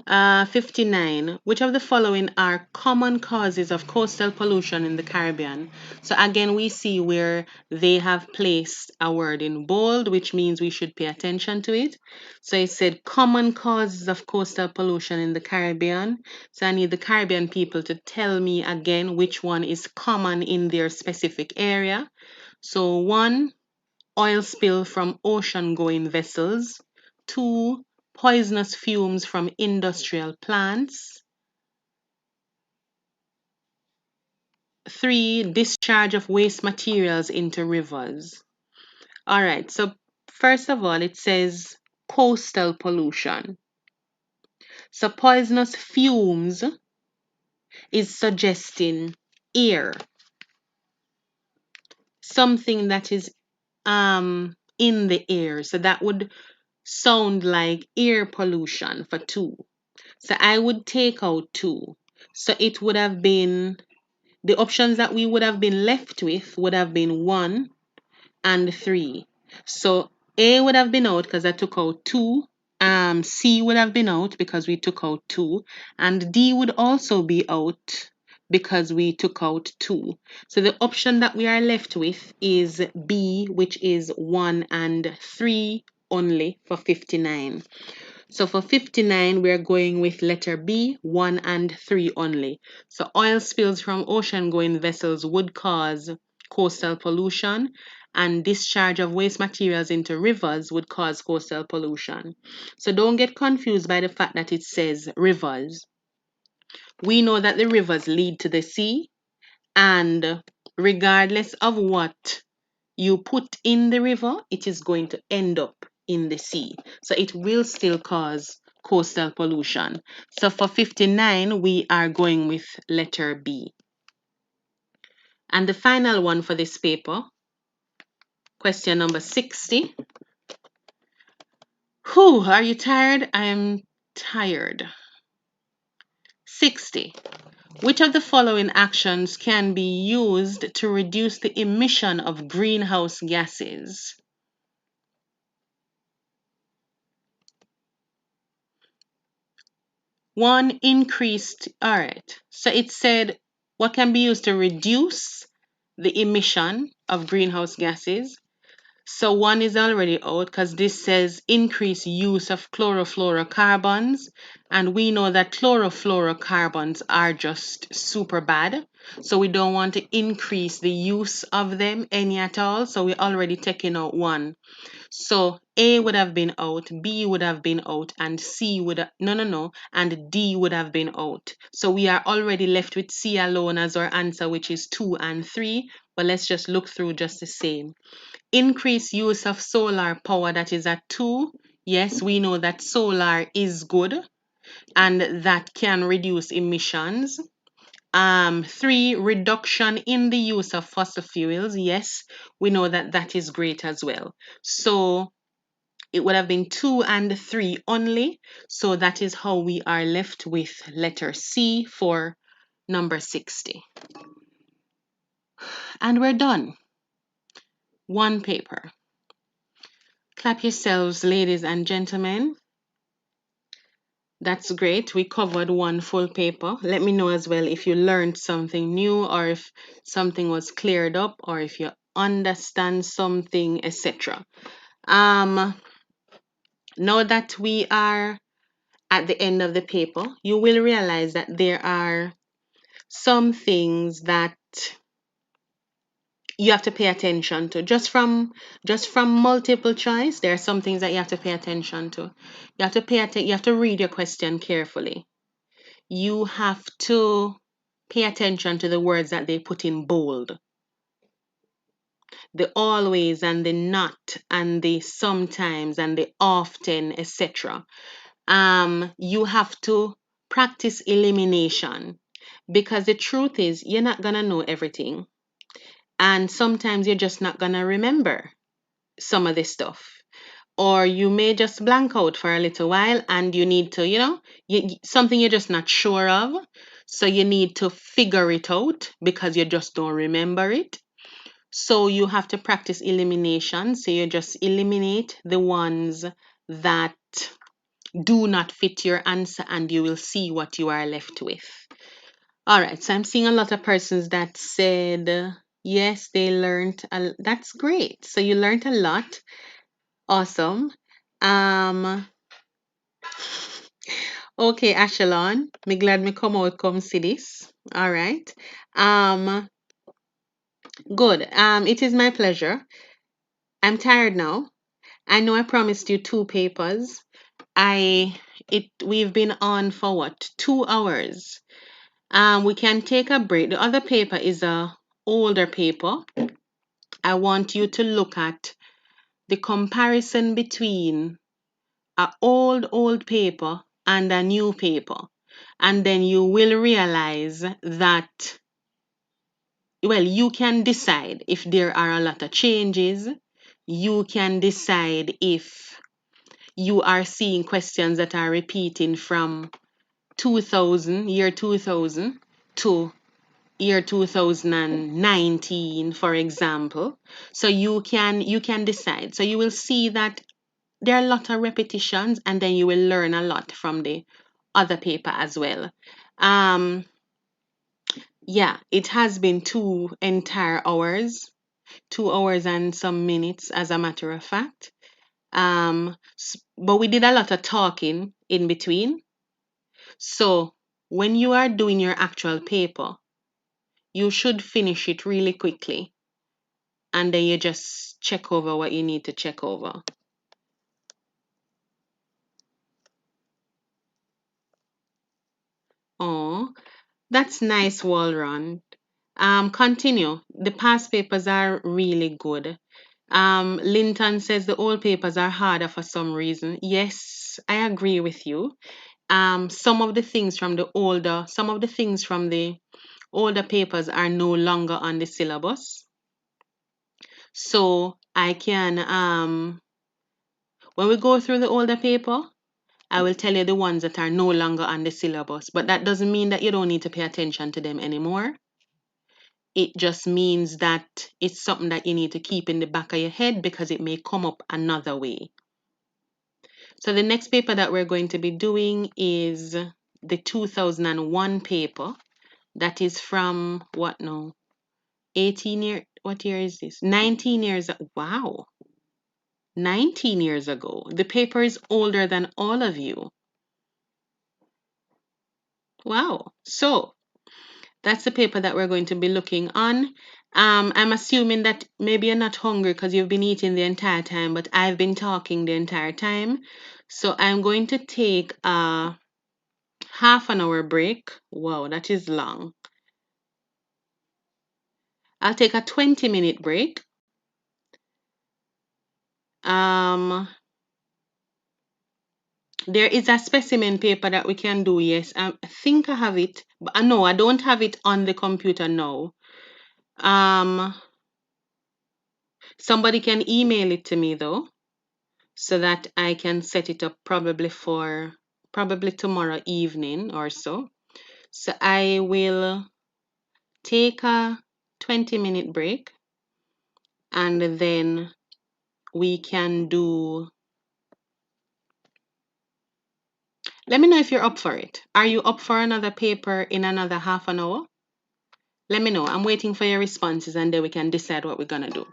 59. Which of the following are common causes of coastal pollution in the Caribbean? So again, we see where they have placed a word in bold, which means we should pay attention to it. So it said common causes of coastal pollution in the Caribbean. So I need the Caribbean people to tell me again which one is common in their specific area. So 1, oil spill from ocean-going vessels. 2, poisonous fumes from industrial plants. 3, discharge of waste materials into rivers. All right, so first of all, it says coastal pollution. So poisonous fumes is suggesting air, something that is in the air. So that would sound like air pollution for 2. So I would take out 2. So it would have been, the options that we would have been left with would have been 1 and 3. So A would have been out because I took out 2. C would have been out because we took out 2. And D would also be out because we took out 2. So the option that we are left with is B, which is 1 and 3 only for 59. So for 59, we're going with letter B, 1 and 3 only. So oil spills from ocean-going vessels would cause coastal pollution, and discharge of waste materials into rivers would cause coastal pollution. So don't get confused by the fact that it says rivers. We know that the rivers lead to the sea, and regardless of what you put in the river, it is going to end up in the sea. So it will still cause coastal pollution. So for 59, we are going with letter B. And the final one for this paper, question number 60. Whew, are you tired? I am tired. 60. Which of the following actions can be used to reduce the emission of greenhouse gases? 1, increased. All right. So it said what can be used to reduce the emission of greenhouse gases. So 1 is already out because this says increase use of chlorofluorocarbons. And we know that chlorofluorocarbons are just super bad. So we don't want to increase the use of them any at all. So we're already taking out 1. So A would have been out, B would have been out, and C would have, no, and D would have been out. So we are already left with C alone as our answer, which is 2 and 3. But let's just look through just the same. Increase use of solar power, that is at 2. Yes, we know that solar is good and that can reduce emissions. 3, reduction in the use of fossil fuels. Yes, we know that that is great as well. So it would have been 2 and 3 only. So that is how we are left with letter C for number 60. And we're done. 1 paper. Clap yourselves, ladies and gentlemen. That's great. We covered one full paper. Let me know as well if you learned something new or if something was cleared up or if you understand something, etc. Um, Now that we are at the end of the paper, you will realize that there are some things that you have to pay attention to. Just from multiple choice, there are some things that you have to pay attention to. You have to read your question carefully. You have to pay attention to the words that they put in bold. The always and the not and the sometimes and the often, etc. You have to practice elimination because the truth is you're not gonna know everything. And sometimes you're just not gonna remember some of this stuff. Or you may just blank out for a little while and you need to, something you're just not sure of. So you need to figure it out because you just don't remember it. So you have to practice elimination. So you just eliminate the ones that do not fit your answer and you will see what you are left with. All right, so I'm seeing a lot of persons that said yes, they learned. That's great. So you learned a lot. Awesome. Um, okay, Ashelon, me glad me come out come see this. All right. Um, Good. It is my pleasure. I'm tired now. I know I promised you two papers. We've been on for what? 2 hours. We can take a break. The other paper is a older paper. I want you to look at the comparison between a old paper and a new paper. And then you will realize that, well, you can decide if there are a lot of changes. You can decide if you are seeing questions that are repeating from year 2000 to year 2019, for example. So you can decide. So you will see that there are a lot of repetitions and then you will learn a lot from the other paper as well. Yeah, it has been 2 entire hours, 2 hours and some minutes, as a matter of fact. But we did a lot of talking in between. So when you are doing your actual paper, you should finish it really quickly. And then you just check over what you need to check over. Oh, that's nice, Walron. Continue. The past papers are really good. Linton says the old papers are harder for some reason. Yes, I agree with you. Some of the things from the older papers are no longer on the syllabus. So I can, when we go through the older paper, I will tell you the ones that are no longer on the syllabus. But that doesn't mean that you don't need to pay attention to them anymore. It just means that it's something that you need to keep in the back of your head because it may come up another way. So the next paper that we're going to be doing is the 2001 paper. That is from what now? 18 year, what year is this? 19 years, wow. 19 years ago. The paper is older than all of you. Wow. So that's the paper that we're going to be looking on. I'm assuming that maybe you're not hungry because you've been eating the entire time, but I've been talking the entire time. So I'm going to take a half an hour break. Wow, that is long. I'll take a 20-minute break. Um, there is a specimen paper that we can do, yes. I think I have it, but no, I don't have it on the computer now. Um, Somebody can email it to me though, so that I can set it up probably tomorrow evening or so. So I will take a 20-minute break and then we can do Let me know if you're up for it. Are you up for another paper in another half an hour? Let me know. I'm waiting for your responses and then we can decide what we're going to do.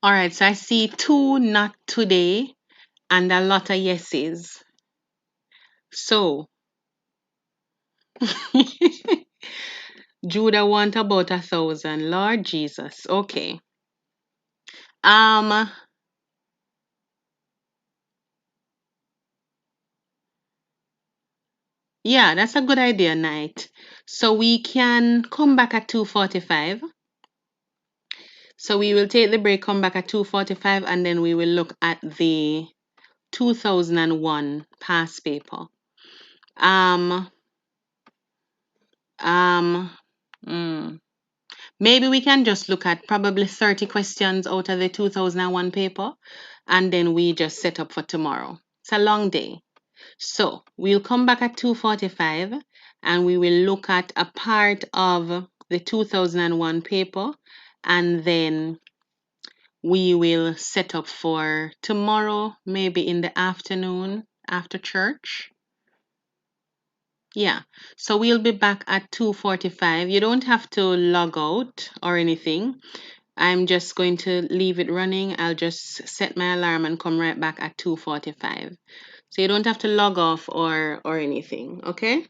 All right, so I see 2 not today and a lot of yeses. So, Judah want about 1,000. Lord Jesus. Okay. Um, yeah, that's a good idea, Night. So we can come back at 2:45. So we will take the break, come back at 2:45, and then we will look at the 2001 past paper. Um, um, mm, Maybe we can just look at probably 30 questions out of the 2001 paper, and then we just set up for tomorrow. It's a long day. So we'll come back at 2:45 and we will look at a part of the 2001 paper, and then we will set up for tomorrow, maybe in the afternoon after church. Yeah, so we'll be back at 2:45. You don't have to log out or anything. I'm just going to leave it running. I'll just set my alarm and come right back at 2:45. So you don't have to log off or anything, okay?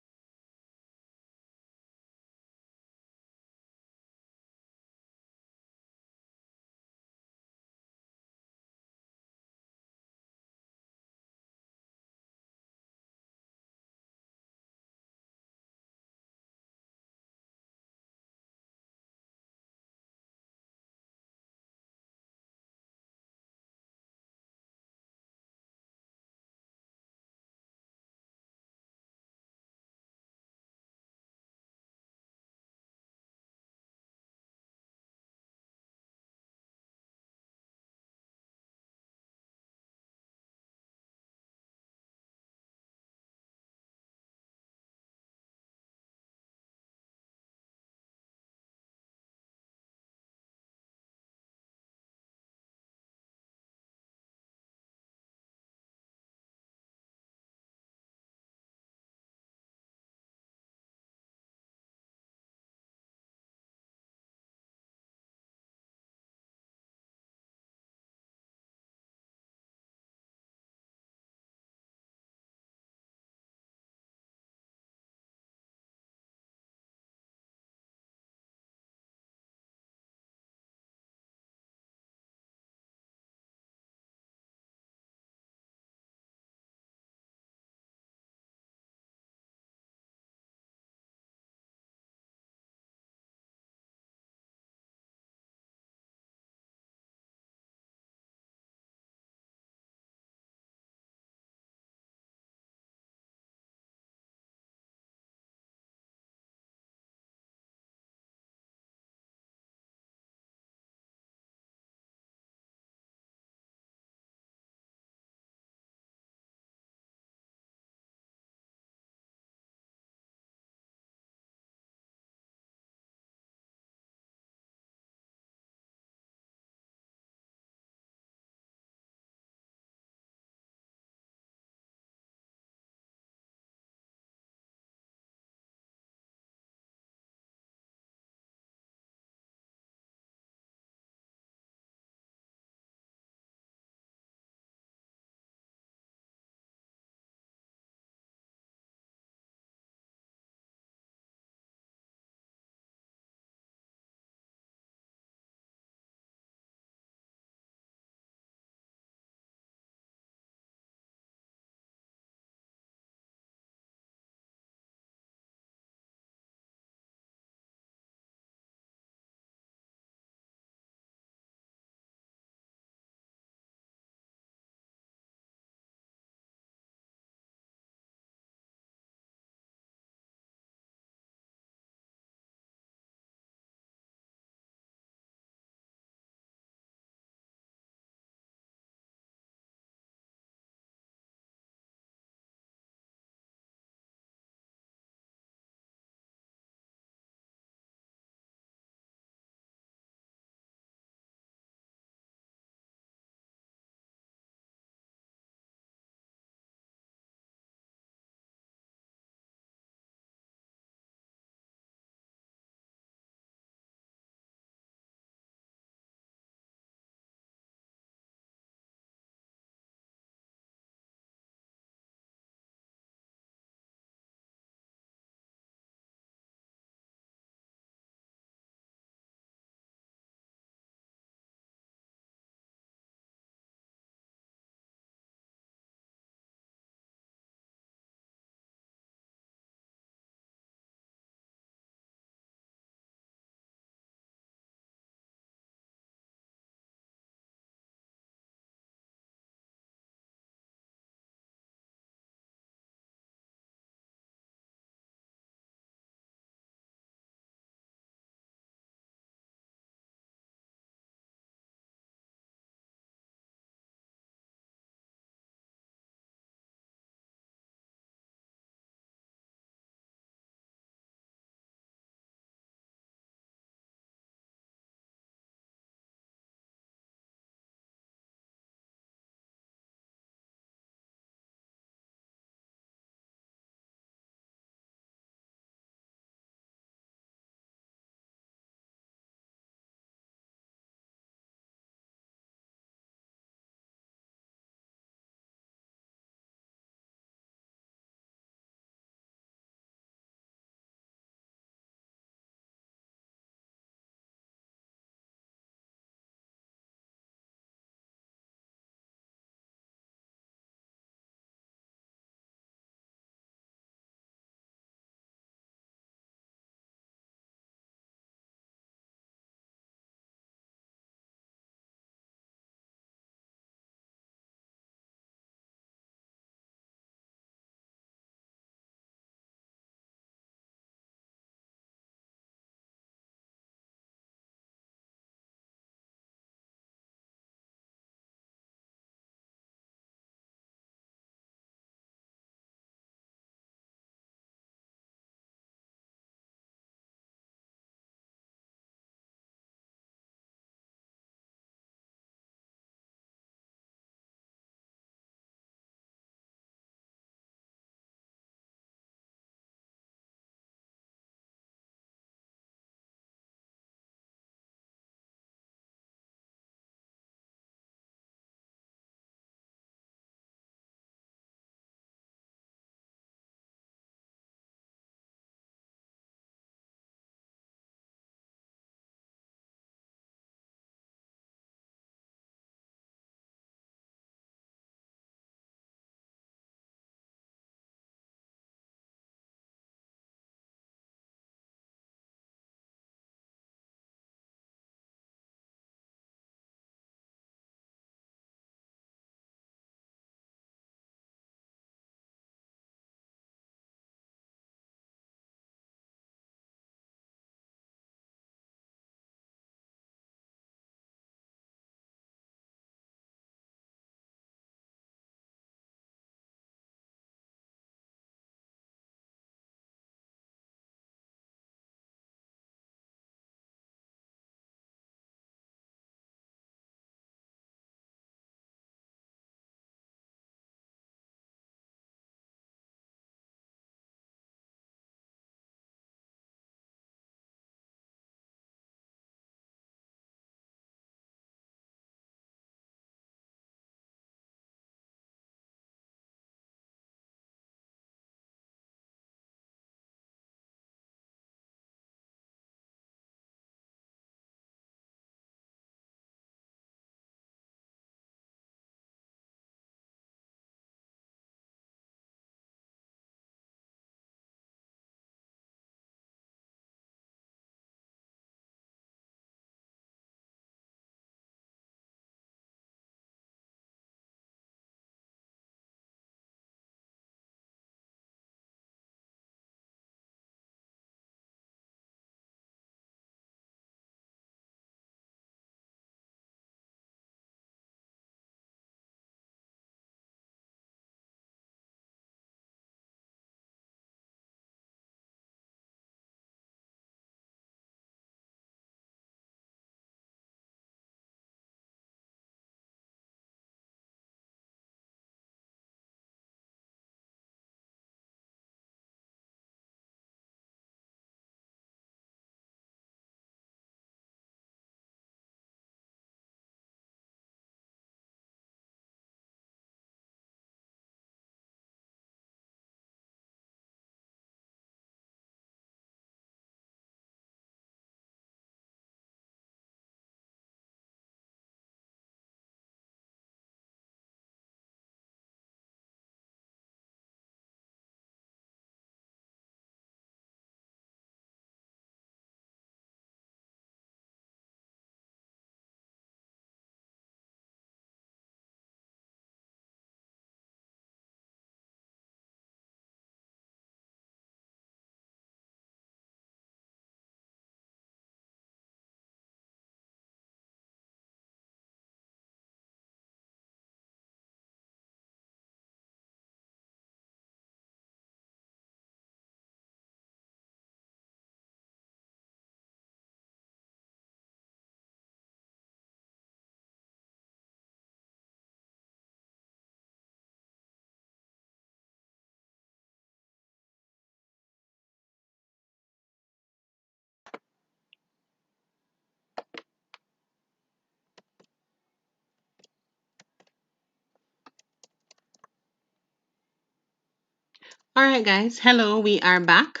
All right, guys. Hello, we are back.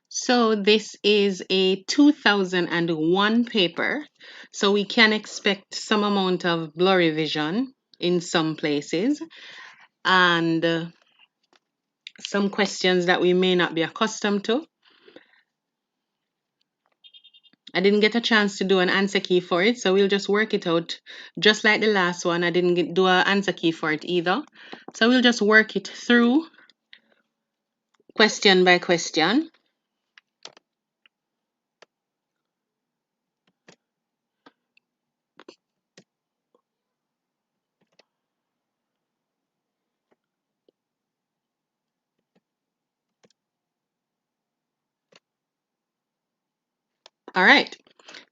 So this is a 2001 paper. So we can expect some amount of blurry vision in some places and some questions that we may not be accustomed to. I didn't get a chance to do an answer key for it, so we'll just work it out. Just like the last one, I didn't do an answer key for it either. So we'll just work it through question by question. All right.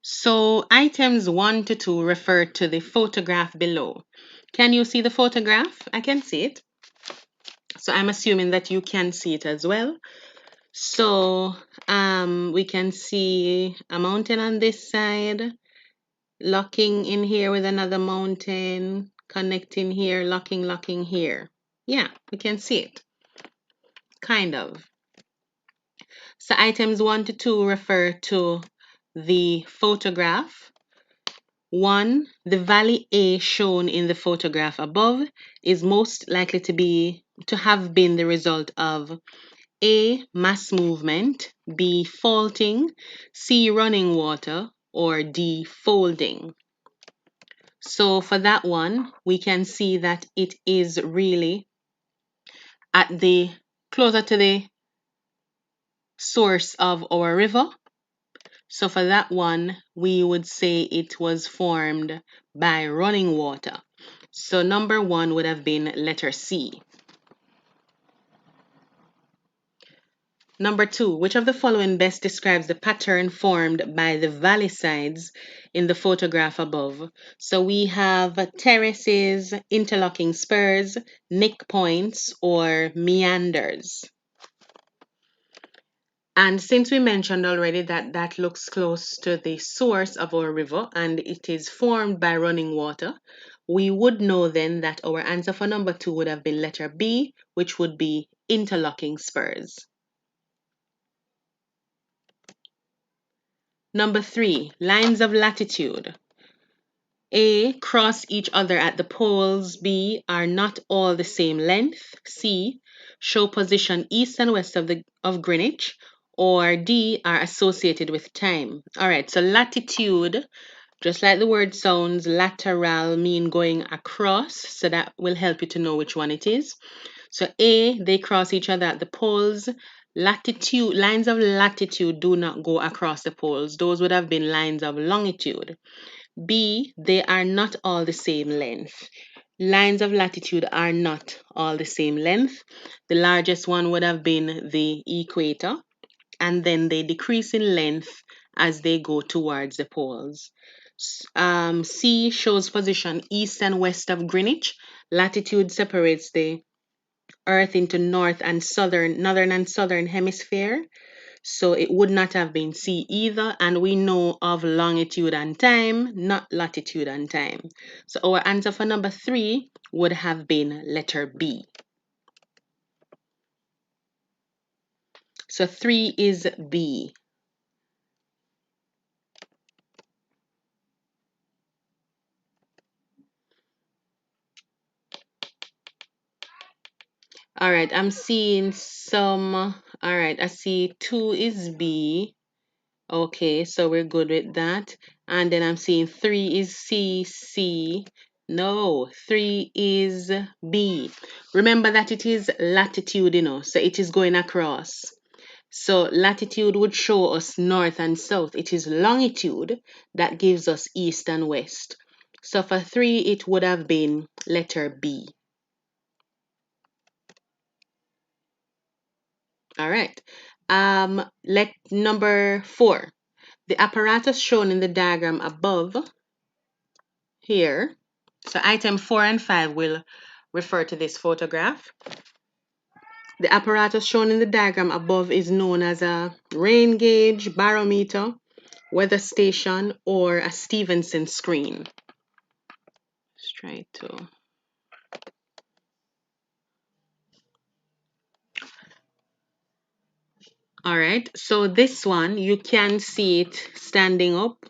So items 1 to 2 refer to the photograph below. Can you see the photograph? I can see it. So I'm assuming that you can see it as well. So we can see a mountain on this side, locking in here with another mountain, connecting here, locking here. Yeah, we can see it. Kind of. So items 1 to 2 refer to the photograph. 1. The valley A shown in the photograph above is most likely to have been the result of A. Mass movement, B. Faulting, C. Running water, or D. Folding. So for that one, we can see that it is really at the closer to the source of our river. So for that one, we would say it was formed by running water. So number 1 would have been letter C. Number 2, which of the following best describes the pattern formed by the valley sides in the photograph above? So we have terraces, interlocking spurs, nick points, or meanders. And since we mentioned already that that looks close to the source of our river and it is formed by running water, we would know then that our answer for number 2 would have been letter B, which would be interlocking spurs. Number 3, lines of latitude. A, cross each other at the poles. B, are not all the same length. C, show position east and west of Greenwich. Or D, are associated with time. All right, so latitude, just like the word sounds, lateral mean going across. So that will help you to know which one it is. So A, they cross each other at the poles. Latitude, lines of latitude do not go across the poles. Those would have been lines of longitude. B, they are not all the same length. Lines of latitude are not all the same length. The largest one would have been the equator, and then they decrease in length as they go towards the poles. C shows position east and west of Greenwich. Latitude separates the Earth into northern and southern hemisphere. So it would not have been C either. And we know of longitude and time, not latitude and time. So our answer for number 3 would have been letter B. So 3 is B. All right, I'm seeing some. All right, I see 2 is B. Okay, so we're good with that. And then I'm seeing 3 is C, C. No, 3 is B. Remember that it is latitude, so it is going across. So latitude would show us north and south. It is longitude that gives us east and west. So for 3, it would have been letter B. All right. Let number 4. The apparatus shown in the diagram above here. So item 4 and 5 will refer to this photograph. The apparatus shown in the diagram above is known as a rain gauge, barometer, weather station, or a Stevenson screen. Let's try to. All right, so this one, you can see it standing up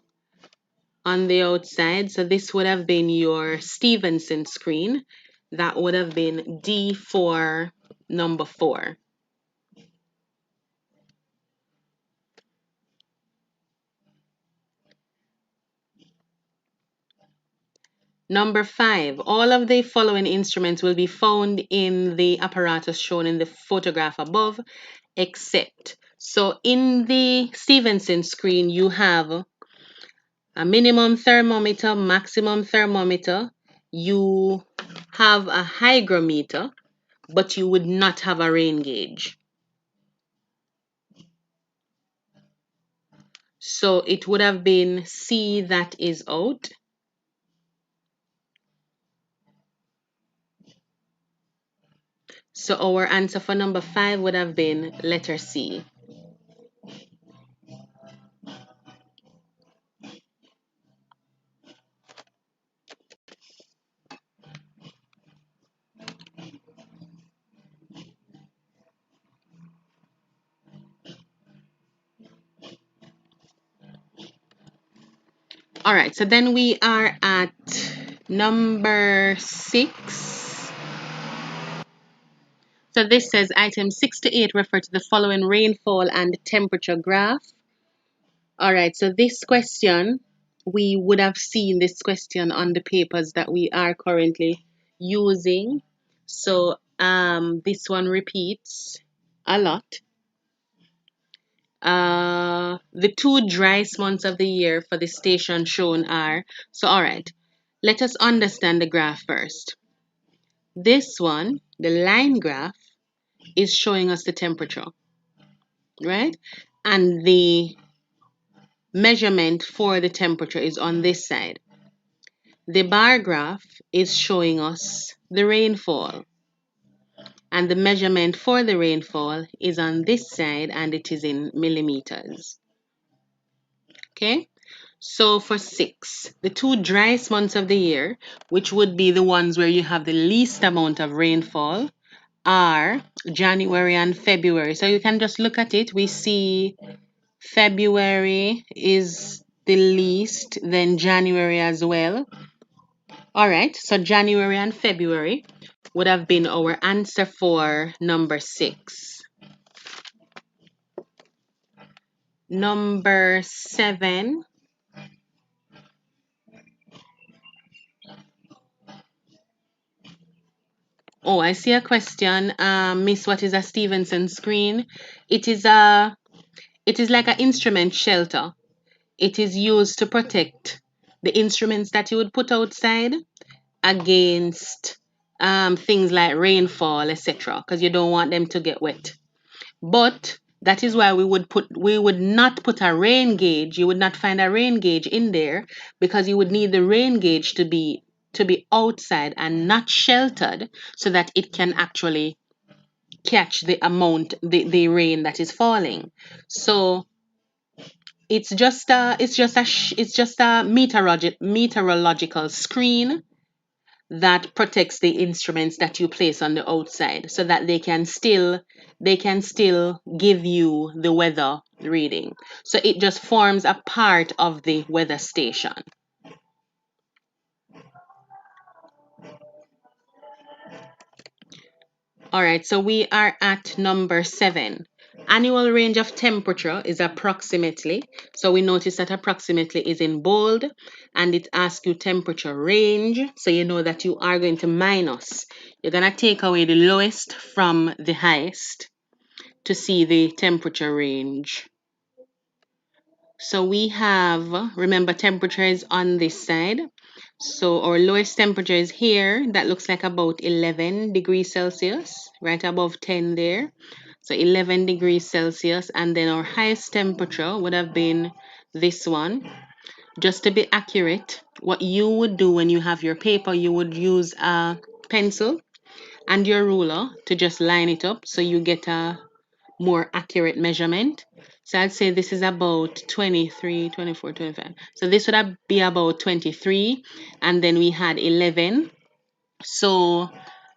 on the outside. So this would have been your Stevenson screen. That would have been D4 number 4. Number 5, all of the following instruments will be found in the apparatus shown in the photograph above, except. So in the Stevenson screen, you have a minimum thermometer, maximum thermometer. You have a hygrometer, but you would not have a rain gauge. So it would have been C that is out. So our answer for number 5 would have been letter C. All right, so then we are at number 6. So this says items 6 to 8 refer to the following rainfall and temperature graph. All right, so this question, we would have seen this question on the papers that we are currently using. So this one repeats a lot. The 2 driest months of the year for the station shown are, so all right, let us understand the graph first. This one, the line graph, is showing us the temperature, right? And the measurement for the temperature is on this side. The bar graph is showing us the rainfall, and the measurement for the rainfall is on this side, and it is in millimeters. Okay, so for 6, the 2 driest months of the year, which would be the ones where you have the least amount of rainfall, are January and February. So you can just look at it. We see February is the least, then January as well. All right, so January and February would have been our answer for number 6. Number 7. Oh, I see a question. Miss, what is a Stevenson screen? It is like an instrument shelter. It is used to protect the instruments that you would put outside against things like rainfall, etc., because you don't want them to get wet. But that is why we would not put a rain gauge. You would not find a rain gauge in there because you would need the rain gauge to be outside and not sheltered so that it can actually catch the rain that is falling. So it's just a meteorological screen that protects the instruments that you place on the outside so that they can still give you the weather reading. So it just forms a part of the weather station. All right, so we are at number 7. Annual range of temperature is approximately. So we notice that approximately is in bold, and it asks you temperature range. So you know that you are going to minus. You're going to take away the lowest from the highest to see the temperature range. So we have, remember, temperature is on this side. So our lowest temperature is here. That looks like about 11 degrees Celsius, right above 10 there. So 11 degrees Celsius. And then our highest temperature would have been this one. Just to be accurate, what you would do when you have your paper, you would use a pencil and your ruler to just line it up so you get a more accurate measurement. So I'd say this is about 23, 24, 25. So this would be about 23, and then we had 11. So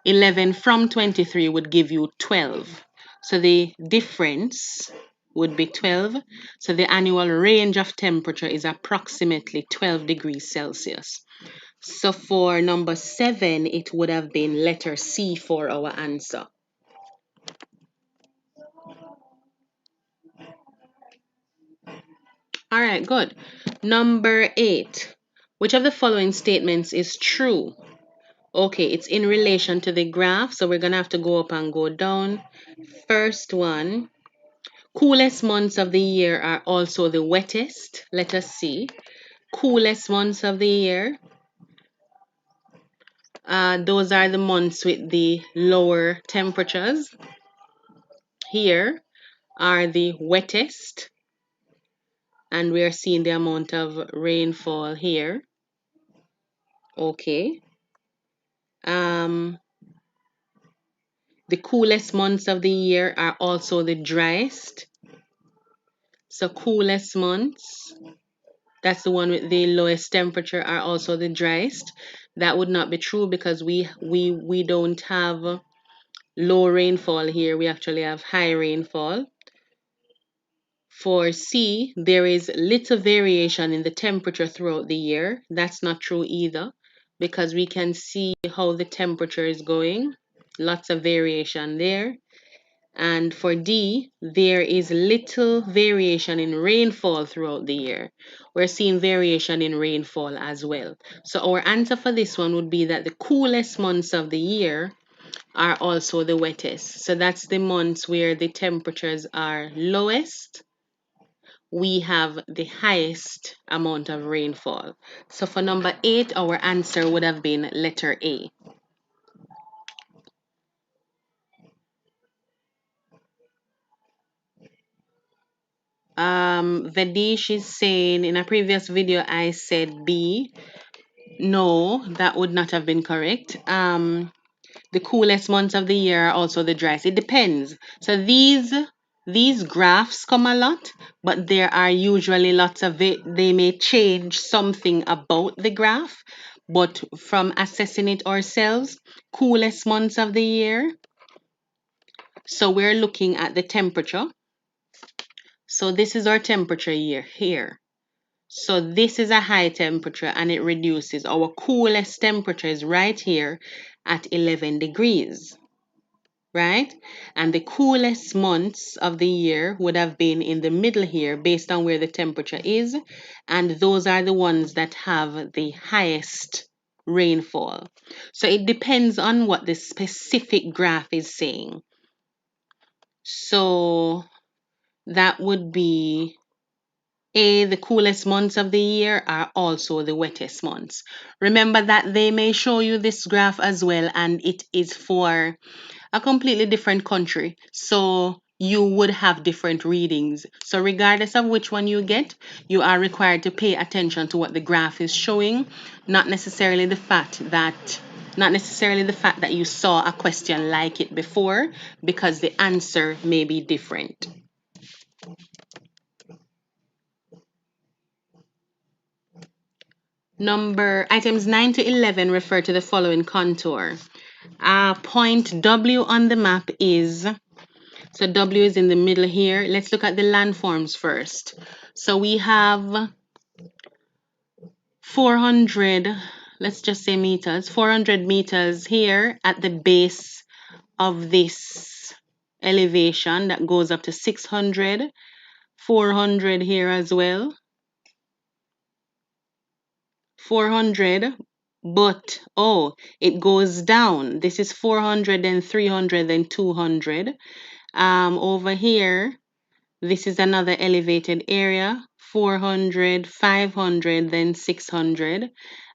11 from 23 would give you 12. So the difference would be 12. So the annual range of temperature is approximately 12 degrees Celsius. So for number 7, it would have been letter C for our answer. All right, good. Number 8. Which of the following statements is true? Okay, it's in relation to the graph, so we're going to have to go up and go down. First one, coolest months of the year are also the wettest. Let us see. Coolest months of the year. Those are the months with the lower temperatures. Here are the wettest, and we are seeing the amount of rainfall here. Okay. The coolest months of the year are also the driest. So coolest months, that's the one with the lowest temperature, are also the driest. That would not be true because we don't have low rainfall here. We actually have high rainfall. For C, there is little variation in the temperature throughout the year. That's not true either because we can see how the temperature is going. Lots of variation there. And for D, there is little variation in rainfall throughout the year. We're seeing variation in rainfall as well. So our answer for this one would be that the coolest months of the year are also the wettest. So that's the months where the temperatures are lowest. We have the highest amount of rainfall. So for number 8, our answer would have been letter A. Vedish is saying in a previous video I said B. No, that would not have been correct. The coolest months of the year are also the driest. It depends. So these graphs come a lot, but there are usually lots of it. They may change something about the graph, but from assessing it ourselves, coolest months of the year. So we're looking at the temperature. So this is our temperature here. So this is a high temperature and it reduces. Our coolest temperature is right here at 11 degrees, right? And the coolest months of the year would have been in the middle here based on where the temperature is. And those are the ones that have the highest rainfall. So it depends on what the specific graph is saying. So that would be A, the coolest months of the year are also the wettest months. Remember that they may show you this graph as well, and it is for a completely different country. So you would have different readings. So regardless of which one you get, you are required to pay attention to what the graph is showing, not necessarily the fact that you saw a question like it before, because the answer may be different. Items 9 to 11 refer to the following contour. Point W on the map is, so W is in the middle here. Let's look at the landforms first. So we have 400, let's just say meters, 400 meters here at the base of this elevation that goes up to 600, 400 here as well. 400, but it goes down. This is 400, then 300, then 200. Over here, this is another elevated area, 400, 500, then 600,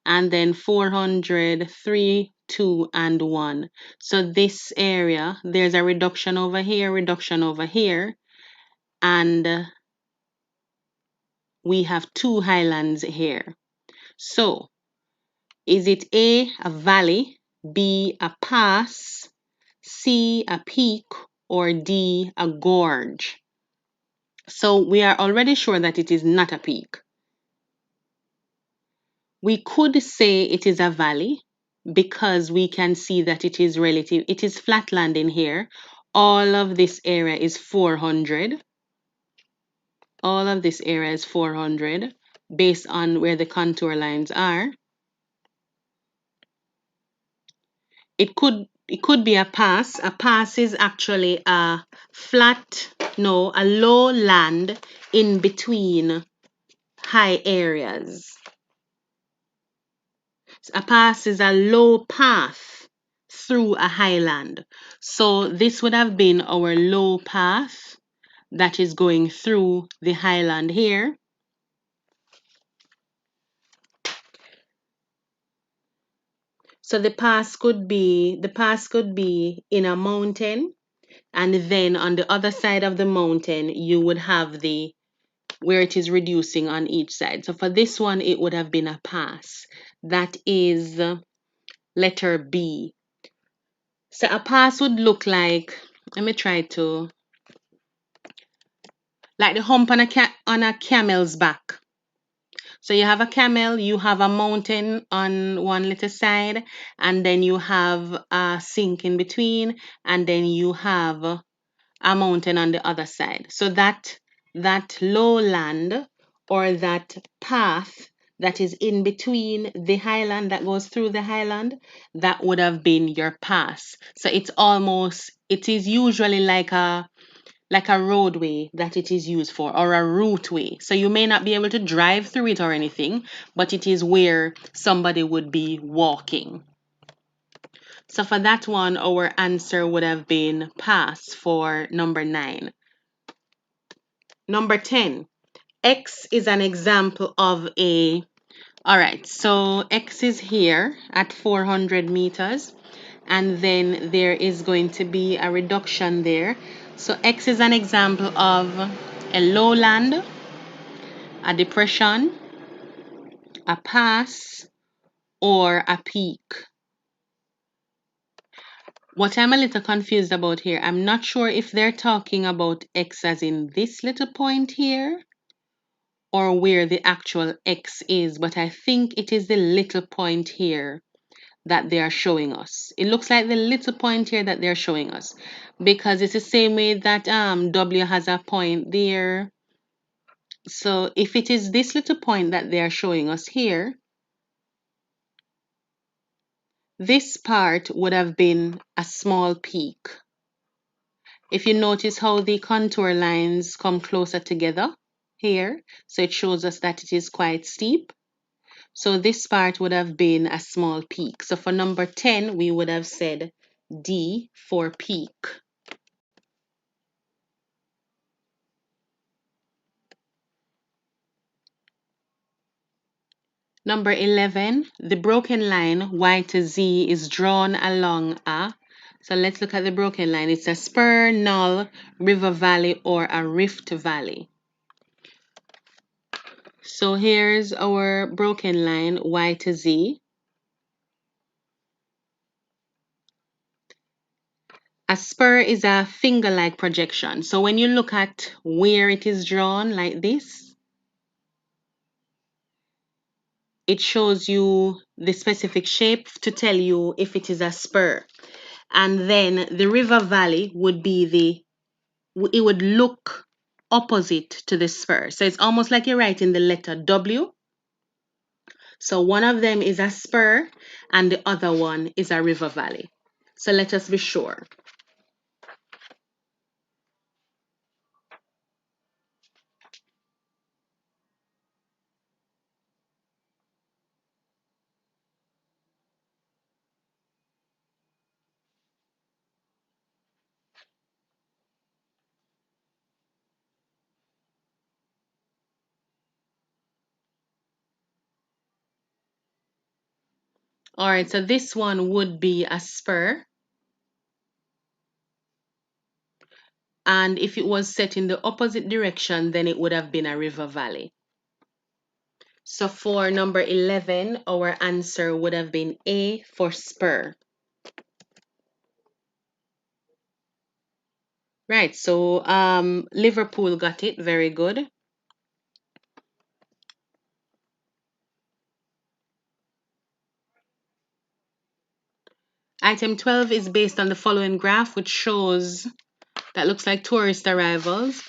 and then 400, 3, 2, and 1. So this area, there's a reduction over here, and we have two highlands here. So is it A, a valley, B, a pass, C, a peak, or D, a gorge? So we are already sure that it is not a peak. We could say it is a valley because we can see that it is relative. It is flatland in here. All of this area is 400. All of this area is 400 based on where the contour lines are. It could be a pass. A pass is actually a a low land in between high areas. A pass is a low path through a highland. So this would have been our low path that is going through the highland here. So the pass could be in a mountain, and then on the other side of the mountain you would have the where it is reducing on each side. So for this one it would have been a pass. That is letter B. So a pass would look like, let me try to, like the hump on a camel's back. So you have a camel, you have a mountain on one little side, and then you have a sink in between, and then you have a mountain on the other side. So that lowland or that path that is in between the highland that goes through the highland, that would have been your pass. So it is usually like a roadway that it is used for, or a routeway. So you may not be able to drive through it or anything, but it is where somebody would be walking. So for that one, our answer would have been pass for number 9. Number 10, X is an example of all right, so X is here at 400 meters, and then there is going to be a reduction there. So X is an example of a lowland, a depression, a pass, or a peak. What I'm a little confused about here, I'm not sure if they're talking about X as in this little point here, or where the actual X is, but I think it is the little point here that they are showing us. It looks like the little point here that they're showing us, because it's the same way that W has a point there. So if it is this little point that they are showing us here, this part would have been a small peak. If you notice how the contour lines come closer together here, so it shows us that it is quite steep. So this part would have been a small peak. So for number 10, we would have said D for peak. Number 11, the broken line Y to Z is drawn along so let's look at the broken line. It's a spur, null, river valley, or a rift valley. So here's our broken line Y to Z. A spur is a finger-like projection. So when you look at where it is drawn like this, it shows you the specific shape to tell you if it is a spur. And then the river valley would be it would look opposite to the spur. So it's almost like you're writing the letter W. So one of them is a spur and the other one is a river valley. So let us be sure. All right, so this one would be a spur. And if it was set in the opposite direction, then it would have been a river valley. So for number 11, our answer would have been A for spur. Right, so Liverpool got it, very good. Item 12 is based on the following graph, which shows that looks like tourist arrivals.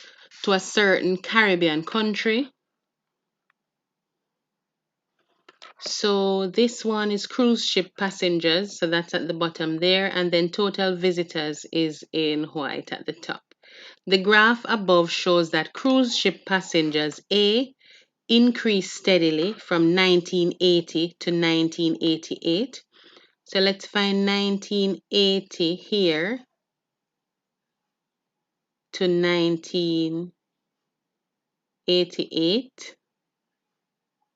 to a certain Caribbean country. So this one is cruise ship passengers, so that's at the bottom there, and then total visitors is in white at the top. The graph above shows that cruise ship passengers A increased steadily from 1980 to 1988. So let's find 1980 here to 1988.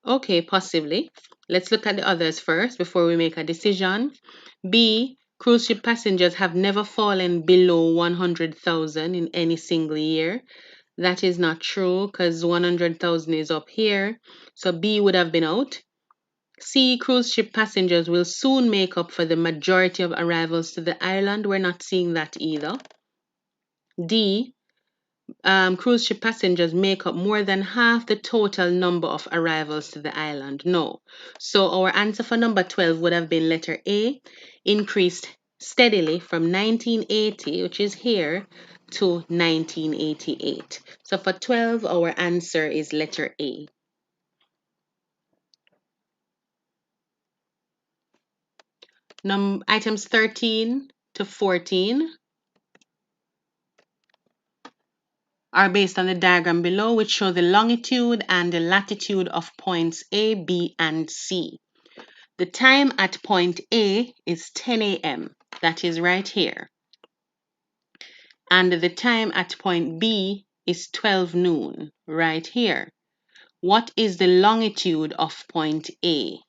Okay, possibly. Let's look at the others first before we make a decision. B, cruise ship passengers have never fallen below 100,000 in any single year. That is not true because 100,000 is up here. So B would have been out. C, cruise ship passengers will soon make up for the majority of arrivals to the island. We're not seeing that either. D, cruise ship passengers make up more than half the total number of arrivals to the island. No. So our answer for number 12 would have been letter A, increased steadily from 1980, which is here, to 1988. So for 12, our answer is letter A. Items 13 to 14 are based on the diagram below, which show the longitude and the latitude of points A, B, and C. The time at point A is 10 a.m. That is right here. And the time at point B is 12 noon, right here. What is the longitude of point A?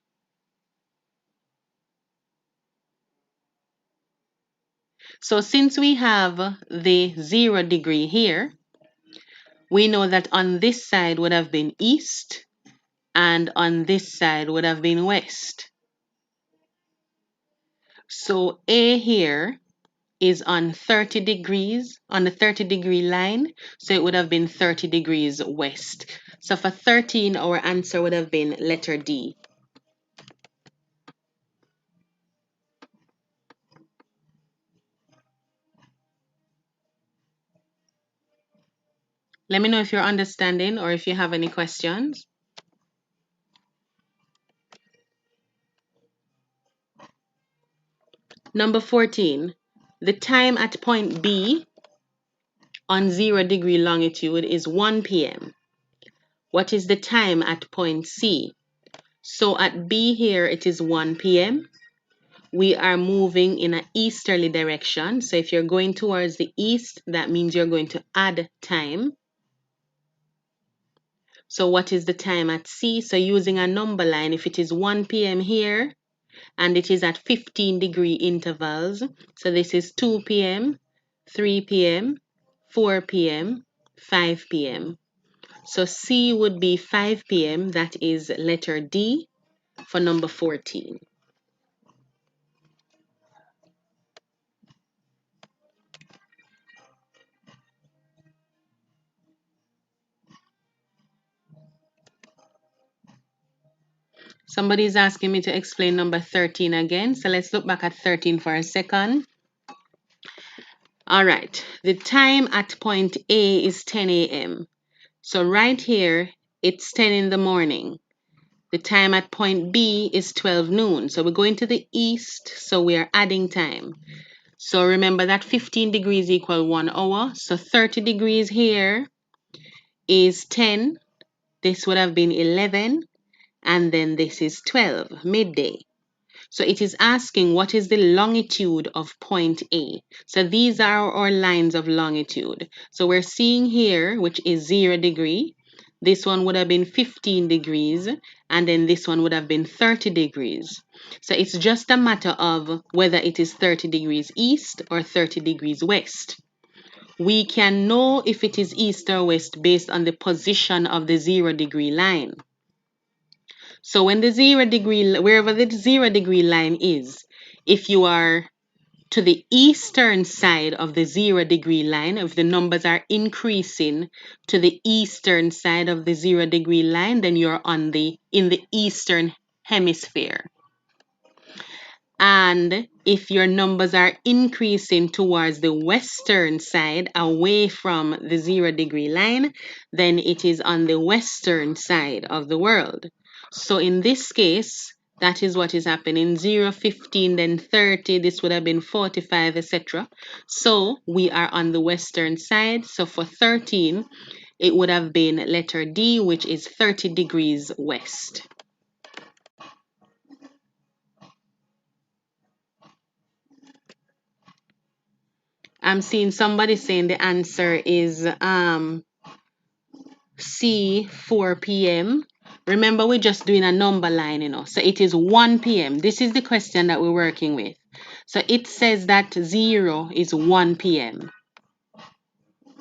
So since we have the 0 degree here, we know that on this side would have been east and on this side would have been west. So A here is on 30 degrees, on the 30-degree line, so it would have been 30 degrees west. So for 13, our answer would have been letter D. Let me know if you're understanding or if you have any questions. Number 14, the time at point B on 0 degree longitude is 1 p.m. What is the time at point C? So at B here, it is 1 p.m. We are moving in an easterly direction. So if you're going towards the east, that means you're going to add time. So what is the time at C? So using a number line, if it is 1 p.m. here, and it is at 15-degree intervals, so this is 2 p.m., 3 p.m., 4 p.m., 5 p.m. So C would be 5 p.m. That is letter D for number 14. Somebody is asking me to explain number 13 again. So let's look back at 13 for a second. All right. The time at point A is 10 a.m. So right here, it's 10 in the morning. The time at point B is 12 noon. So we're going to the east, so we are adding time. So remember that 15 degrees equal 1 hour. So 30 degrees here is 10. This would have been 11. And then this is 12, midday. So it is asking what is the longitude of point A. So these are our lines of longitude. So we're seeing here, which is 0 degree. This one would have been 15 degrees, and then this one would have been 30 degrees. So it's just a matter of whether it is 30 degrees east or 30 degrees west. We can know if it is east or west based on the position of the 0 degree line. So when the 0 degree, wherever the 0 degree line is, if you are to the eastern side of the 0 degree line, if the numbers are increasing to the eastern side of the 0 degree line, then you're in the eastern hemisphere. And if your numbers are increasing towards the western side, away from the 0 degree line, then it is on the western side of the world. So in this case, that is what is happening. 0, 15, then 30, this would have been 45, etc. So we are on the western side. So for 13, it would have been letter D, which is 30 degrees west. I'm seeing somebody saying the answer is C, 4 p.m. Remember, we're just doing a number line, So it is 1 p.m. This is the question that we're working with. So it says that 0 is 1 p.m.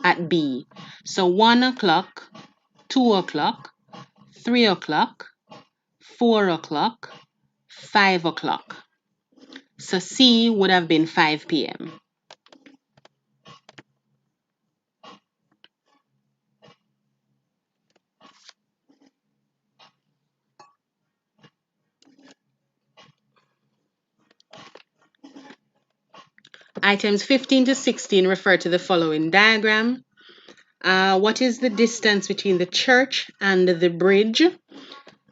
at B. So 1 o'clock, 2 o'clock, 3 o'clock, 4 o'clock, 5 o'clock. So C would have been 5 p.m. Items 15 to 16 refer to the following diagram. What is the distance between the church and the bridge?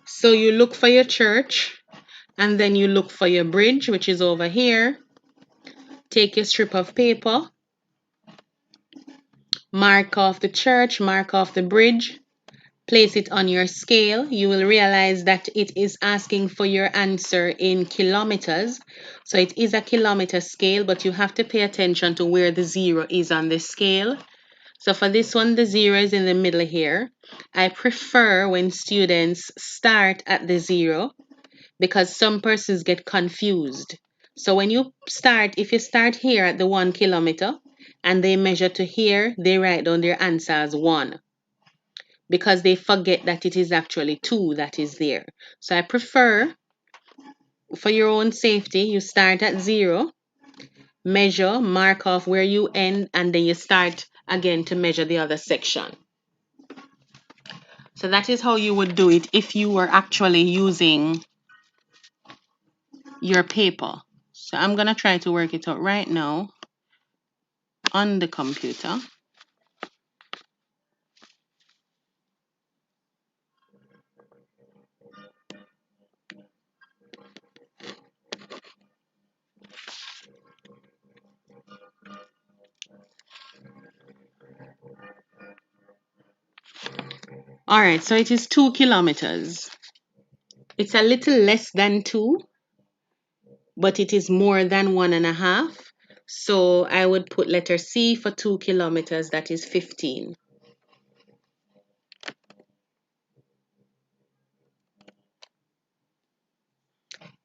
So you look for your church and then you look for your bridge, which is over here. Take your strip of paper, mark off the church, mark off the bridge, place it on your scale. You will realize that it is asking for your answer in kilometers. So it is a kilometer scale, but you have to pay attention to where the 0 is on the scale. So for this one, the 0 is in the middle here. I prefer when students start at the 0 because some persons get confused. So when you start, if you start here at the 1 kilometer and they measure to here, they write down their answer as 1 because they forget that it is actually 2 that is there. So I prefer, for your own safety, you start at 0, measure, mark off where you end, and then you start again to measure the other section. So that is how you would do it if you were actually using your paper. So I'm going to try to work it out right now on the computer. All right, so it is 2 kilometers. It's a little less than 2, but it is more than 1.5. So I would put letter C for 2 kilometers, that is 15.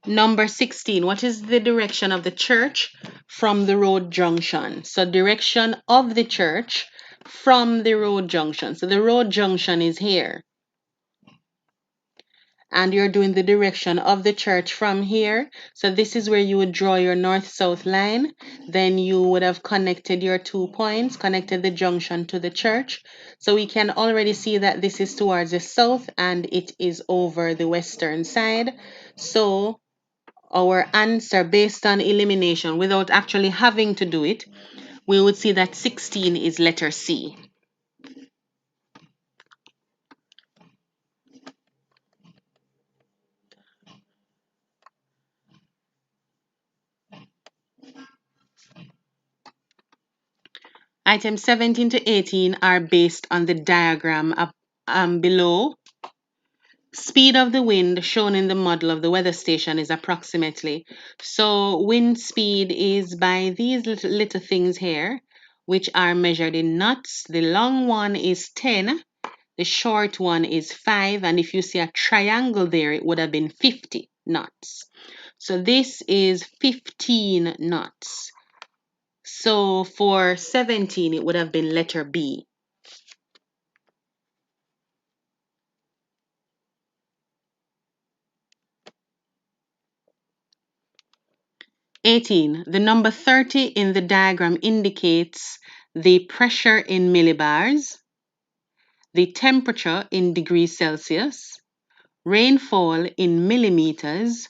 Number 16, what is the direction of the church from the road junction? So direction of the church from the road junction. So the road junction is here. And you're doing the direction of the church from here. So this is where you would draw your north-south line. Then you would have connected your 2 points, connected the junction to the church. So we can already see that this is towards the south and it is over the western side. So our answer based on elimination, without actually having to do it, we would see that 16 is letter C. Items 17 to 18 are based on the diagram below. Speed of the wind shown in the model of the weather station is approximately. So wind speed is by these little things here, which are measured in knots. The long one is 10, the short one is 5, and if you see a triangle there, it would have been 50 knots. So this is 15 knots. So for 17, it would have been letter B. 18. The number 30 in the diagram indicates the pressure in millibars, the temperature in degrees Celsius, rainfall in millimeters,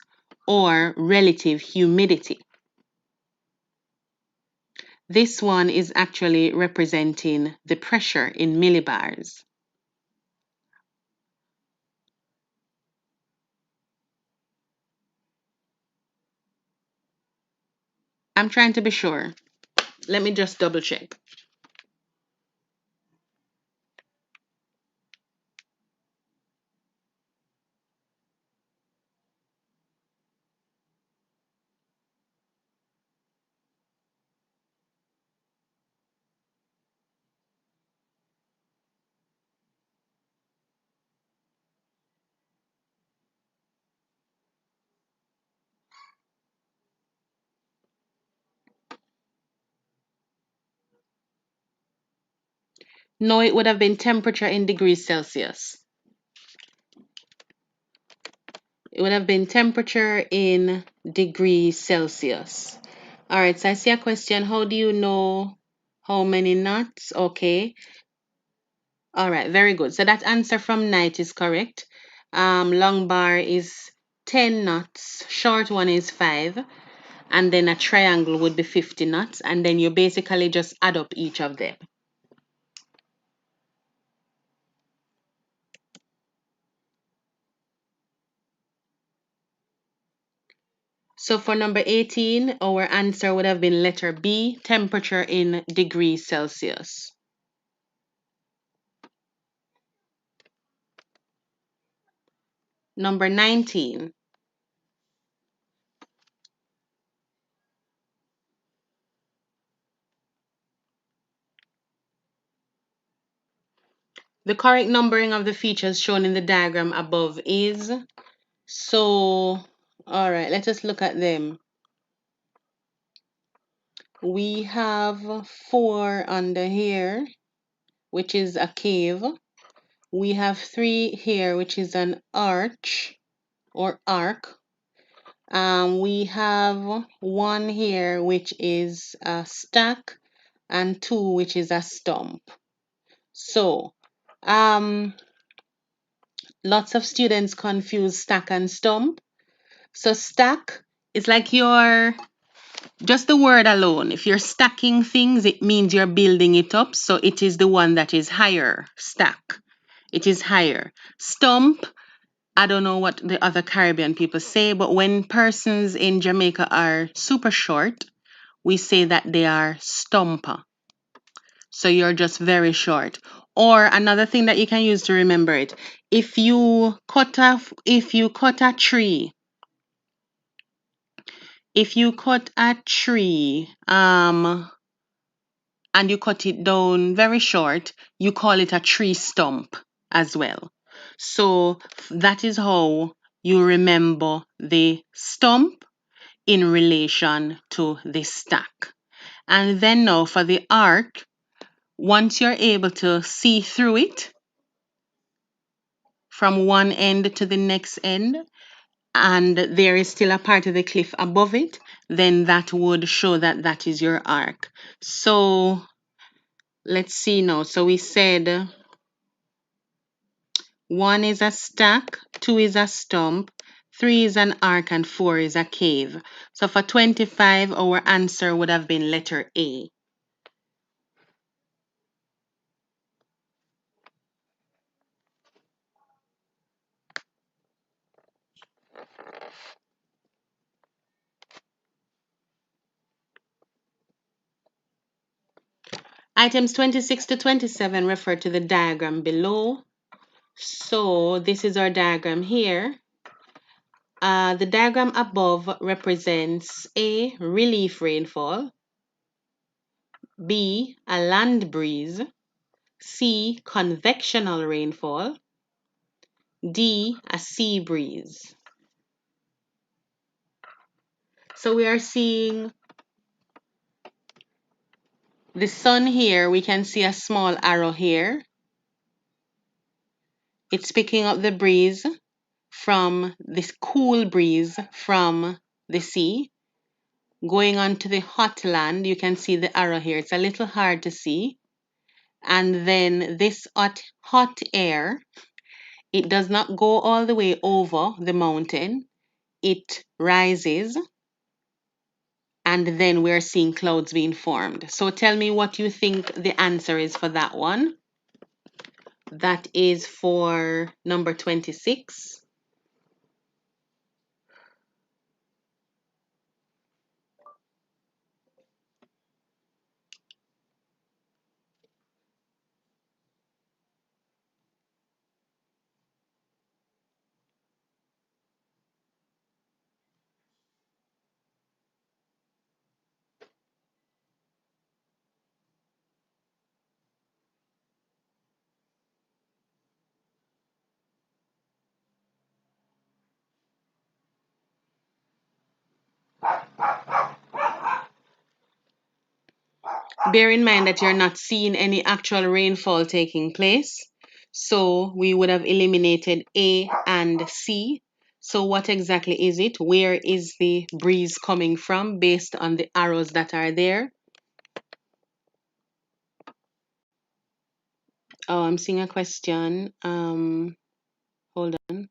or relative humidity. This one is actually representing the pressure in millibars. I'm trying to be sure. Let me just double check. No, it would have been temperature in degrees Celsius. It would have been temperature in degrees Celsius. All right, so I see a question. How do you know how many knots? Okay. All right, very good. So that answer from night is correct. Long bar is 10 knots, short one is 5, and then a triangle would be 50 knots, and then you basically just add up each of them. So for number 18, our answer would have been letter B, temperature in degrees Celsius. Number 19. The correct numbering of the features shown in the diagram above is, so, all right, let us look at them. We have 4 under here, which is a cave. We have 3 here, which is an arch or arc. We have 1 here, which is a stack, and 2, which is a stump. So, lots of students confuse stack and stump. So stack is like just the word alone. If you're stacking things, it means you're building it up. So it is the one that is higher. Stack. It is higher. Stump, I don't know what the other Caribbean people say, but when persons in Jamaica are super short, we say that they are stumper. So you're just very short. Or another thing that you can use to remember it, if you cut a tree, and you cut it down very short, you call it a tree stump as well. So that is how you remember the stump in relation to the stack. And then now for the arc, once you're able to see through it from one end to the next end, and there is still a part of the cliff above it, then that would show that that is your arc. So let's see now. So we said 1 is a stack, 2 is a stump, 3 is an arc, and 4 is a cave. So for 25, our answer would have been letter A. Items 26 to 27 refer to the diagram below. So this is our diagram here. The diagram above represents A, relief rainfall, B, a land breeze, C, convectional rainfall, D, a sea breeze. So we are seeing the sun here. We can see a small arrow here. It's picking up the breeze from this cool breeze from the sea. Going on to the hot land, you can see the arrow here. It's a little hard to see. And then this hot air, it does not go all the way over the mountain. it rises, and then we're seeing clouds being formed. So tell me what you think the answer is for that one. That is for number 26. Bear in mind that you're not seeing any actual rainfall taking place. So we would have eliminated A and C. So what exactly is it? Where is the breeze coming from based on the arrows that are there? Oh, I'm seeing a question. Hold on.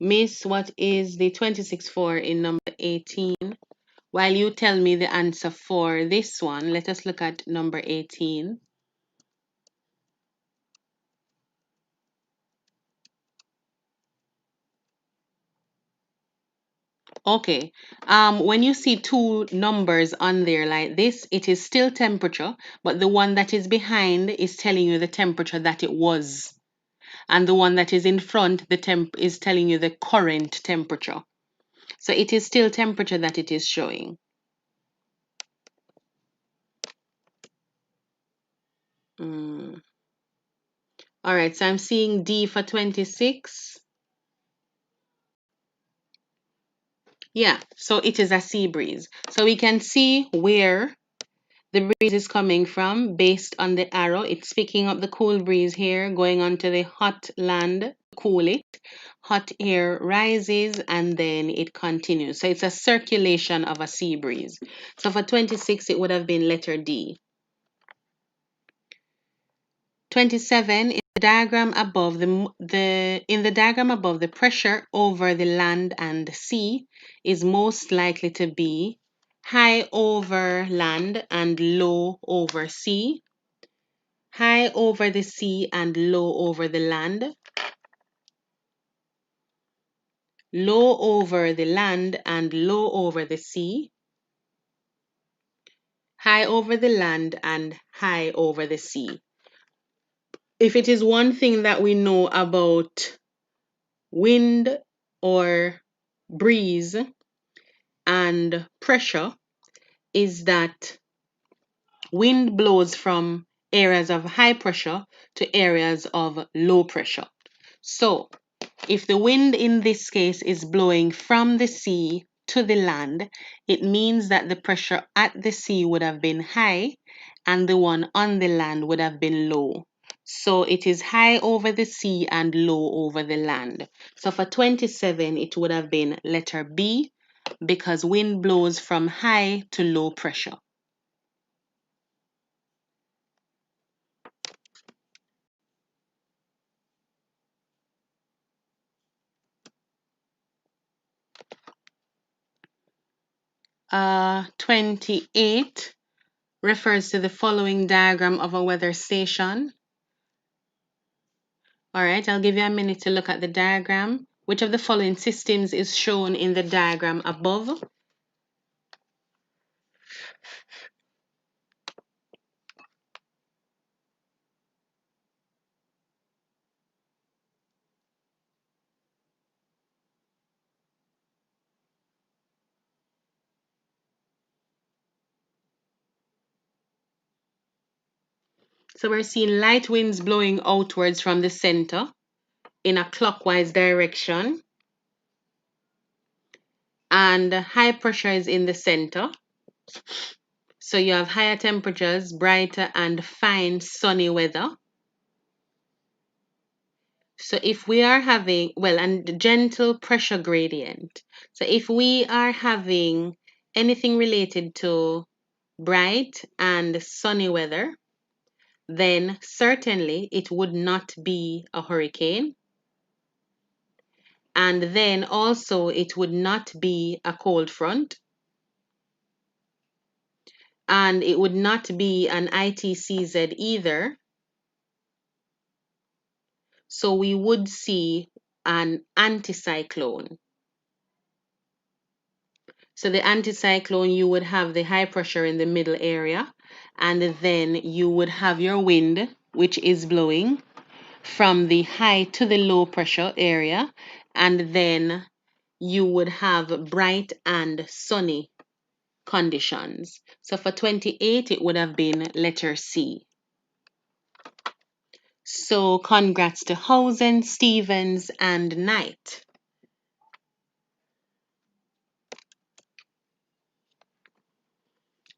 Miss, what is the 26 for in number 18? While you tell me the answer for this one, let us look at number 18. Okay. When you see two numbers on there like this, it is still temperature, but the one that is behind is telling you the temperature that it was. And the one that is in front, the temp is telling you the current temperature. So it is still temperature that it is showing. All right, so I'm seeing D for 26. Yeah, so it is a sea breeze. So we can see where the breeze is coming from based on the arrow. It's picking up the cool breeze here, going onto the hot land, cool it. Hot air rises and then it continues. So it's a circulation of a sea breeze. So for 26, it would have been letter D. 27, in the diagram above the pressure over the land and sea is most likely to be high over land and low over sea, high over the sea and low over the land, low over the land and low over the sea, high over the land and high over the sea. If it is one thing that we know about wind or breeze and pressure, is that wind blows from areas of high pressure to areas of low pressure. So if the wind in this case is blowing from the sea to the land, it means that the pressure at the sea would have been high and the one on the land would have been low. So it is high over the sea and low over the land. So for 27, it would have been letter B, because wind blows from high to low pressure. Uh, 28 refers to the following diagram of a weather station. All right, I'll give you a minute to look at the diagram. Which of the following systems is shown in the diagram above? So we're seeing light winds blowing outwards from the center in a clockwise direction, and high pressure is in the center. So you have higher temperatures, brighter and fine sunny weather. So if we are having, well, and gentle pressure gradient. So if we are having anything related to bright and sunny weather, then certainly it would not be a hurricane. And then also it would not be a cold front, and it would not be an ITCZ either. So we would see an anticyclone. So the anticyclone, you would have the high pressure in the middle area, and then you would have your wind, which is blowing from the high to the low pressure area, and then you would have bright and sunny conditions. So for 28, it would have been letter C. So congrats to Housen, Stevens, and Knight.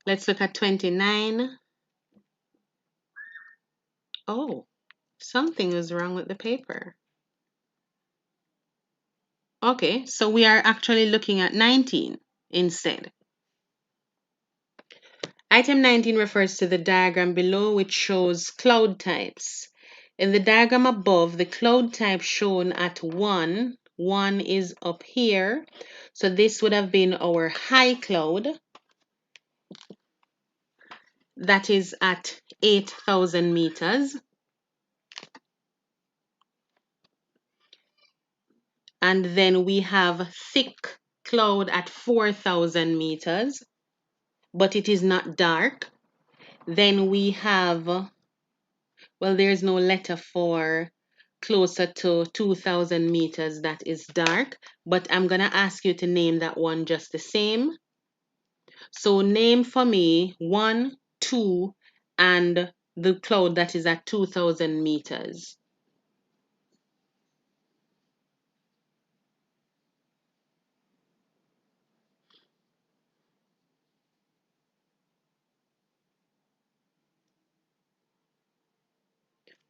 Let's look at 29. Oh, something was wrong with the paper. Okay, so we are actually looking at 19 instead. Item 19 refers to the diagram below, which shows cloud types. In the diagram above, the cloud type shown at 1 is up here. So this would have been our high cloud. That is at 8,000 meters. And then we have thick cloud at 4,000 meters, but it is not dark. Then we have, well, there's no letter for closer to 2,000 meters that is dark, but I'm going to ask you to name that one just the same. So name for me 1, 2, and the cloud that is at 2,000 meters.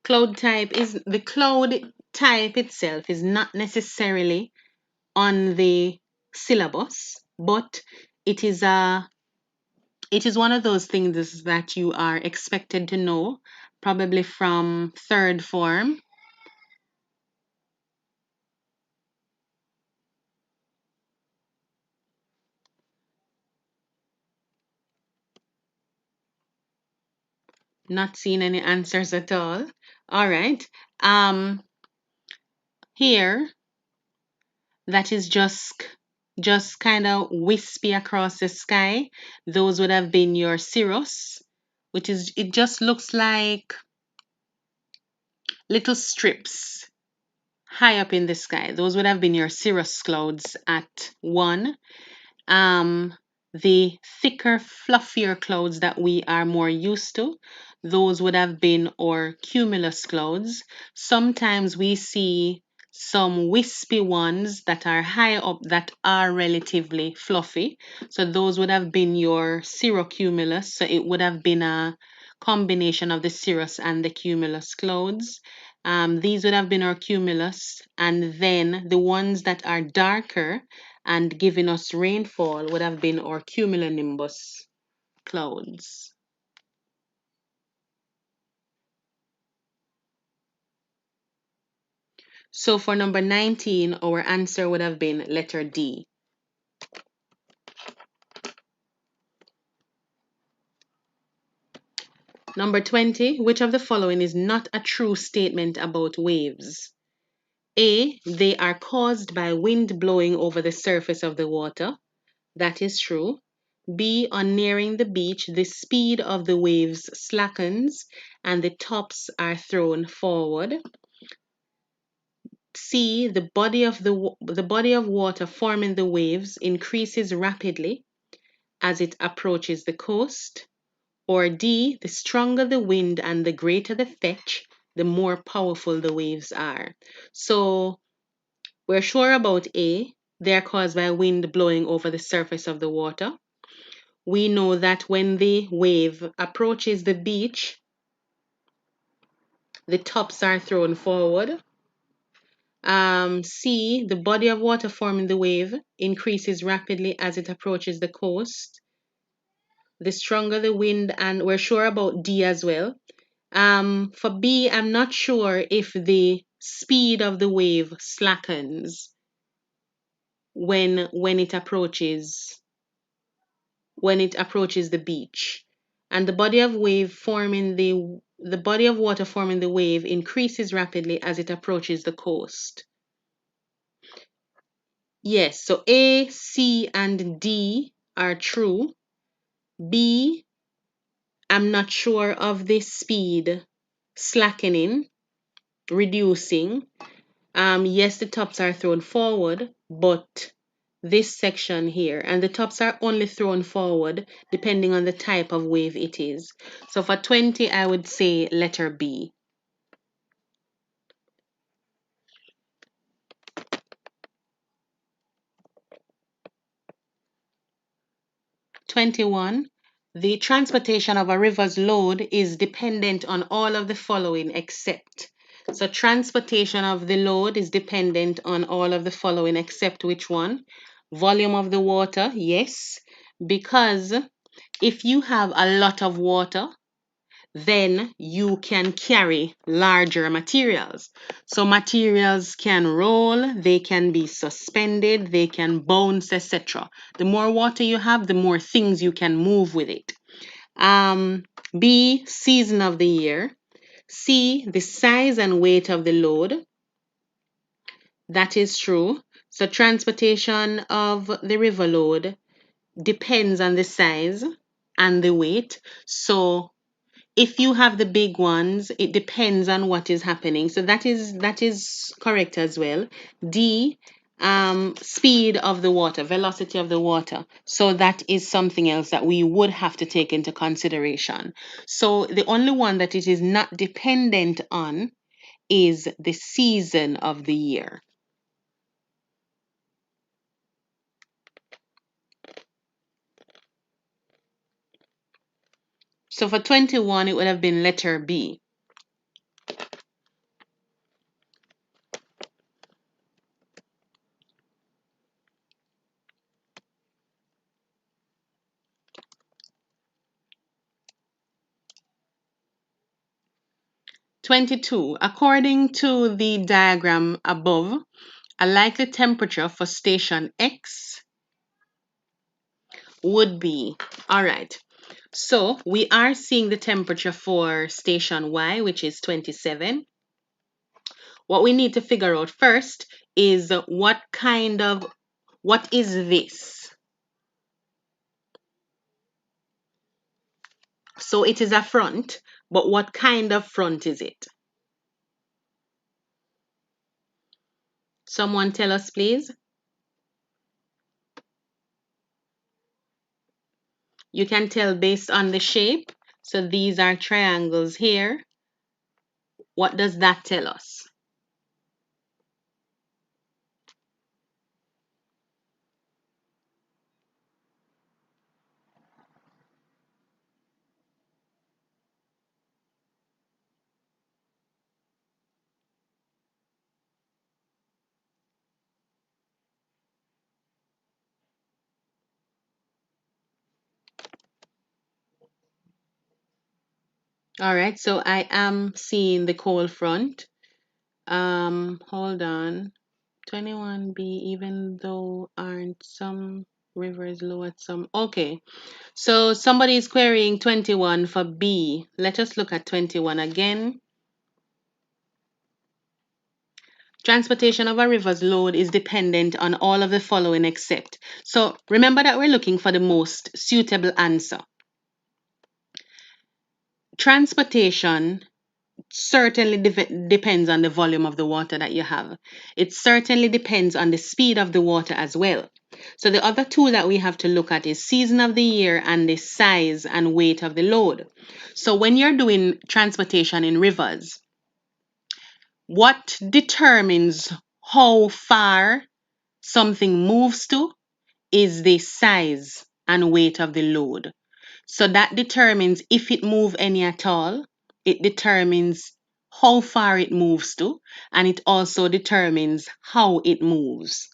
The cloud type itself is not necessarily on the syllabus, but it is one of those things that you are expected to know, probably from third form. Not seeing any answers at all. All right. Here, that is just kind of wispy across the sky. Those would have been your cirrus, which is, it just looks like little strips high up in the sky. Those would have been your cirrus clouds at 1. The thicker, fluffier clouds that we are more used to, those would have been our cumulus clouds. Sometimes we see some wispy ones that are high up that are relatively fluffy. So those would have been your cirrocumulus. So it would have been a combination of the cirrus and the cumulus clouds. These would have been our cumulus, and then the ones that are darker and giving us rainfall would have been our cumulonimbus clouds. So for number 19, our answer would have been letter D. Number 20, which of the following is not a true statement about waves? A, they are caused by wind blowing over the surface of the water. That is true. B, on nearing the beach, the speed of the waves slackens and the tops are thrown forward. C, the body of water forming the waves increases rapidly as it approaches the coast. Or D, the stronger the wind and the greater the fetch, the more powerful the waves are. So we're sure about A, they are caused by wind blowing over the surface of the water. We know that when the wave approaches the beach, the tops are thrown forward. C, the body of water forming the wave increases rapidly as it approaches the coast. The stronger the wind, and we're sure about D as well. For B, I'm not sure if the speed of the wave slackens. when it approaches the beach. And the body of water forming the wave increases rapidly as it approaches the coast. Yes, so A, C, and D are true. B, I'm not sure of this speed slackening, reducing. Yes, the tops are thrown forward, but this section here, and the tops are only thrown forward depending on the type of wave it is. So for 20, I would say letter B. 21. The transportation of a river's load is dependent on all of the following except. So transportation of the load is dependent on all of the following except which one? Volume of the water, yes, because if you have a lot of water, then you can carry larger materials. So materials can roll, they can be suspended, they can bounce, etc. The more water you have, the more things you can move with it. B, season of the year. C, the size and weight of the load. That is true. So transportation of the river load depends on the size and the weight. So if you have the big ones, it depends on what is happening. So that is correct as well. D, speed of the water, velocity of the water. So that is something else that we would have to take into consideration. So the only one that it is not dependent on is the season of the year. So for 21, it would have been letter B. 22. According to the diagram above, a likely temperature for station X would be, all right. So we are seeing the temperature for station Y, which is 27. What we need to figure out first is what is this? So it is a front, but what kind of front is it? Someone tell us, please. You can tell based on the shape. So these are triangles here. What does that tell us? All right, so I am seeing the cold front. Hold on. 21B, even though aren't some rivers low at some. Okay, so somebody is querying 21 for B. Let us look at 21 again. Transportation of a river's load is dependent on all of the following except. So remember that we're looking for the most suitable answer. Transportation certainly depends on the volume of the water that you have. It certainly depends on the speed of the water as well. So the other two that we have to look at is season of the year and the size and weight of the load. So when you're doing transportation in rivers, what determines how far something moves to is the size and weight of the load. So that determines if it moves any at all. It determines how far it moves to, and it also determines how it moves.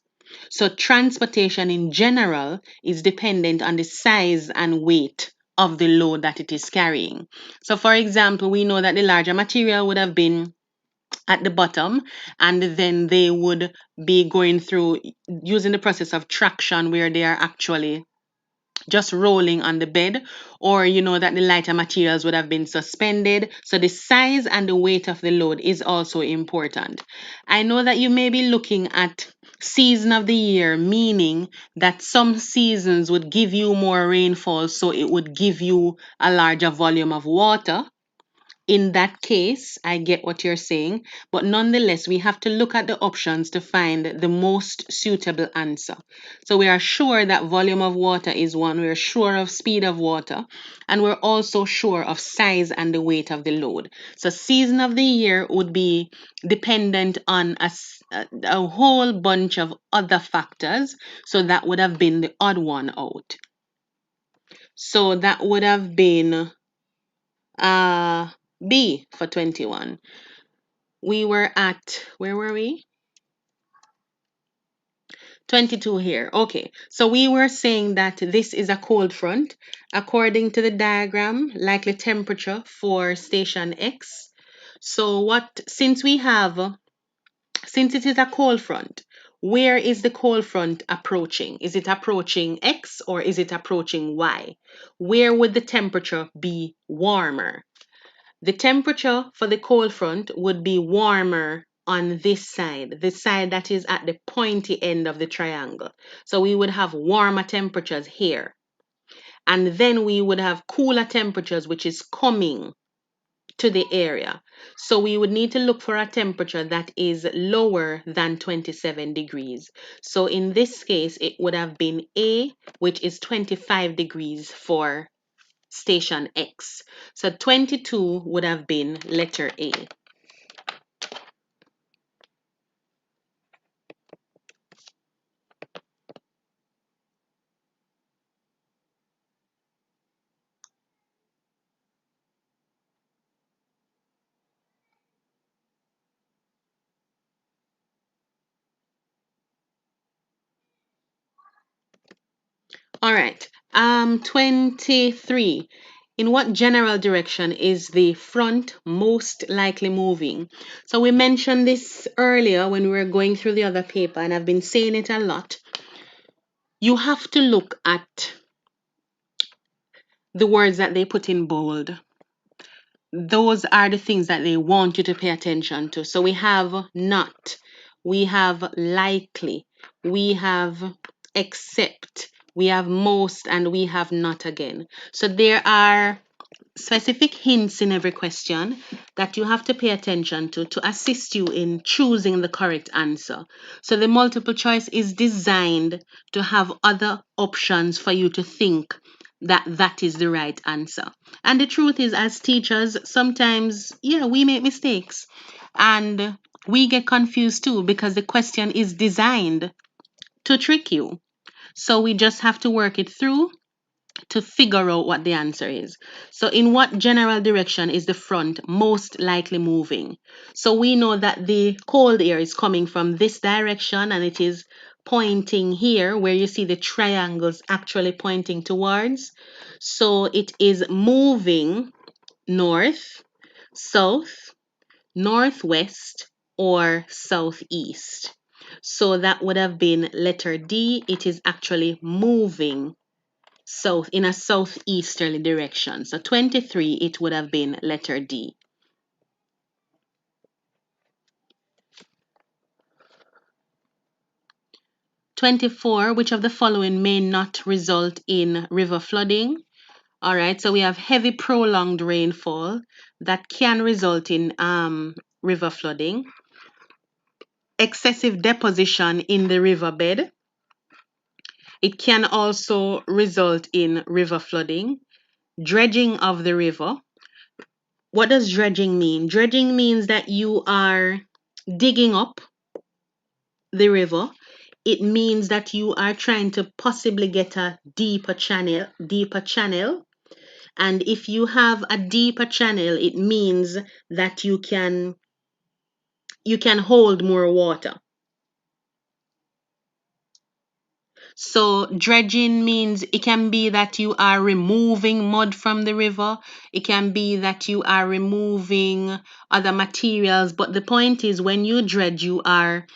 So transportation in general is dependent on the size and weight of the load that it is carrying. So for example, we know that the larger material would have been at the bottom, and then they would be going through using the process of traction where they are actually just rolling on the bed, or that the lighter materials would have been suspended. So the size and the weight of the load is also important. I know that you may be looking at season of the year, meaning that some seasons would give you more rainfall, so it would give you a larger volume of water. In that case, I get what you're saying, but nonetheless, we have to look at the options to find the most suitable answer. So we are sure that volume of water is one, we're sure of speed of water, and we're also sure of size and the weight of the load. So season of the year would be dependent on a whole bunch of other factors. So that would have been the odd one out. So that would have been uh, B for 21. We were at, where were we? 22 here. Okay, so we were saying that this is a cold front. According to the diagram, likely temperature for station X. So since it is a cold front, where is the cold front approaching? Is it approaching X or is it approaching Y? Where would the temperature be warmer? The temperature for the cold front would be warmer on this side, the side that is at the pointy end of the triangle. So we would have warmer temperatures here. And then we would have cooler temperatures, which is coming to the area. So we would need to look for a temperature that is lower than 27 degrees. So in this case, it would have been A, which is 25 degrees for station X. So 22 would have been letter A. All right. 23. In what general direction is the front most likely moving? So we mentioned this earlier when we were going through the other paper, and I've been saying it a lot. You have to look at the words that they put in bold. Those are the things that they want you to pay attention to. So we have not, we have likely, we have except, we have most, and we have not again. So there are specific hints in every question that you have to pay attention to assist you in choosing the correct answer. So the multiple choice is designed to have other options for you to think that that is the right answer. And the truth is, as teachers, sometimes, yeah, we make mistakes and we get confused too because the question is designed to trick you. So we just have to work it through to figure out what the answer is. So, in what general direction is the front most likely moving? So, we know that the cold air is coming from this direction and it is pointing here where you see the triangles actually pointing towards. So, it is moving north, south, northwest, or southeast. So, that would have been letter D. It is actually moving south in a southeasterly direction. So 23, it would have been letter D. 24, which of the following may not result in river flooding? All right, so we have heavy prolonged rainfall that can result in river flooding, excessive deposition in the riverbed. It can also result in river flooding, dredging of the river. What does dredging mean? Dredging means that you are digging up the river. It means that you are trying to possibly get a deeper channel. And if you have a deeper channel, it means that you can hold more water. So dredging means it can be that you are removing mud from the river. It can be that you are removing other materials. But the point is, when you dredge, you are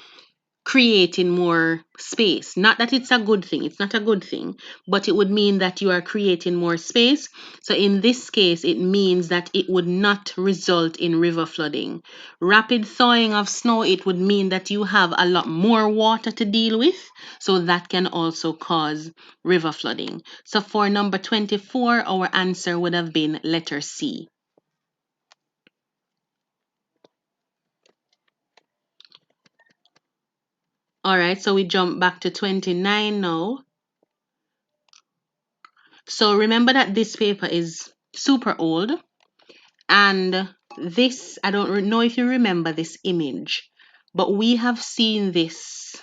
creating more space. Not that it's a good thing, it's not a good thing, but it would mean that you are creating more space. So in this case, it means that it would not result in river flooding. Rapid thawing of snow, it would mean that you have a lot more water to deal with, so that can also cause river flooding. So for number 24, our answer would have been letter C. All right, so we jump back to 29 now. So remember that this paper is super old, and this, I don't know if you remember this image, but we have seen this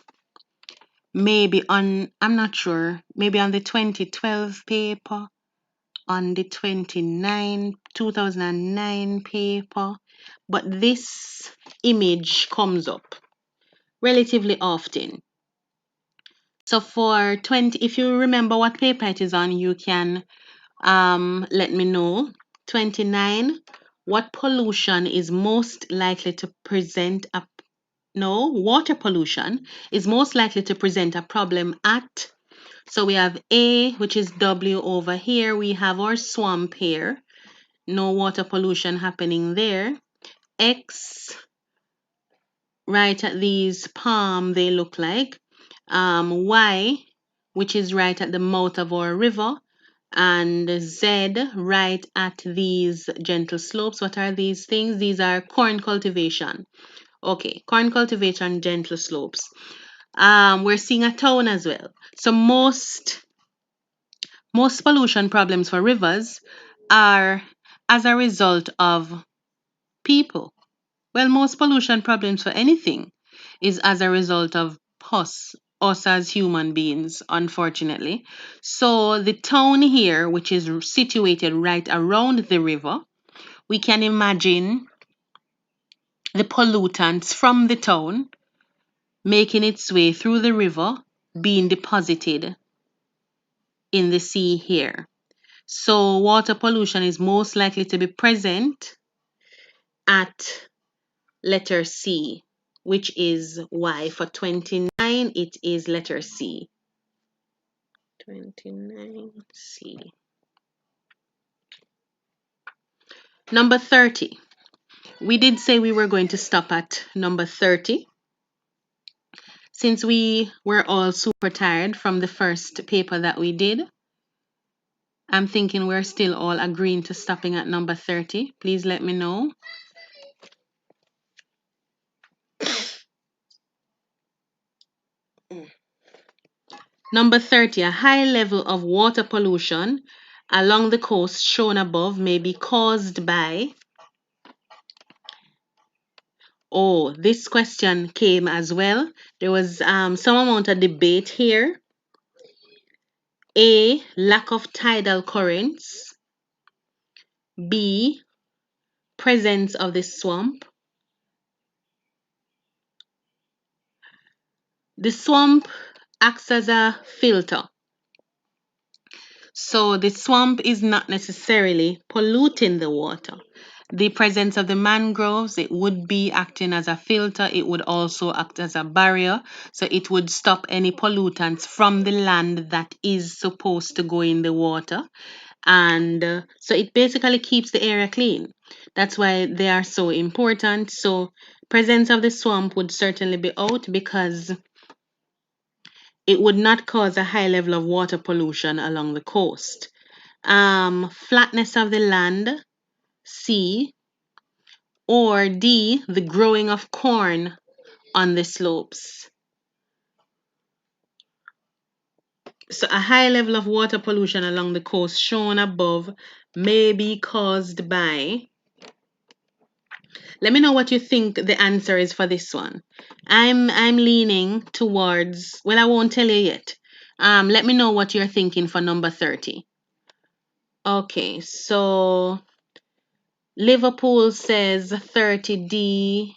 maybe on, I'm not sure, maybe on the 2012 paper, on the 2009 paper, but this image comes up relatively often. So for 20, if you remember what paper it is on, you can let me know. 29. What pollution is most likely to present a water pollution is most likely to present a problem at. So we have A, which is W over here. We have our swamp here. No water pollution happening there. X, right at these palm, they look like. Y, which is right at the mouth of our river, and Z right at these gentle slopes. What are these things? These are corn cultivation. Okay, corn cultivation, gentle slopes. We're seeing a town as well. So most pollution problems for rivers are as a result of people. Well, most pollution problems for anything is as a result of us as human beings, unfortunately. So the town here, which is situated right around the river, we can imagine the pollutants from the town making its way through the river, being deposited in the sea here. So water pollution is most likely to be present at letter C, which is Y. For 29, it is letter C. 29C. Number 30. We did say we were going to stop at number 30. Since we were all super tired from the first paper that we did, I'm thinking we're still all agreeing to stopping at number 30. Please let me know. Number 30, a high level of water pollution along the coast shown above may be caused by. Oh, this question came as well. There was some amount of debate here. A, lack of tidal currents. B, presence of the swamp. The swamp acts as a filter. So the swamp is not necessarily polluting the water. The presence of the mangroves, it would be acting as a filter. It would also act as a barrier. So it would stop any pollutants from the land that is supposed to go in the water. And so it basically keeps the area clean. That's why they are so important. So presence of the swamp would certainly be out because it would not cause a high level of water pollution along the coast. Flatness of the land, C, or D, the growing of corn on the slopes. So a high level of water pollution along the coast shown above may be caused by. Let me know what you think the answer is for this one. I'm leaning towards, well, I won't tell you yet. Let me know what you're thinking for number 30. Okay, so Liverpool says 30D.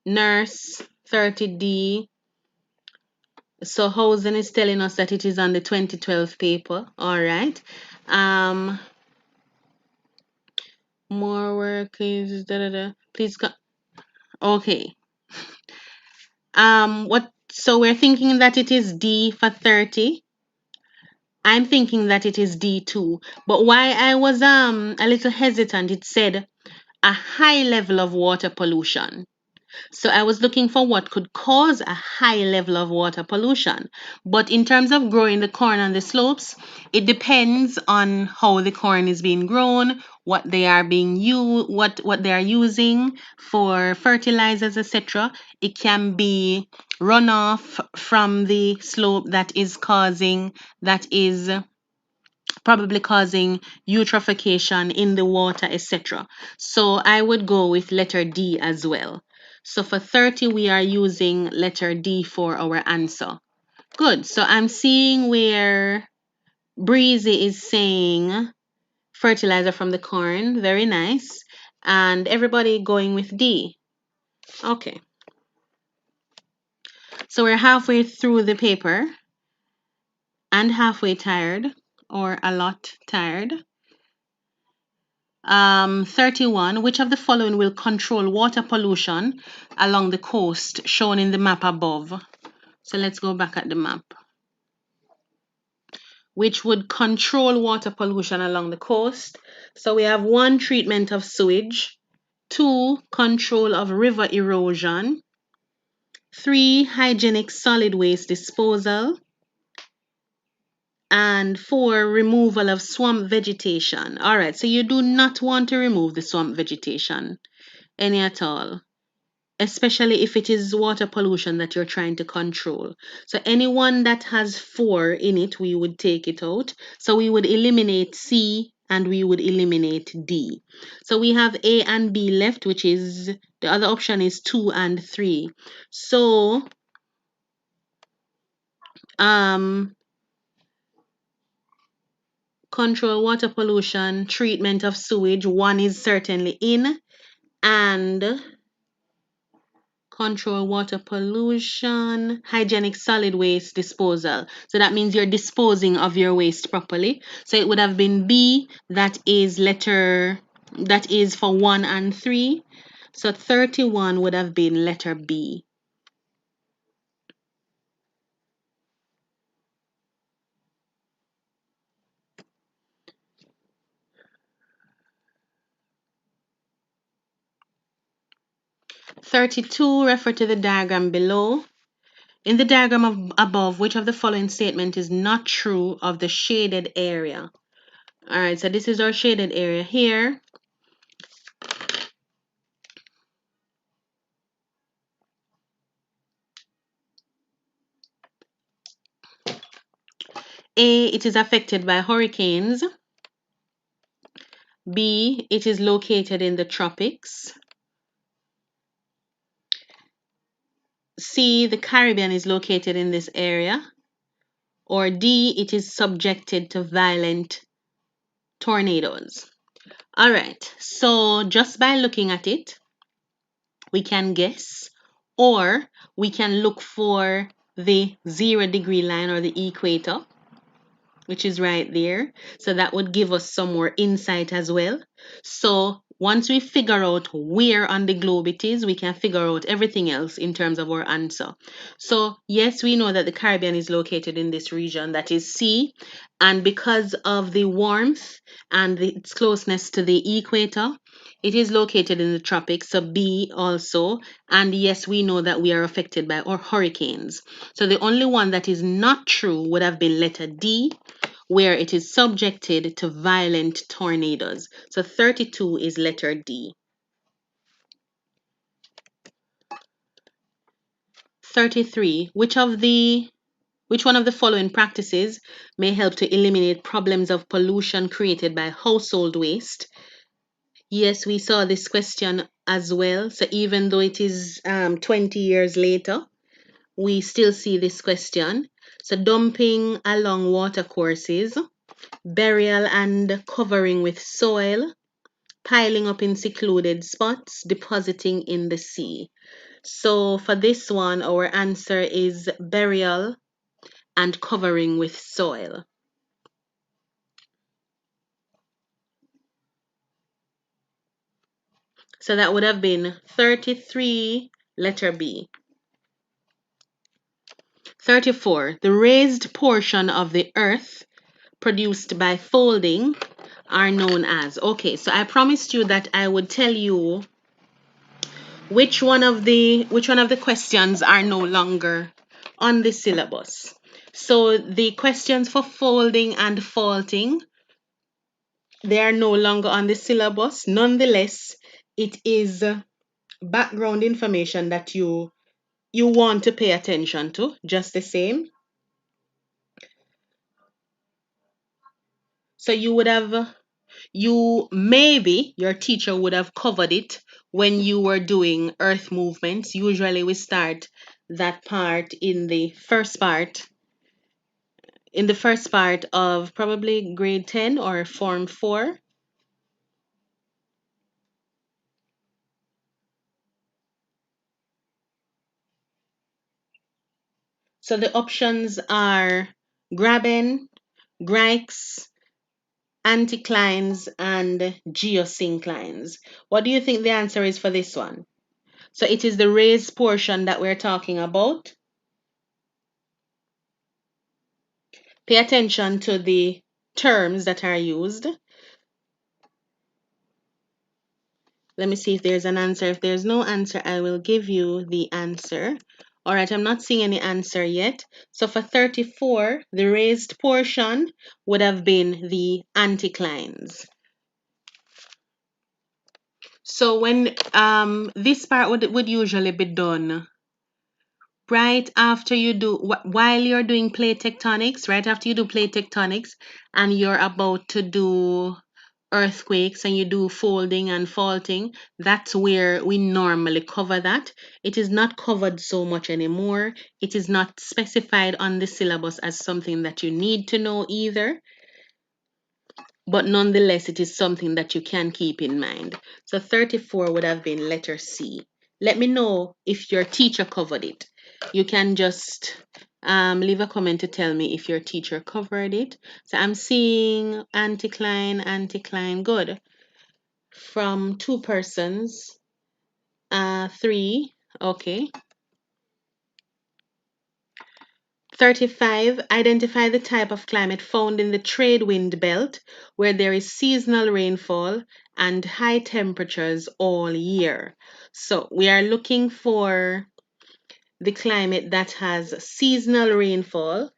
Nurse 30D. So Housen is telling us that it is on the 2012 paper. All right. More work is da da da. Please go. Okay. What? So we're thinking that it is D for 30. I'm thinking that it is D2. But why I was a little hesitant, it said a high level of water pollution. So I was looking for what could cause a high level of water pollution. But in terms of growing the corn on the slopes, it depends on how the corn is being grown, what they are being what they are using for fertilizers, etc. It can be runoff from the slope that is probably causing eutrophication in the water, etc. So I would go with letter D as well. So for 30, we are using letter D for our answer. Good. So I'm seeing where Breezy is saying fertilizer from the corn. Very nice. And everybody going with D. Okay. So we're halfway through the paper and halfway tired, or a lot tired. 31. Which of the following will control water pollution along the coast shown in the map above? So let's go back at the map. Which would control water pollution along the coast? So we have 1, treatment of sewage. 2, control of river erosion. 3, hygienic solid waste disposal. And 4, removal of swamp vegetation. All right, so you do not want to remove the swamp vegetation any at all, especially if it is water pollution that you're trying to control. So anyone that has 4 in it, we would take it out. So we would eliminate C and we would eliminate D. So we have A and B left, which is the other option is 2 and 3. So control water pollution, treatment of sewage, 1 is certainly in, and control water pollution, hygienic solid waste disposal. So that means you're disposing of your waste properly. So it would have been B, that is for 1 and 3. So 31 would have been letter B. (32) Refer to the diagram below. In the diagram above, which of the following statement is not true of the shaded area? All right, so this is our shaded area here. A, it is affected by hurricanes. B, it is located in the tropics. C, the Caribbean is located in this area. Or D, it is subjected to violent tornadoes. All right, so just by looking at it, we can guess, or we can look for the 0-degree line or the equator, which is right there. So that would give us some more insight as well. So once we figure out where on the globe it is, we can figure out everything else in terms of our answer. So yes, we know that the Caribbean is located in this region, that is C, and because of the warmth and its closeness to the equator, it is located in the tropics, so B also. And yes, we know that we are affected by hurricanes. So the only one that is not true would have been letter D, where it is subjected to violent tornadoes. So 32 is letter D. 33. Which one of the following practices may help to eliminate problems of pollution created by household waste? Yes, we saw this question as well. So even though it is 20 years later, we still see this question. So dumping along watercourses, burial and covering with soil, piling up in secluded spots, depositing in the sea. So for this one, our answer is burial and covering with soil. So that would have been 33, letter B. 34. The raised portion of the earth produced by folding are known as. Okay, so I promised you that I would tell you which one of the questions are no longer on the syllabus. So the questions for folding and faulting, they are no longer on the syllabus. Nonetheless, it is background information that you want to pay attention to just the same. So maybe your teacher would have covered it when you were doing earth movements. Usually we start that part in the first part of probably grade 10 or form 4. So the options are graben, grikes, anticlines, and geosynclines. What do you think the answer is for this one? So it is the raised portion that we're talking about. Pay attention to the terms that are used. Let me see if there's an answer. If there's no answer, I will give you the answer. All right, I'm not seeing any answer yet. So for 34, the raised portion would have been the anticlines. So when this part would usually be done right after you do, while you're doing plate tectonics, right after you do plate tectonics and you're about to do earthquakes and you do folding and faulting, that's where we normally cover that. It is not covered so much anymore. It is not specified on the syllabus as something that you need to know either. But nonetheless, it is something that you can keep in mind. So 34 would have been letter C. Let me know if your teacher covered it. You can just leave a comment to tell me if your teacher covered it. So I'm seeing anticline, good. From 2 persons, 3, okay. 35, identify the type of climate found in the trade wind belt where there is seasonal rainfall and high temperatures all year. So we are looking for the climate that has seasonal rainfall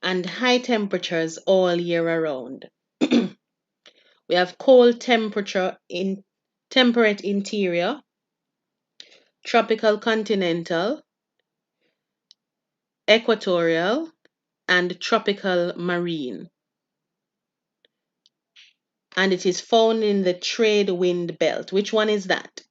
and high temperatures all year around. We have cold temperature in temperate interior, tropical continental, equatorial, and tropical marine. And it is found in the trade wind belt. Which one is that?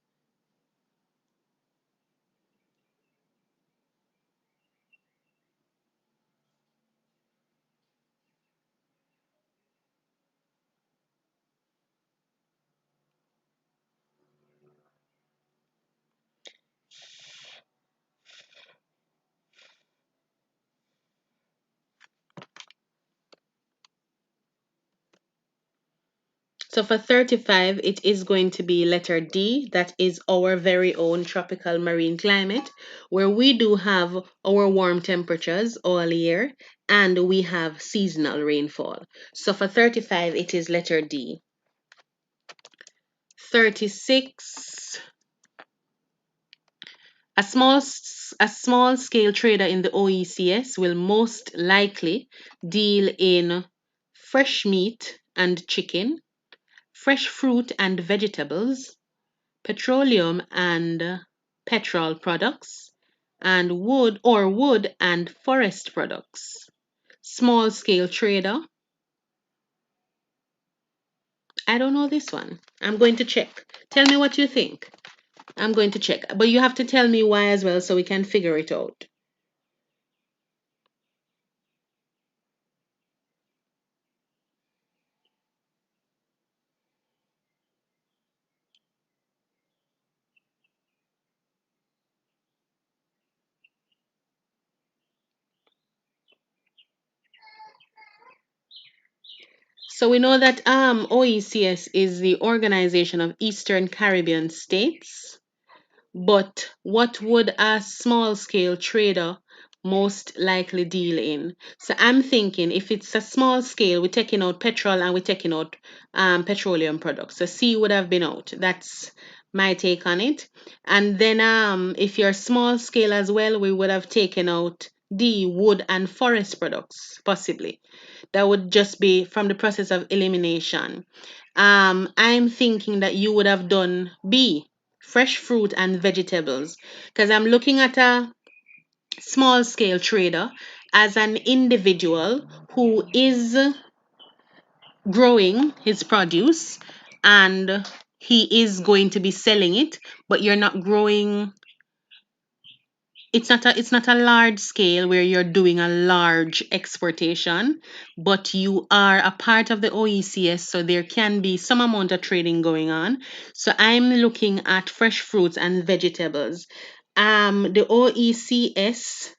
So for 35, it is going to be letter D. That is our very own tropical marine climate, where we do have our warm temperatures all year and we have seasonal rainfall. So for 35, it is letter D. 36. A small scale trader in the OECS will most likely deal in fresh meat and chicken, fresh fruit and vegetables, petroleum and petrol products, and wood and forest products. Small scale trader. I don't know this one. I'm going to check. Tell me what you think. I'm going to check. But you have to tell me why as well so we can figure it out. So we know that OECS is the Organization of Eastern Caribbean States. But what would a small scale trader most likely deal in? So I'm thinking if it's a small scale, we're taking out petrol and we're taking out petroleum products. So C would have been out. That's my take on it. And then if you're small scale as well, we would have taken out D, wood and forest products, possibly. That would just be from the process of elimination. I'm thinking that you would have done B, fresh fruit and vegetables, because I'm looking at a small scale trader as an individual who is growing his produce and he is going to be selling it, but you're not growing. It's not a large scale where you're doing a large exportation, but you are a part of the OECS, so there can be some amount of trading going on. So I'm looking at fresh fruits and vegetables. The OECS,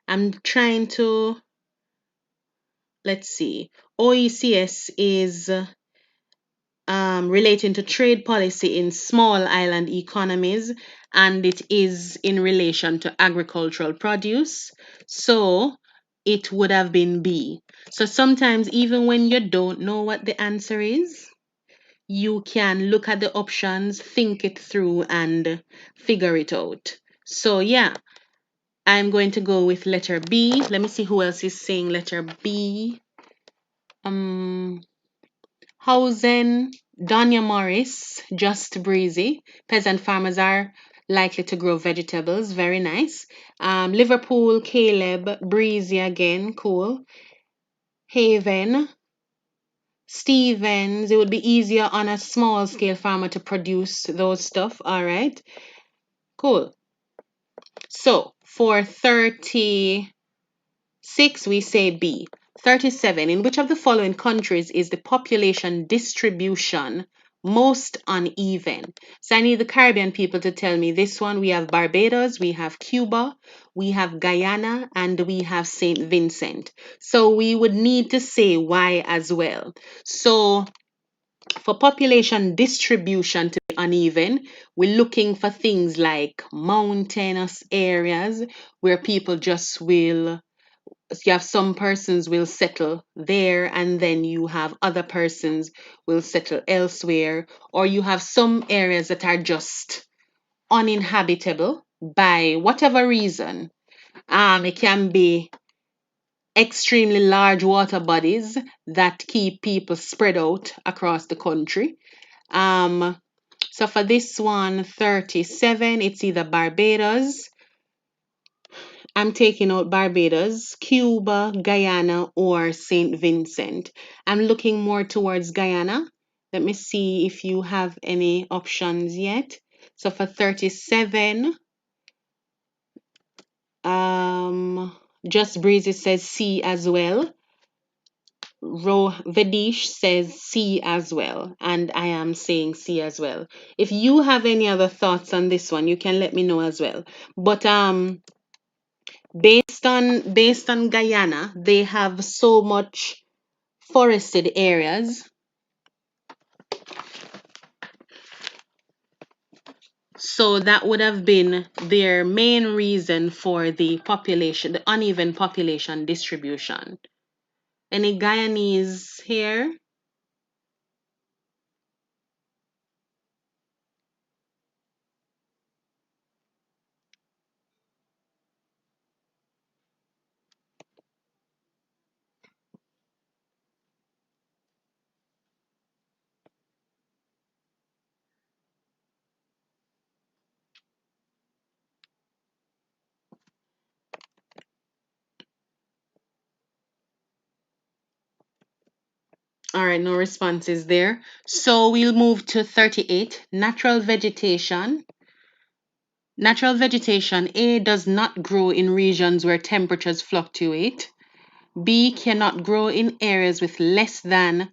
I'm trying to, let's see. OECS is relating to trade policy in small island economies, and it is in relation to agricultural produce. So it would have been B. So sometimes, even when you don't know what the answer is, you can look at the options, think it through, and figure it out. So, yeah, I'm going to go with letter B. Let me see who else is saying letter B. Um, Hausen, Donya Morris, Just Breezy. Peasant farmers are likely to grow vegetables. Very nice. Liverpool, Caleb, Breezy again. Cool. Haven, Stevens. It would be easier on a small scale farmer to produce those stuff. All right. Cool. So for 36, we say B. 37. In which of the following countries is the population distribution most uneven? So I need the Caribbean people to tell me this one. We have Barbados, we have Cuba, we have Guyana, and we have St. Vincent. So we would need to say why as well. So for population distribution to be uneven, we're looking for things like mountainous areas where people just will, you have some persons will settle there and then you have other persons will settle elsewhere, or you have some areas that are just uninhabitable by whatever reason. It can be extremely large water bodies that keep people spread out across the country. um so for this one, 37, it's either Barbados, I'm taking out Barbados, Cuba, Guyana, or St. Vincent. I'm looking more towards Guyana. Let me see if you have any options yet. So for 37, Just Breezy says C as well. Vedish says C as well, and I am saying C as well. If you have any other thoughts on this one, you can let me know as well. But based on Guyana, they have so much forested areas. So that would have been their main reason for the population, the uneven population distribution. Any Guyanese here? All right, no responses there. So we'll move to 38, natural vegetation. Natural vegetation, A, does not grow in regions where temperatures fluctuate. B, cannot grow in areas with less than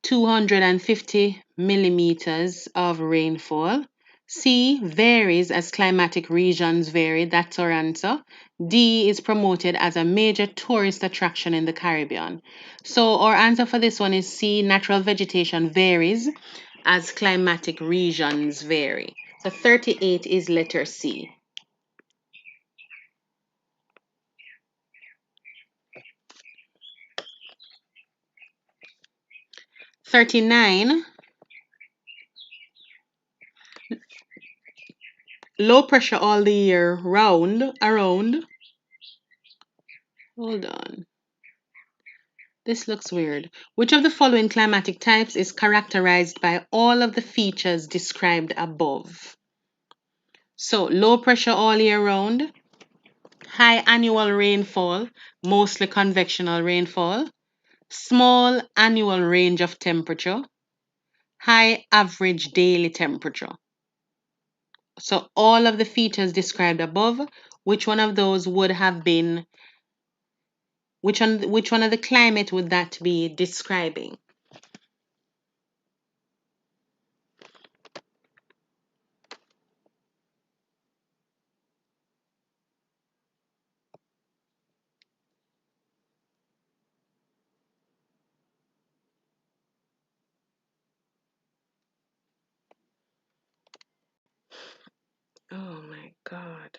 250 millimeters of rainfall. C, varies as climatic regions vary. That's our answer. D, is promoted as a major tourist attraction in the Caribbean. So our answer for this one is C, natural vegetation varies as climatic regions vary. So 38 is letter C. 39, low pressure all the year around. Hold on. This looks weird. Which of the following climatic types is characterized by all of the features described above? So, low pressure all year round, high annual rainfall, mostly convectional rainfall, small annual range of temperature, high average daily temperature. So, all of the features described above, which one of those would have been, which one of the climate would that be describing? Oh my God.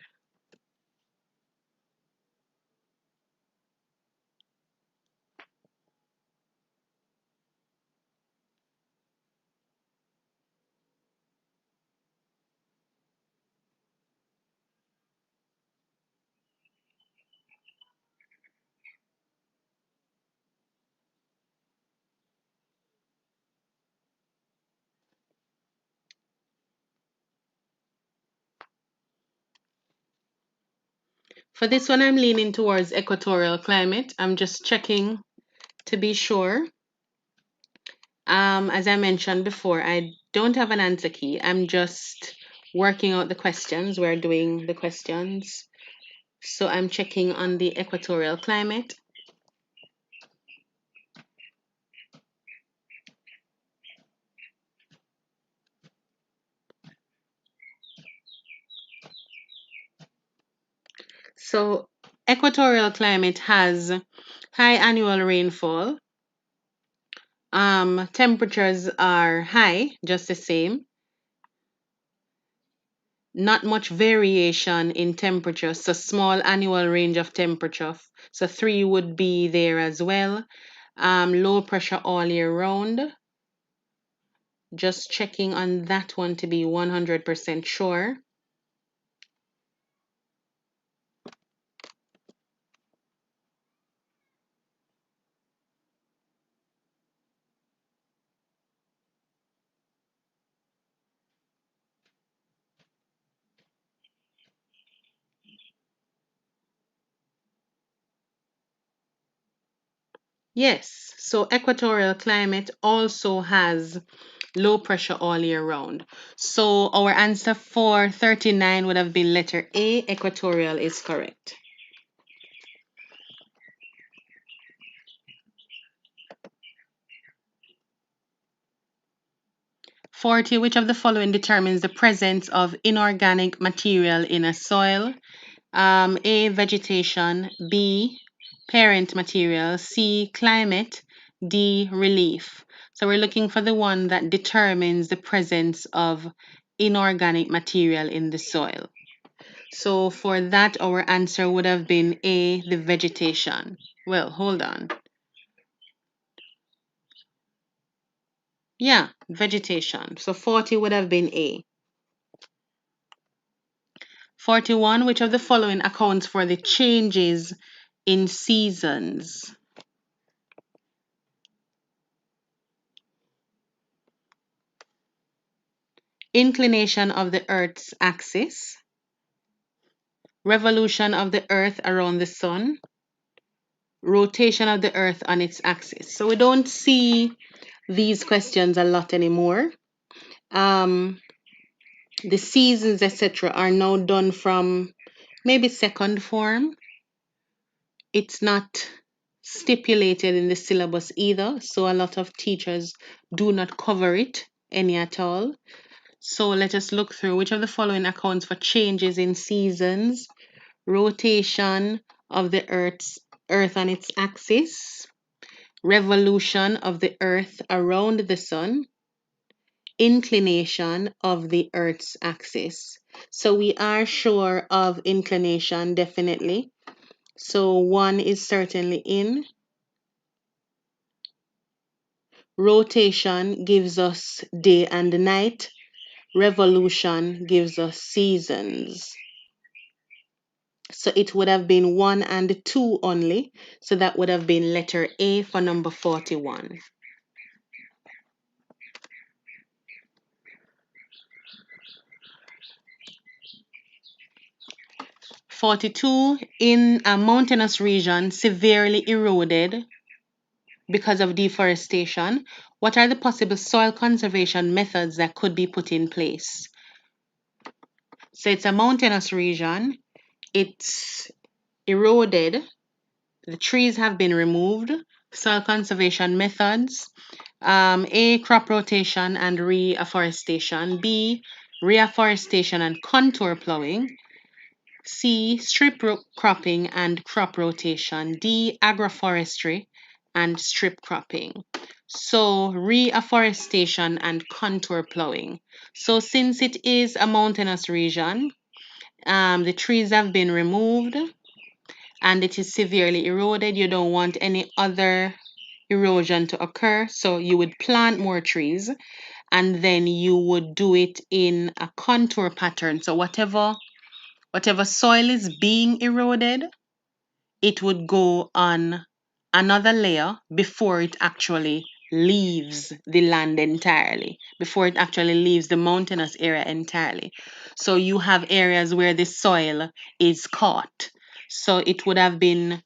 For this one, I'm leaning towards equatorial climate. I'm just checking to be sure. As I mentioned before, I don't have an answer key. I'm just working out the questions. We're doing the questions. So I'm checking on the equatorial climate. So equatorial climate has high annual rainfall. Temperatures are high, just the same. Not much variation in temperature, so small annual range of temperature. So 3 would be there as well. Low pressure all year round. Just checking on that one to be 100% sure. Yes, so equatorial climate also has low pressure all year round. So our answer for 39 would have been letter A, equatorial is correct. 40, which of the following determines the presence of inorganic material in a soil? A, vegetation, B, parent material, C, climate, D, relief. So we're looking for the one that determines the presence of inorganic material in the soil. So for that, our answer would have been A, the vegetation. Well, hold on. Yeah, vegetation. So 40 would have been A. 41, which of the following accounts for the changes in seasons? Inclination of the Earth's axis, revolution of the Earth around the sun, rotation of the Earth on its axis. So we don't see these questions a lot anymore. The seasons, etc., are now done from maybe second form. It's not stipulated in the syllabus either, so a lot of teachers do not cover it any at all. So let us look through which of the following accounts for changes in seasons, rotation of the Earth on its axis, revolution of the Earth around the Sun, inclination of the Earth's axis. So we are sure of inclination, definitely. So 1 is certainly in. Rotation gives us day and night. Revolution gives us seasons. So it would have been 1 and 2 only. So that would have been letter A for number 41. 42, in a mountainous region severely eroded because of deforestation, what are the possible soil conservation methods that could be put in place? So it's a mountainous region, it's eroded, the trees have been removed, soil conservation methods, A, crop rotation and reforestation, B, reforestation and contour plowing, C, strip cropping and crop rotation, D, agroforestry and strip cropping. So reforestation and contour plowing. So since it is a mountainous region, the trees have been removed and it is severely eroded. You don't want any other erosion to occur. So you would plant more trees and then you would do it in a contour pattern. So whatever soil is being eroded, it would go on another layer before it actually leaves the land entirely, before it actually leaves the mountainous area entirely. So you have areas where the soil is caught. So it would have been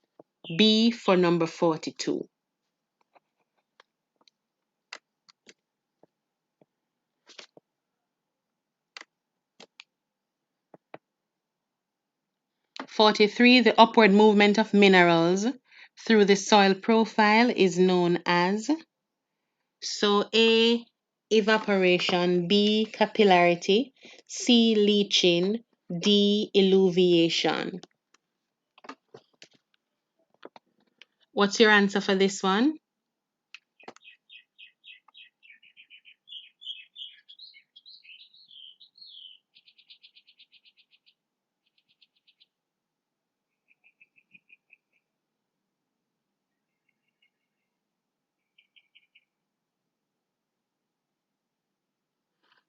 B for number 42. 43, the upward movement of minerals through the soil profile is known as, so A, evaporation, B, capillarity, C, leaching, D, eluviation. What's your answer for this one?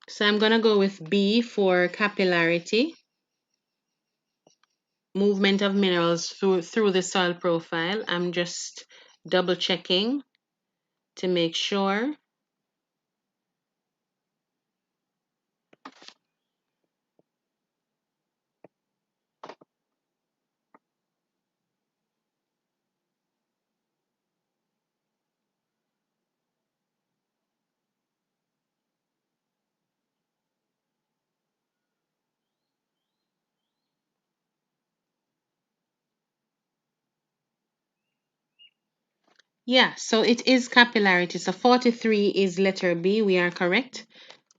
So I'm going to go with B for capillarity, movement of minerals through the soil profile. I'm just double checking to make sure. Yeah, so it is capillarity. So 43 is letter B. We are correct.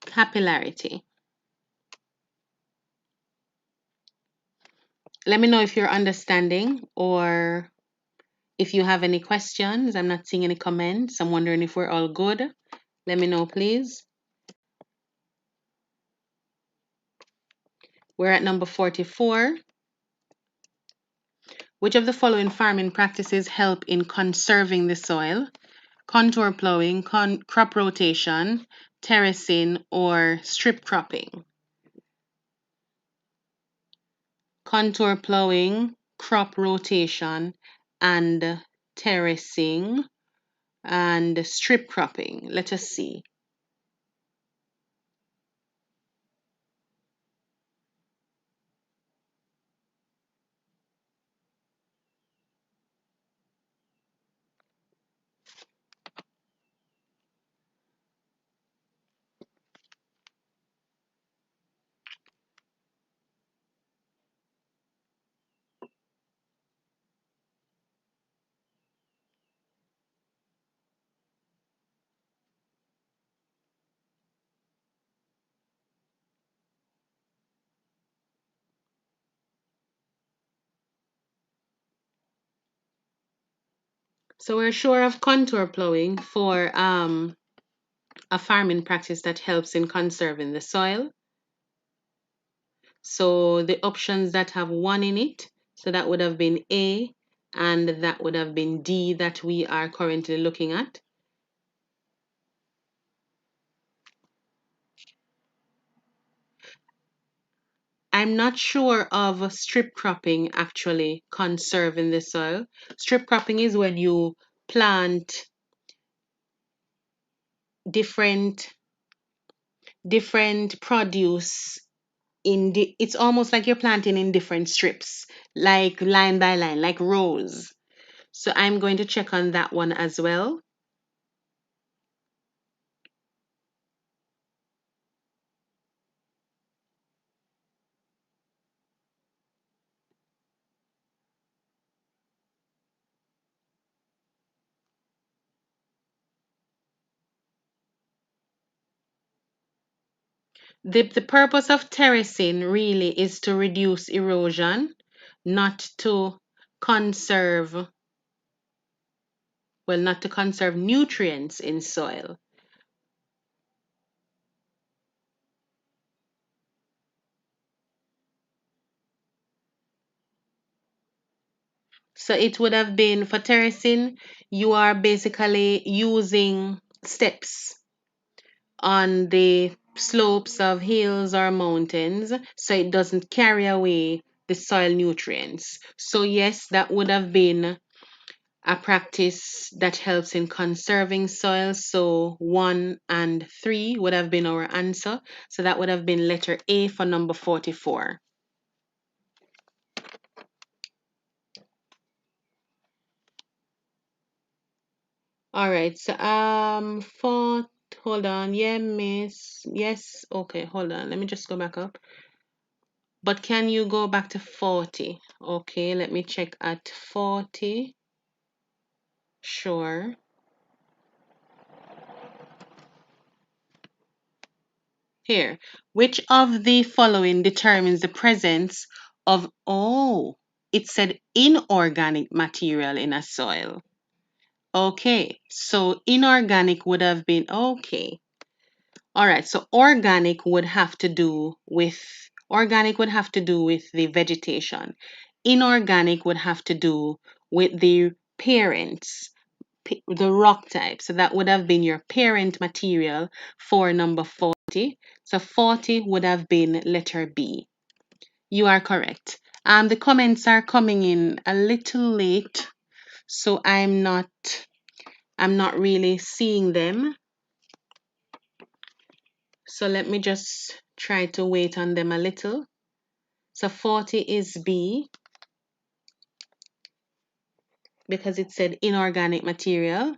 Capillarity. Let me know if you're understanding or if you have any questions. I'm not seeing any comments. I'm wondering if we're all good. Let me know, please. We're at number 44. Which of the following farming practices help in conserving the soil? Contour plowing, crop rotation, terracing, or strip cropping? Contour plowing, crop rotation, and terracing, and strip cropping. Let us see. So we're sure of contour plowing for a farming practice that helps in conserving the soil. So the options that have 1 in it, so that would have been A, and that would have been D that we are currently looking at. I'm not sure of strip cropping actually conserving the soil. Strip cropping is when you plant different produce it's almost like you're planting in different strips, like line by line, like rows. So I'm going to check on that one as well. The purpose of terracing really is to reduce erosion, not to conserve, not to conserve nutrients in soil. So it would have been for terracing, you are basically using steps on the slopes of hills or mountains so it doesn't carry away the soil nutrients. So, yes, that would have been a practice that helps in conserving soil. So, 1 and 3 would have been our answer. So, that would have been letter A for number 44. All right. So, hold on. Yeah, miss. Yes. Okay, hold on. Let me just go back up. But can you go back to 40? Okay, let me check at 40. Sure. Here. Which of the following determines the presence of, it said inorganic material in a soil. Okay, so inorganic would have been, okay. All right, so organic would have to do with the vegetation. Inorganic would have to do with the parents, the rock type. So that would have been your parent material for number 40. So 40 would have been letter B. You are correct. The comments are coming in a little late, so I'm not really seeing them. So let me just try to wait on them a little. So 40 is B because it said inorganic material.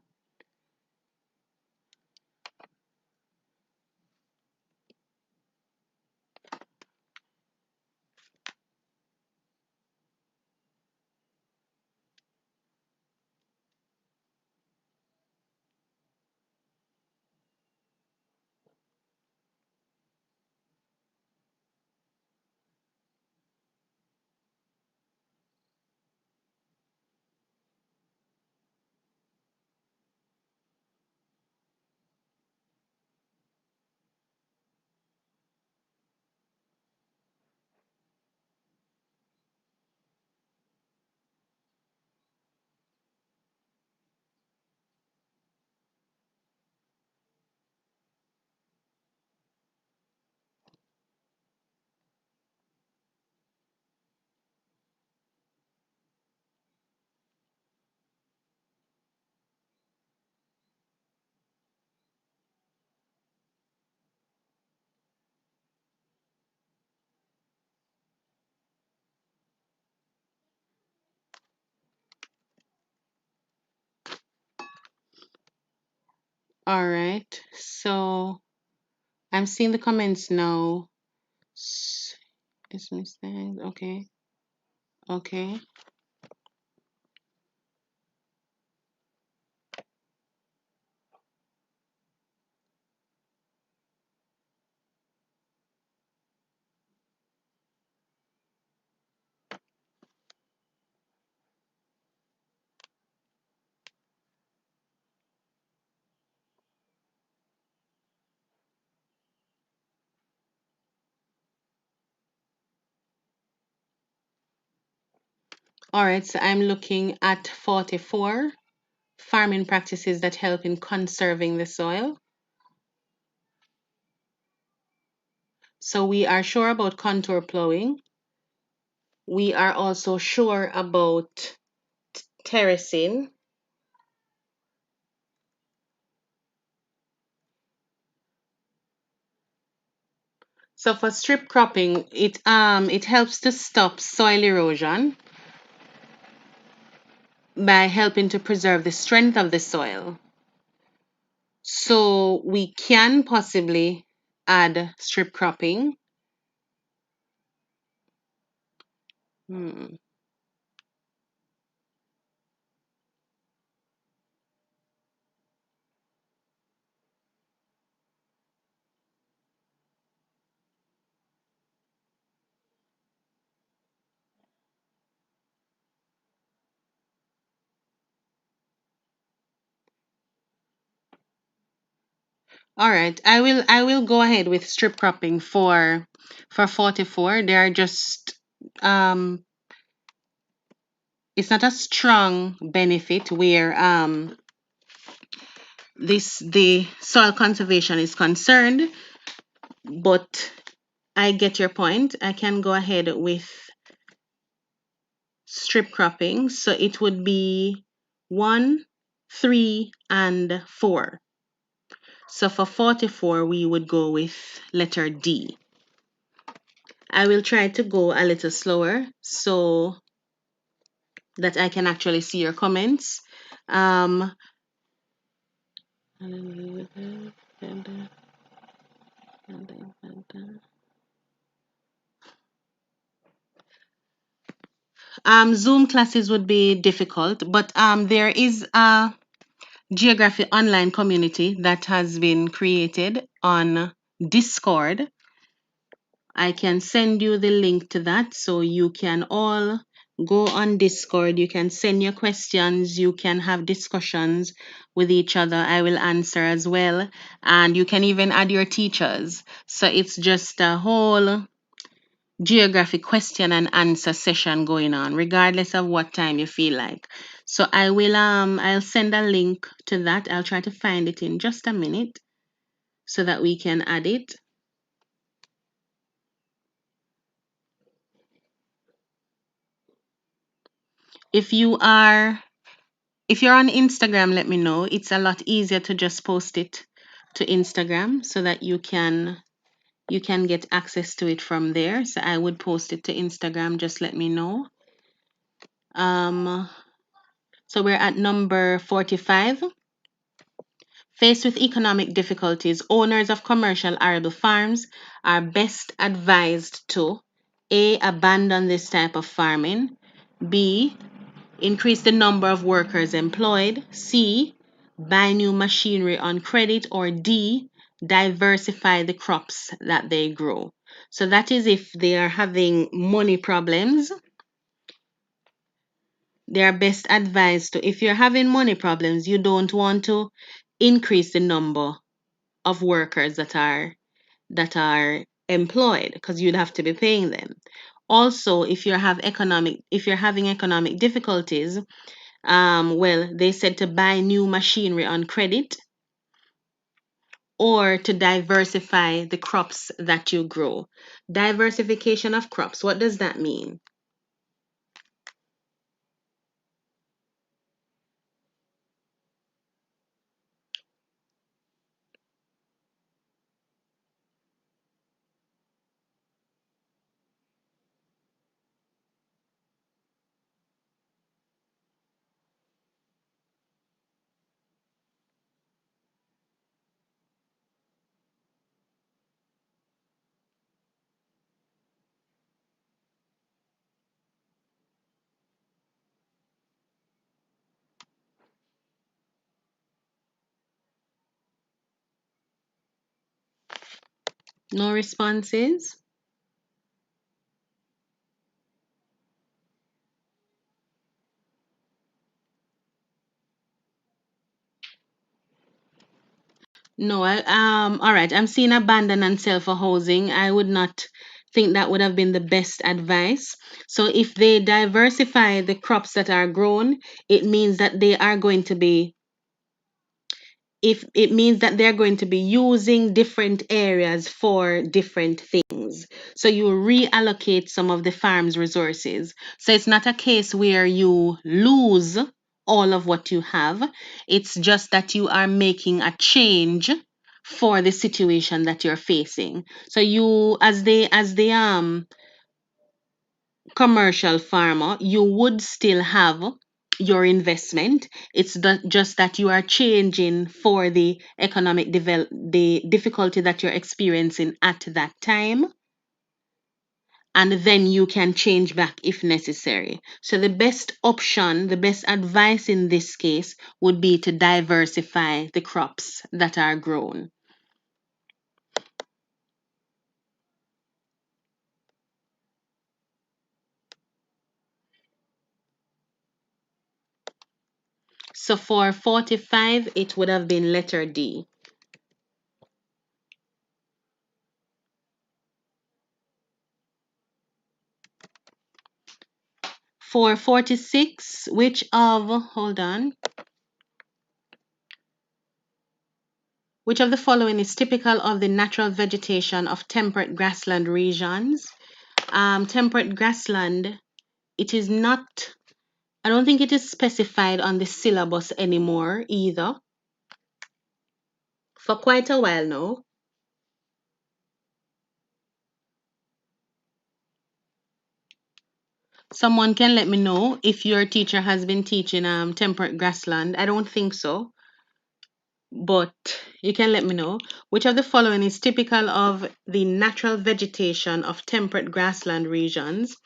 All right. So I'm seeing the comments now. It's mistake. Okay. Okay. All right, so I'm looking at 44, farming practices that help in conserving the soil. So we are sure about contour plowing. We are also sure about terracing. So for strip cropping, it helps to stop soil erosion by helping to preserve the strength of the soil. So we can possibly add strip cropping. Hmm. All right, I will go ahead with strip cropping for 44. They are just um it's not a strong benefit where the soil conservation is concerned, but I get your point. I can go ahead with strip cropping. So it would be 1, 3, and 4. So for 44, we would go with letter D. I will try to go a little slower so that I can actually see your comments. Um, Zoom classes would be difficult, but there is a geography online community that has been created on Discord. I can send you the link to that so you can all go on Discord. You can send your questions, you can have discussions with each other. I will answer as well. And you can even add your teachers. So it's just a whole geographic question and answer session going on, regardless of what time you feel like. So I'll send a link to that. I'll try to find it in just a minute so that we can add it. If you are If you're on Instagram, let me know. It's a lot easier to just post it to Instagram so that you can get access to it from there. So I would post it to Instagram. Just let me know. Um, so we're at number 45. Faced with economic difficulties, owners of commercial arable farms are best advised to A. Abandon this type of farming. B. Increase the number of workers employed. C. Buy new machinery on credit. Or D. Diversify the crops that they grow. So that is if they are having money problems. They are best advised to, if you're having money problems, you don't want to increase the number of workers that are employed because you'd have to be paying them. Also, if you're having economic difficulties, well, they said to buy new machinery on credit or to diversify the crops that you grow. Diversification of crops, what does that mean? No responses? No, all right. I'm seeing abandon and sell for housing. I would not think that would have been the best advice. So if they diversify the crops that are grown, it means that they are going to be if it means that they're going to be using different areas for different things. So you reallocate some of the farm's resources. So it's not a case where you lose all of what you have. It's just that you are making a change for the situation that you're facing. So you as the commercial farmer, you would still have your investment. It's just that you are changing for the the difficulty that you're experiencing at that time, and then you can change back if necessary. So the best option, the best advice in this case would be to diversify the crops that are grown. So for 45, it would have been letter D. For 46, hold on, which of the following is typical of the natural vegetation of temperate grassland regions? Temperate grassland, it is not, I don't think it is specified on the syllabus anymore either. For quite a while now. Someone can let me know if your teacher has been teaching temperate grassland. I don't think so, but you can let me know. Which of the following is typical of the natural vegetation of temperate grassland regions?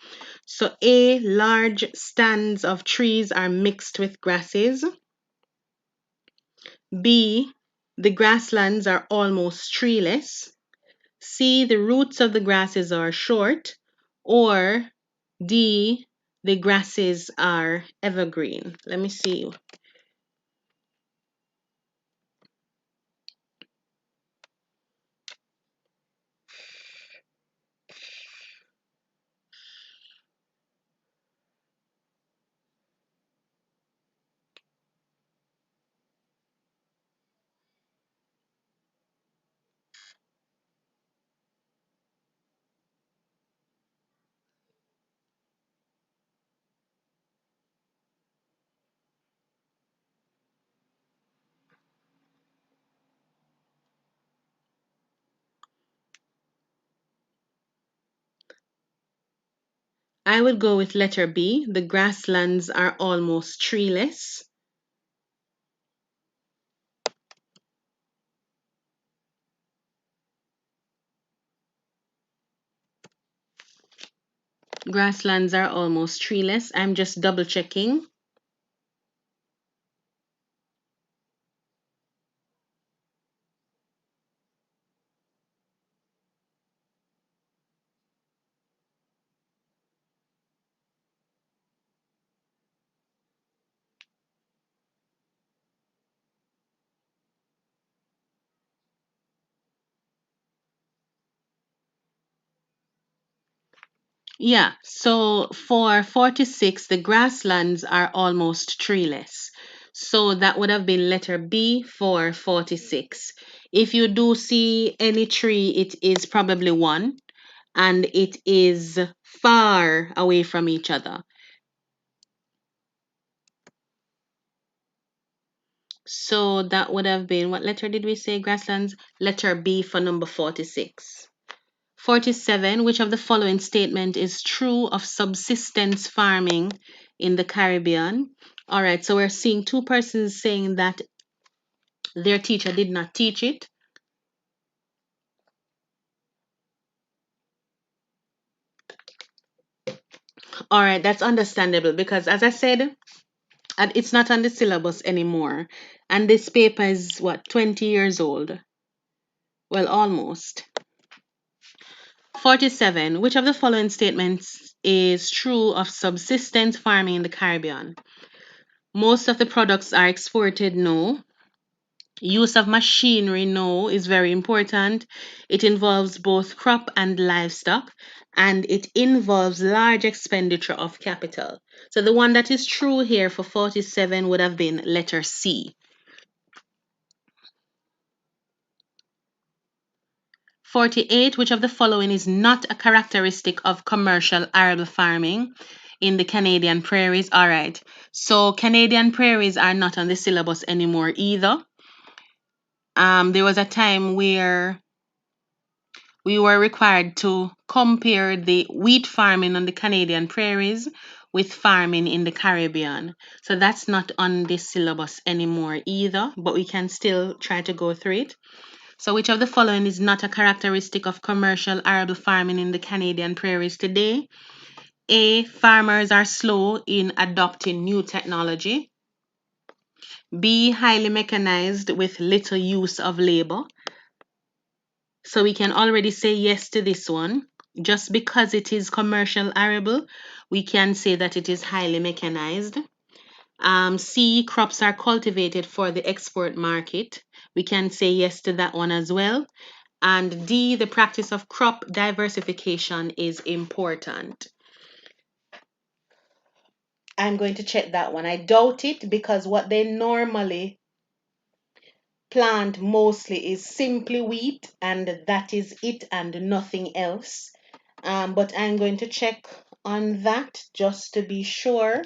So A, large stands of trees are mixed with grasses. B, the grasslands are almost treeless. C, the roots of the grasses are short. Or D, the grasses are evergreen. Let me see. I would go with letter B. The grasslands are almost treeless. Grasslands are almost treeless. I'm just double checking. Yeah, so for 46, the grasslands are almost treeless. So that would have been letter B for 46. If you do see any tree, it is probably one, and it is far away from each other. So that would have been, what letter did we say? Grasslands? Letter B for number 46. 47, which of the following statement is true of subsistence farming in the Caribbean? All right, so we're seeing two persons saying that their teacher did not teach it. All right, that's understandable because, as I said, and it's not on the syllabus anymore. And this paper is what, 20 years old? Well, almost. 47. Which of the following statements is true of subsistence farming in the Caribbean? Most of the products are exported, no. Use of machinery, no, is very important. It involves both crop and livestock, and it involves large expenditure of capital. So the one that is true here for 47 would have been letter C. 48, which of the following is not a characteristic of commercial arable farming in the Canadian prairies? All right. So Canadian prairies are not on the syllabus anymore either. There was a time where we were required to compare the wheat farming on the Canadian prairies with farming in the Caribbean. So that's not on this syllabus anymore either, but we can still try to go through it. So which of the following is not a characteristic of commercial arable farming in the Canadian prairies today? A, farmers are slow in adopting new technology. B, highly mechanized with little use of labor. So we can already say yes to this one. Just because it is commercial arable, we can say that it is highly mechanized. C, crops are cultivated for the export market. We can say yes to that one as well. And D, the practice of crop diversification is important. I'm going to check that one. I doubt it because what they normally plant mostly is simply wheat, and that is it and nothing else. But I'm going to check on that just to be sure.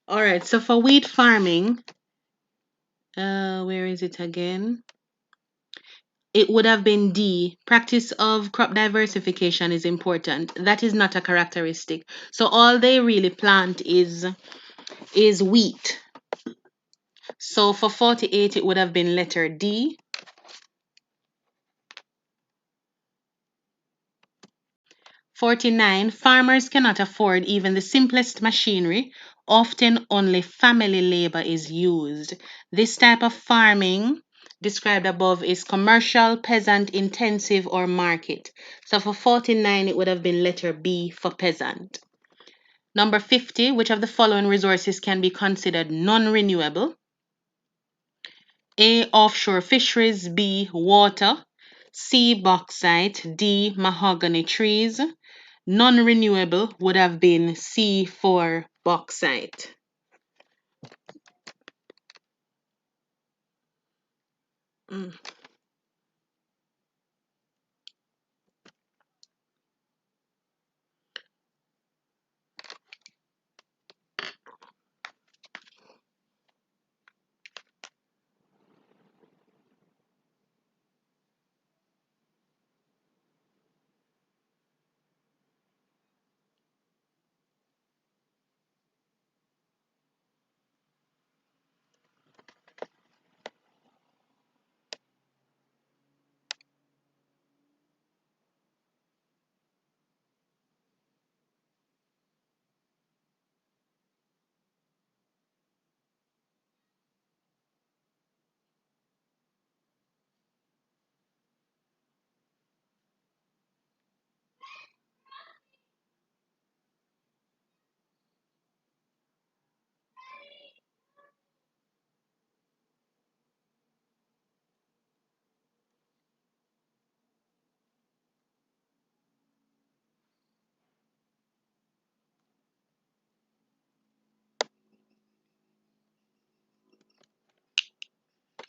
All right, so for wheat farming, where is it again? It would have been D. Practice of crop diversification is important. That is not a characteristic. So all they really plant is wheat. So for 48, it would have been letter D. 49, farmers cannot afford even the simplest machinery. Often only family labor is used. This type of farming described above is commercial, peasant, intensive, or market. So for 49, it would have been letter B for peasant. Number 50, which of the following resources can be considered non-renewable? A, offshore fisheries. B, water. C, bauxite. D, mahogany trees. Non-renewable would have been C for bauxite. Mm.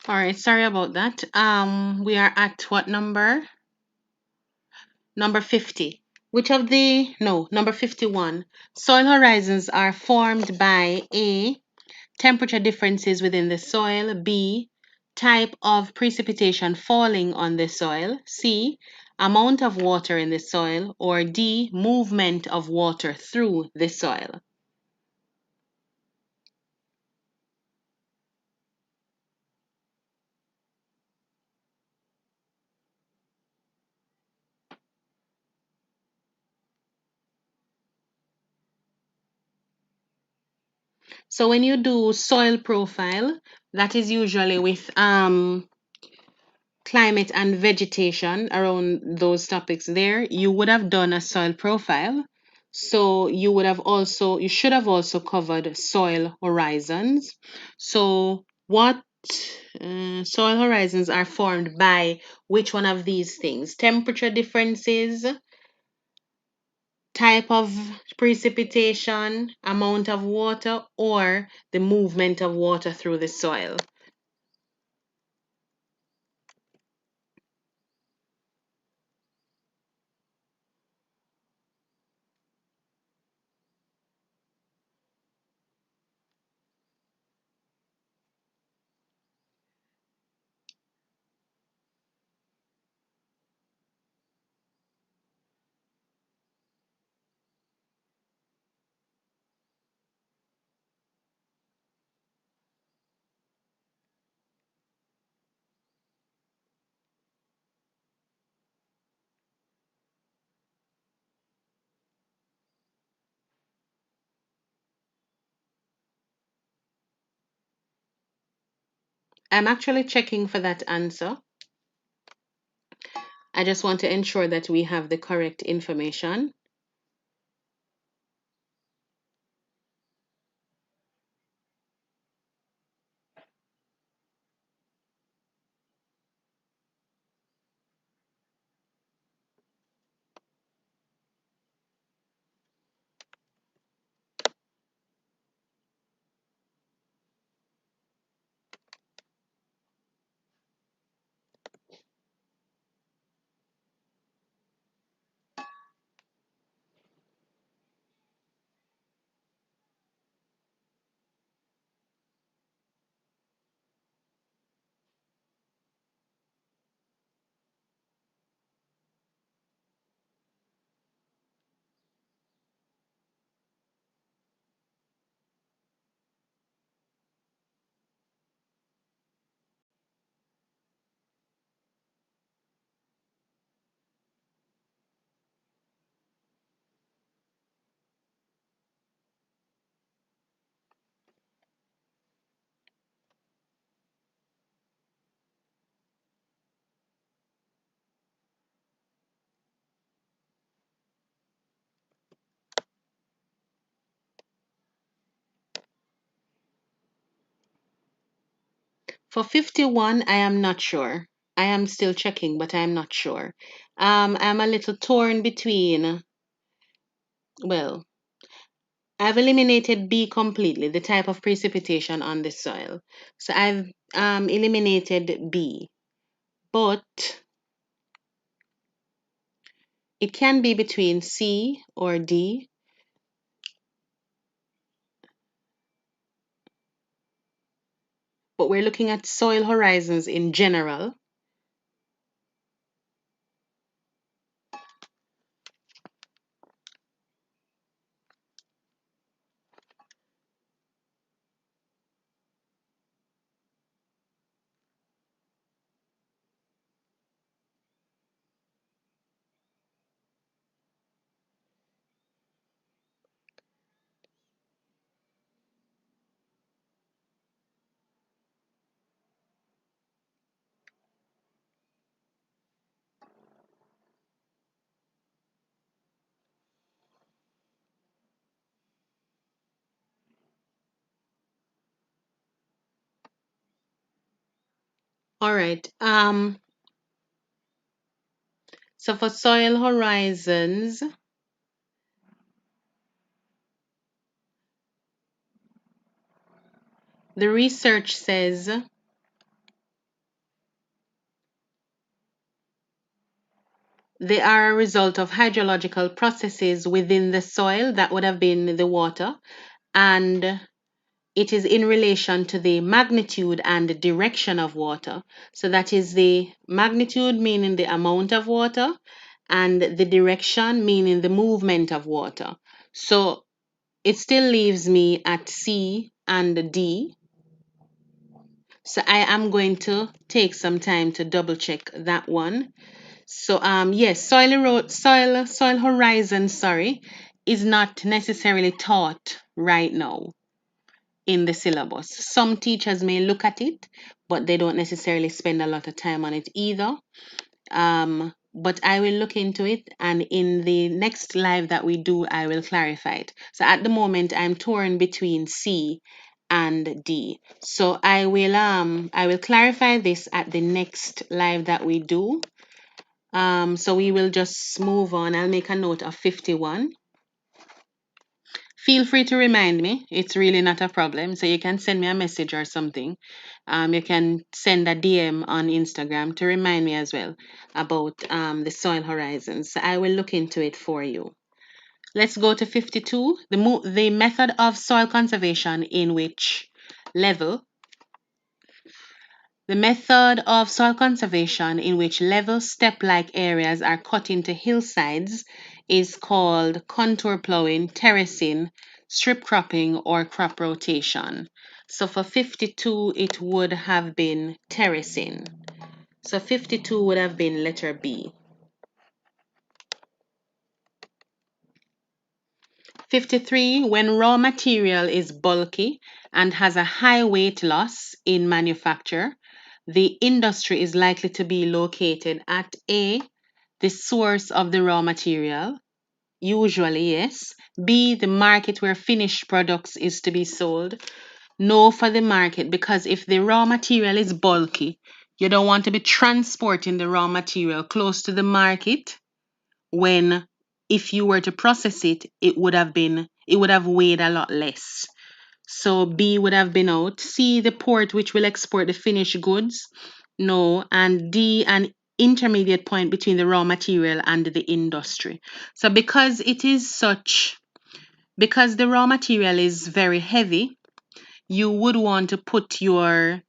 All right, sorry about that. We are at what number? Number 50. Number 51. Soil horizons are formed by A, temperature differences within the soil. B, type of precipitation falling on the soil, C, amount of water in the soil, or D, movement of water through the soil. So when you do soil profile, that is usually with climate and vegetation around those topics there, you would have done a soil profile. So you should have also covered soil horizons. So what soil horizons are formed by which one of these things? Temperature differences, type of precipitation, amount of water, or the movement of water through the soil. I'm actually checking for that answer. I just want to ensure that we have the correct information. For 51, I am not sure. I am still checking, but I am not sure. I'm a little torn between, well, I've eliminated B completely, the type of precipitation on the soil. So I've eliminated B, but it can be between C or D. But we're looking at soil horizons in general. All right. So for soil horizons, the research says they are a result of hydrological processes within the soil, that would have been the water, and it is in relation to the magnitude and the direction of water. So that is the magnitude, meaning the amount of water, and the direction, meaning the movement of water. So it still leaves me at C and D. So I am going to take some time to double check that one. So yes, soil horizon, sorry, is not necessarily taught right now in the syllabus. Some teachers may look at it, but they don't necessarily spend a lot of time on it either. But I will look into it, and in the next live that we do, I will clarify it. So at the moment, I'm torn between C and D. So I will clarify this at the next live that we do. So we will just move on. I'll make a note of 51. Feel free to remind me. It's really not a problem. So you can send me a message or something. You can send a DM on Instagram to remind me as well about the soil horizons. So I will look into it for you. Let's go to 52. The method of soil conservation in which level The method of soil conservation in which level step-like areas are cut into hillsides is called contour plowing, terracing, strip cropping, or crop rotation. So for 52, it would have been terracing. So 52 would have been letter B. 53, when raw material is bulky and has a high weight loss in manufacture, the industry is likely to be located at A, the source of the raw material, usually yes. B, the market where finished products is to be sold. No for the market, because if the raw material is bulky, you don't want to be transporting the raw material close to the market when if you were to process it, it would have weighed a lot less. So B would have been out. C, the port which will export the finished goods. No. And D, an intermediate point between the raw material and the industry. So because the raw material is very heavy, you would want to put your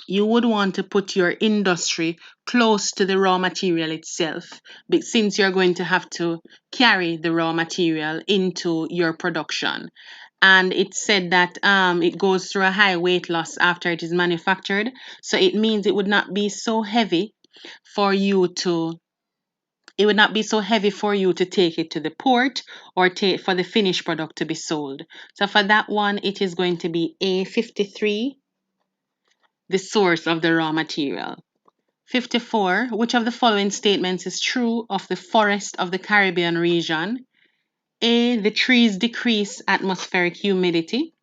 industry close to the raw material itself, but since you're going to have to carry the raw material into your production. And it said that it goes through a high weight loss after it is manufactured. So it means it would not be so heavy for you to take it to the port or take for the finished product to be sold. So for that one, it is going to be A53, the source of the raw material. 54. Which of the following statements is true of the forest of the Caribbean region? A. The trees decrease atmospheric humidity.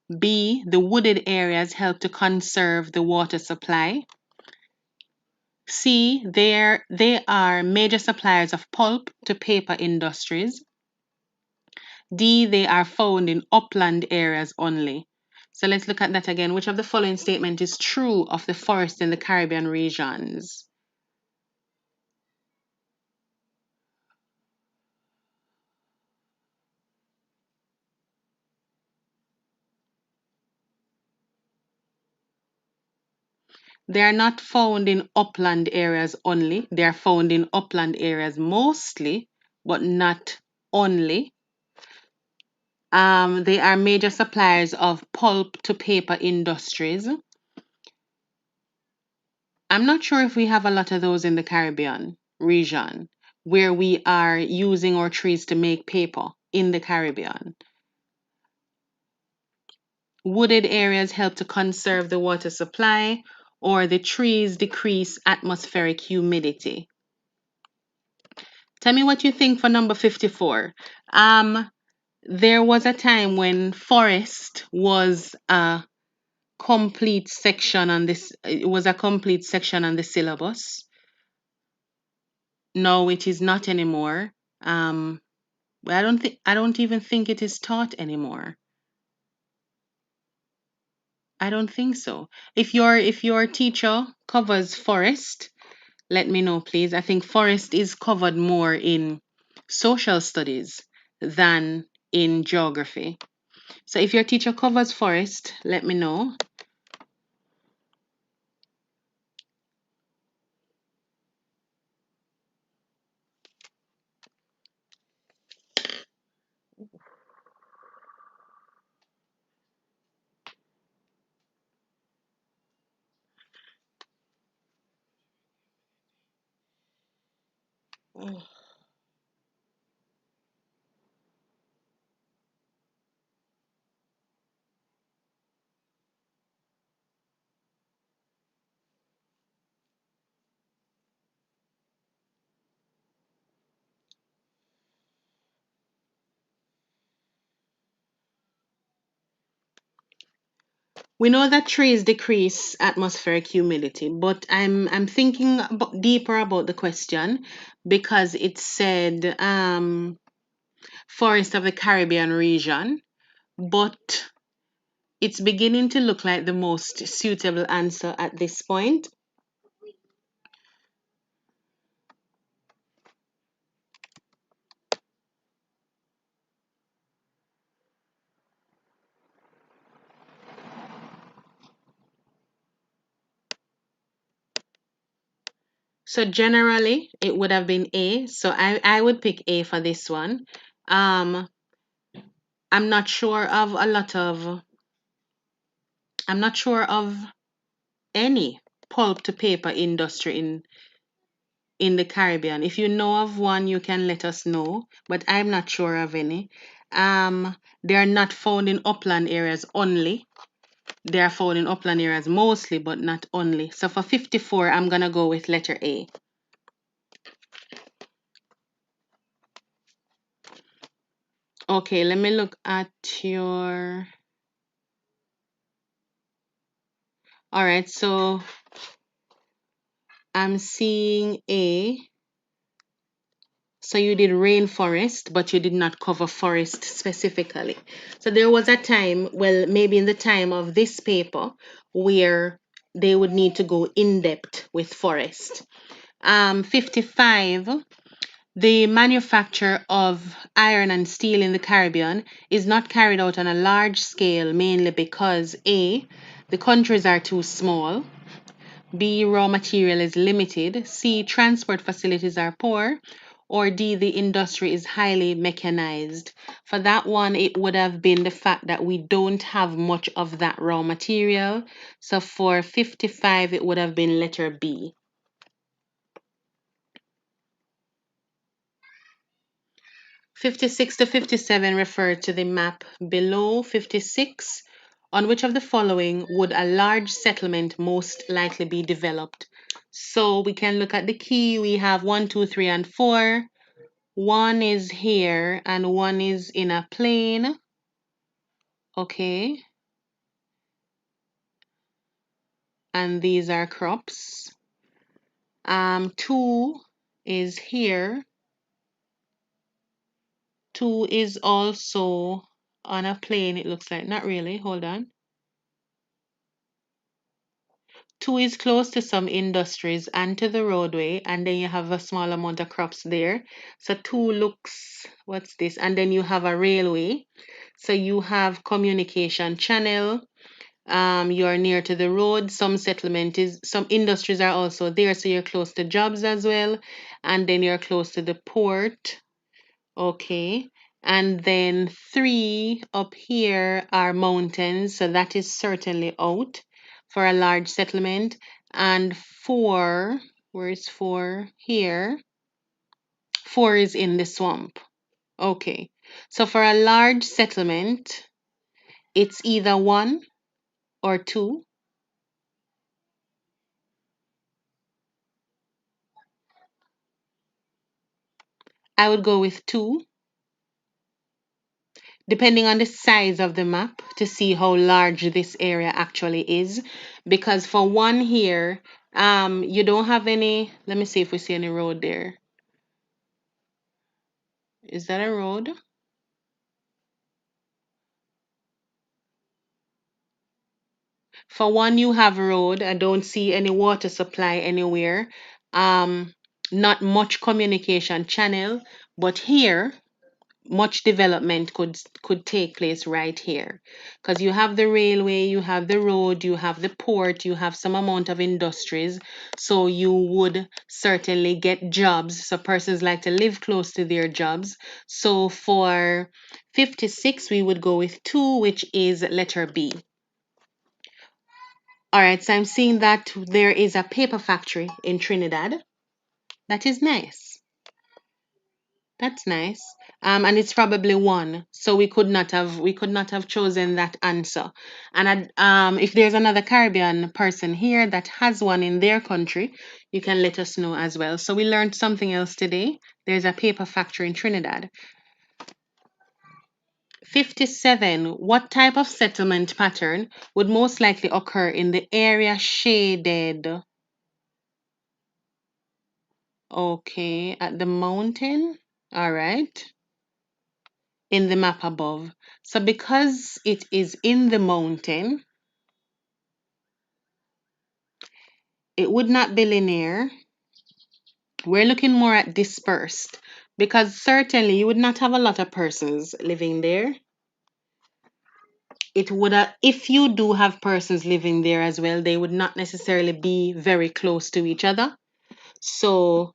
B. The wooded areas help to conserve the water supply. C. They are major suppliers of pulp to paper industries. D. They are found in upland areas only. So let's look at that again. Which of the following statement is true of the forest in the Caribbean regions? They are not found in upland areas only. They are found in upland areas mostly, but not only. They are major suppliers of pulp to paper industries. I'm not sure if we have a lot of those in the Caribbean region where we are using our trees to make paper in the Caribbean. Wooded areas help to conserve the water supply, or the trees decrease atmospheric humidity. Tell me what you think for number 54. There was a time when forest was a complete section on this. It was a complete section on the syllabus. No, it is not anymore. I don't even think it is taught anymore. I don't think so. If your teacher covers forest, let me know, please. I think forest is covered more in social studies than in geography. So if your teacher covers forest, let me know. We know that trees decrease atmospheric humidity, but I'm thinking deeper about the question because it said forest of the Caribbean region, but it's beginning to look like the most suitable answer at this point. So generally, it would have been A. So I would pick A for this one. Um, I'm not sure of a lot of, I'm not sure of any pulp to paper industry in the Caribbean. If you know of one, you can let us know, but I'm not sure of any. They are not found in upland areas only. They are found in upland areas mostly, but not only. So for 54, I'm gonna go with letter A. Okay, let me look at your. All right, so I'm seeing A. So you did rainforest, but you did not cover forest specifically. So there was a time, well, maybe in the time of this paper, where they would need to go in depth with forest. 55, the manufacture of iron and steel in the Caribbean is not carried out on a large scale, mainly because A, the countries are too small. B, raw material is limited. C, transport facilities are poor. Or D, the industry is highly mechanized. For that one, it would have been the fact that we don't have much of that raw material. So for 55, it would have been letter B. 56 to 57 refer to the map below. 56, on which of the following would a large settlement most likely be developed? So we can look at the key. We have 1, 2, 3, and 4. One is here and one is in a plain. Okay. And these are crops. 2 is here. 2 is also on a plain, it looks like. Not really. Hold on. 2 is close to some industries and to the roadway, and then you have a small amount of crops there. So 2 looks, what's this? And then you have a railway. So you have communication channel. You're near to the road. Some industries are also there, so you're close to jobs as well. And then you're close to the port. Okay. And then 3 up here are mountains, so that is certainly out for a large settlement. And 4, where is 4? Here. 4 is in the swamp. Okay. So for a large settlement, it's either 1 or 2. I would go with 2, depending on the size of the map to see how large this area actually is. Because for 1 here, you don't have any. Let me see if we see any road there. Is that a road? For 1, you have a road. I don't see any water supply anywhere. Um, Not much communication channel, but here much development could take place right here, because you have the railway, you have the road, you have the port, you have some amount of industries, so you would certainly get jobs. So persons like to live close to their jobs. So for 56 we would go with 2, which is letter B. All right, so I'm seeing that there is a paper factory in Trinidad. That is nice. That's nice. And it's probably 1, so we could not have chosen that answer. And if there's another Caribbean person here that has one in their country, you can let us know as well. So we learned something else today. There's a paper factory in Trinidad. 57. What type of settlement pattern would most likely occur in the area shaded? Okay, at the mountain. All right. In the map above. So because it is in the mountain, it would not be linear. We're looking more at dispersed, because certainly you would not have a lot of persons living there. It would if you do have persons living there as well, they would not necessarily be very close to each other. So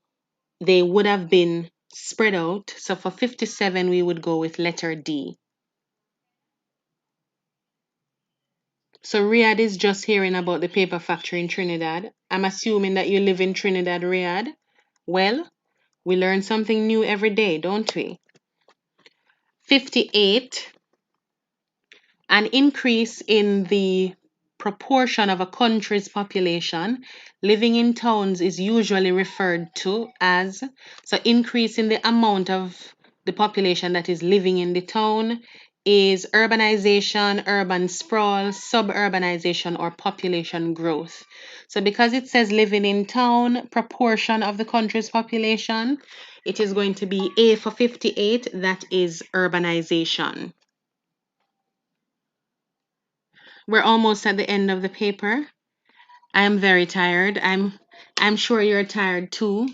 they would have been spread out. So for 57 we would go with letter D. So Riyadh is just hearing about the paper factory in Trinidad. I'm assuming that you live in Trinidad, Riyadh. Well, we learn something new every day, don't we? 58. An increase in the proportion of a country's population living in towns is usually referred to as, so increase in the amount of the population that is living in the town is urbanization, urban sprawl, suburbanization, or population growth. So because it says living in town, proportion of the country's population, it is going to be A for 58, that is urbanization. We're almost at the end of the paper. I am very tired. I'm sure you're tired too.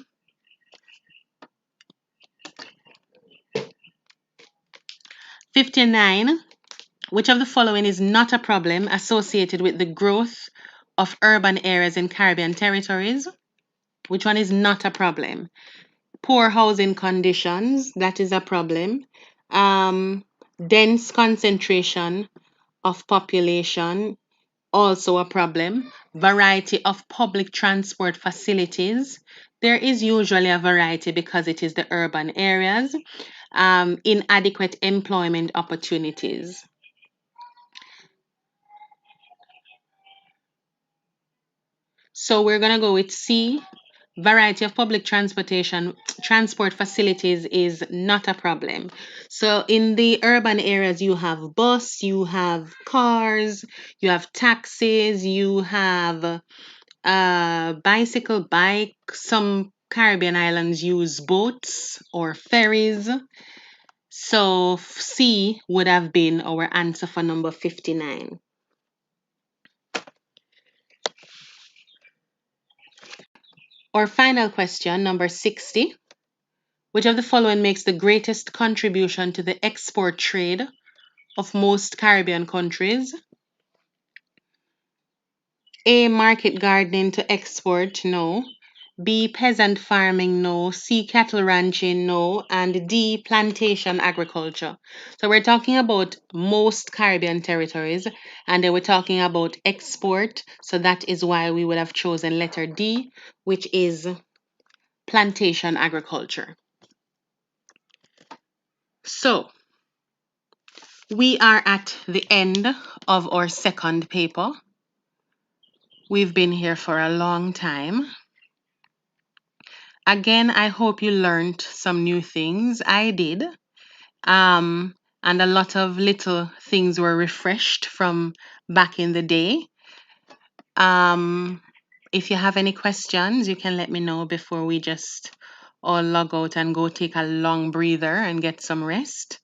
59. Which of the following is not a problem associated with the growth of urban areas in Caribbean territories? Which one is not a problem? Poor housing conditions, that is a problem. Dense concentration of population, also a problem. Variety of public transport facilities. There is usually a variety because it is the urban areas. Inadequate employment opportunities. So we're going to go with C. Variety of public transport facilities is not a problem. So in the urban areas, you have bus, you have cars, you have taxis, you have bicycle, bike. Some Caribbean islands use boats or ferries. So C would have been our answer for number 59. Our final question, number 60. Which of the following makes the greatest contribution to the export trade of most Caribbean countries? A. Market gardening to export, no. B. Peasant farming, no. C. Cattle ranching, no. And D. Plantation agriculture. So we're talking about most Caribbean territories, and then we're talking about export. So that is why we would have chosen letter D, which is plantation agriculture. So we are at the end of our second paper. We've been here for a long time. Again, I hope you learned some new things. I did. And a lot of little things were refreshed from back in the day. If you have any questions, you can let me know before we just all log out and go take a long breather and get some rest.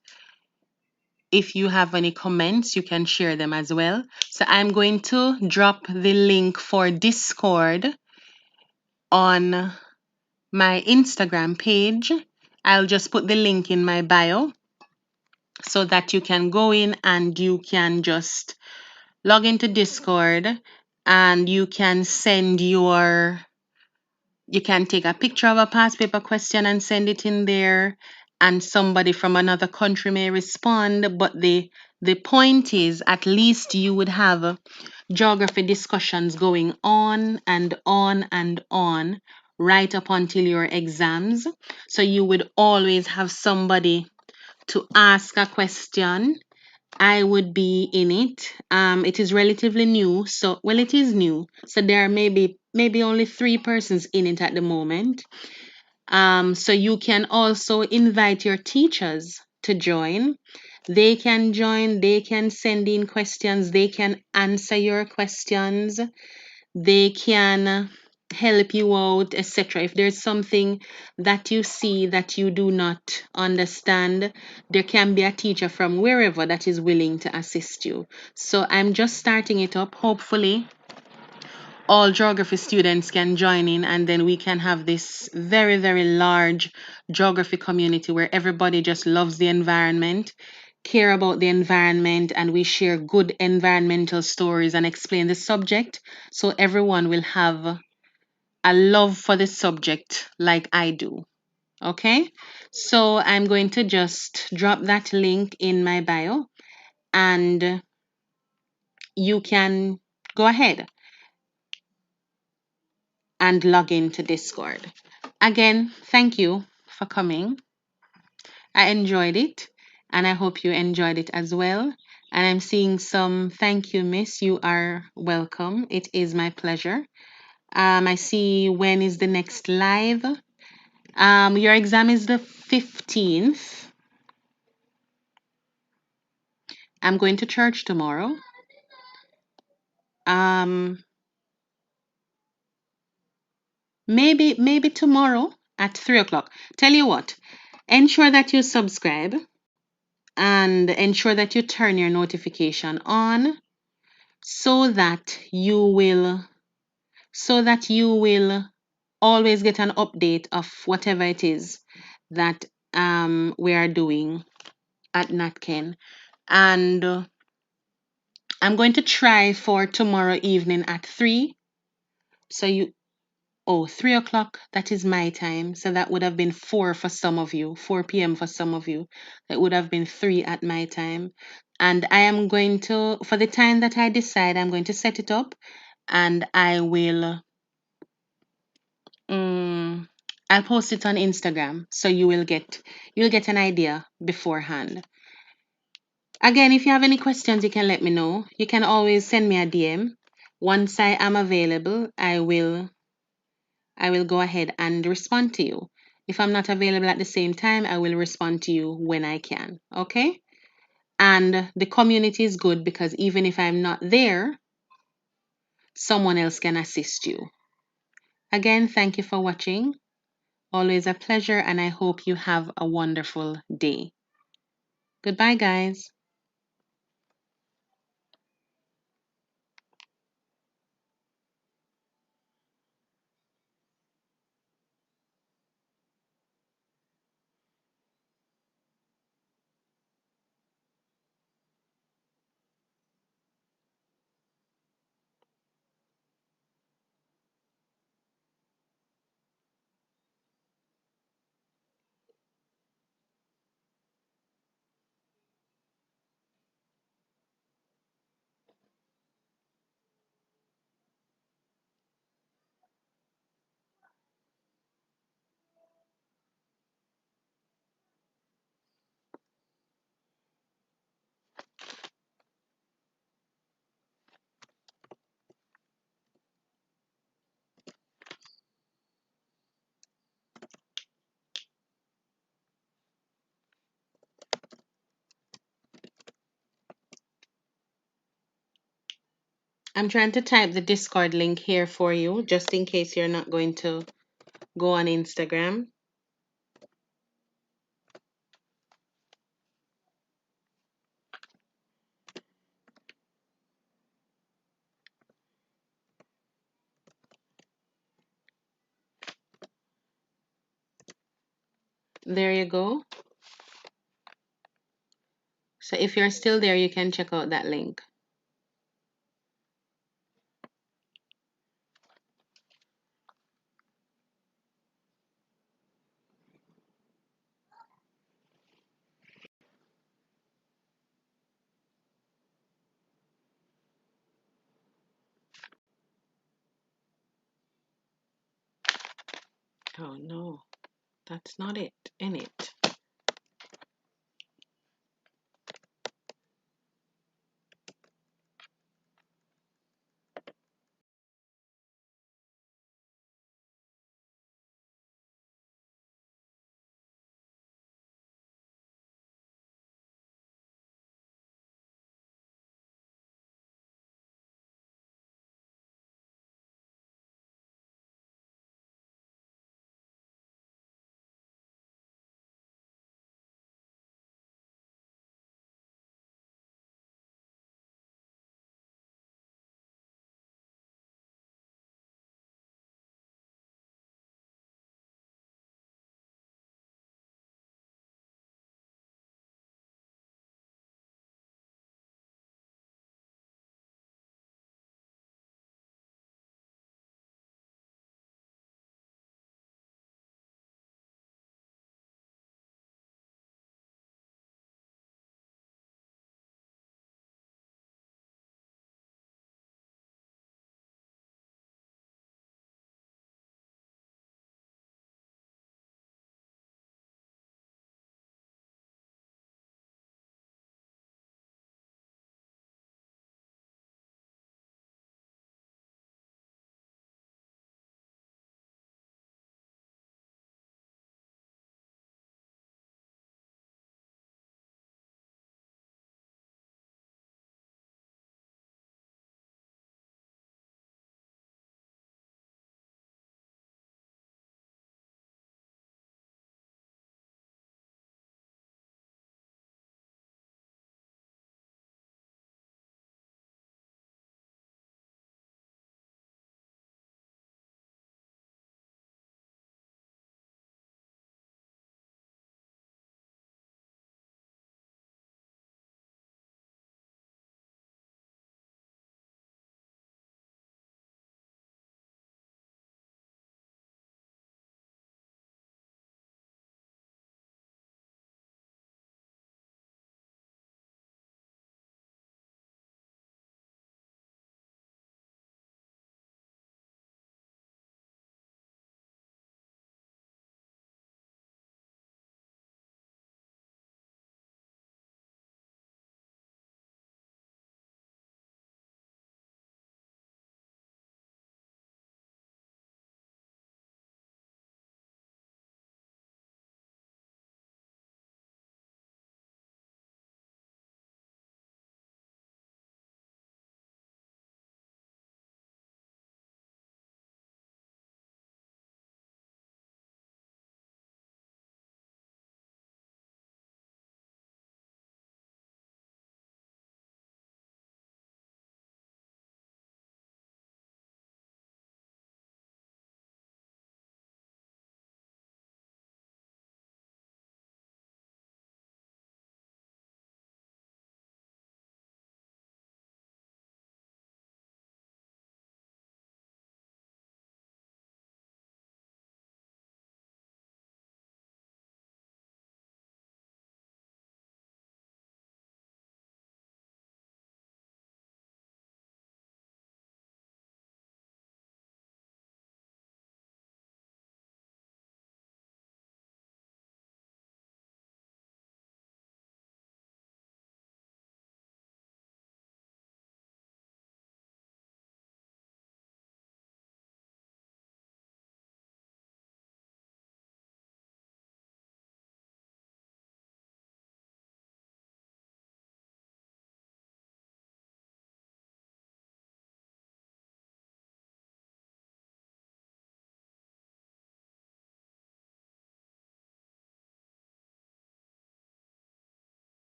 If you have any comments, you can share them as well. So I'm going to drop the link for Discord on my Instagram page. I'll just put the link in my bio. so that you can go in and you can just log into Discord and you can send your, you can take a picture of a past paper question and send it in there, and somebody from another country may respond. But the point is, at least you would have geography discussions going on and on and on right up until your exams. So you would always have somebody to ask a question. I would be in it. It is relatively new, so well, it is new. So there are maybe only 3 persons in it at the moment. So you can also invite your teachers to join. They can join. They can send in questions. They can answer your questions. They can help you out, etc. If there's something that you see that you do not understand, there can be a teacher from wherever that is willing to assist you. So I'm just starting it up. Hopefully all geography students can join in, and then we can have this very, very large geography community where everybody just loves the environment, care about the environment, and we share good environmental stories and explain the subject, so everyone will have a love for the subject like I do. Okay, so I'm going to just drop that link in my bio, and you can go ahead and log into Discord. Again, thank you for coming. I enjoyed it, and I hope you enjoyed it as well. And I'm seeing some thank you, miss. You are welcome. It is my pleasure. I see when is the next live. Your exam is the 15th. I'm going to church tomorrow. Um, maybe tomorrow at 3 o'clock. Tell you what, ensure that you subscribe and ensure that you turn your notification on so that you will always get an update of whatever it is that we are doing at NatKen. And I'm going to try for tomorrow evening at 3. So you, oh, 3 o'clock, that is my time. So that would have been 4 for some of you, 4 p.m. for some of you. That would have been 3 at my time. And I am going to, for the time that I decide, I'm going to set it up, and I will, um, I'll post it on Instagram. So you'll get an idea beforehand. Again, if you have any questions, you can let me know. You can always send me a DM. Once I am available, I will go ahead and respond to you. If I'm not available at the same time, I will respond to you when I can. Okay? And the community is good because even if I'm not there, someone else can assist you. Again, thank you for watching. Always a pleasure, and I hope you have a wonderful day. Goodbye, guys. I'm trying to type the Discord link here for you, just in case you're not going to go on Instagram. There you go. So if you're still there, you can check out that link. Oh no, that's not it, in it.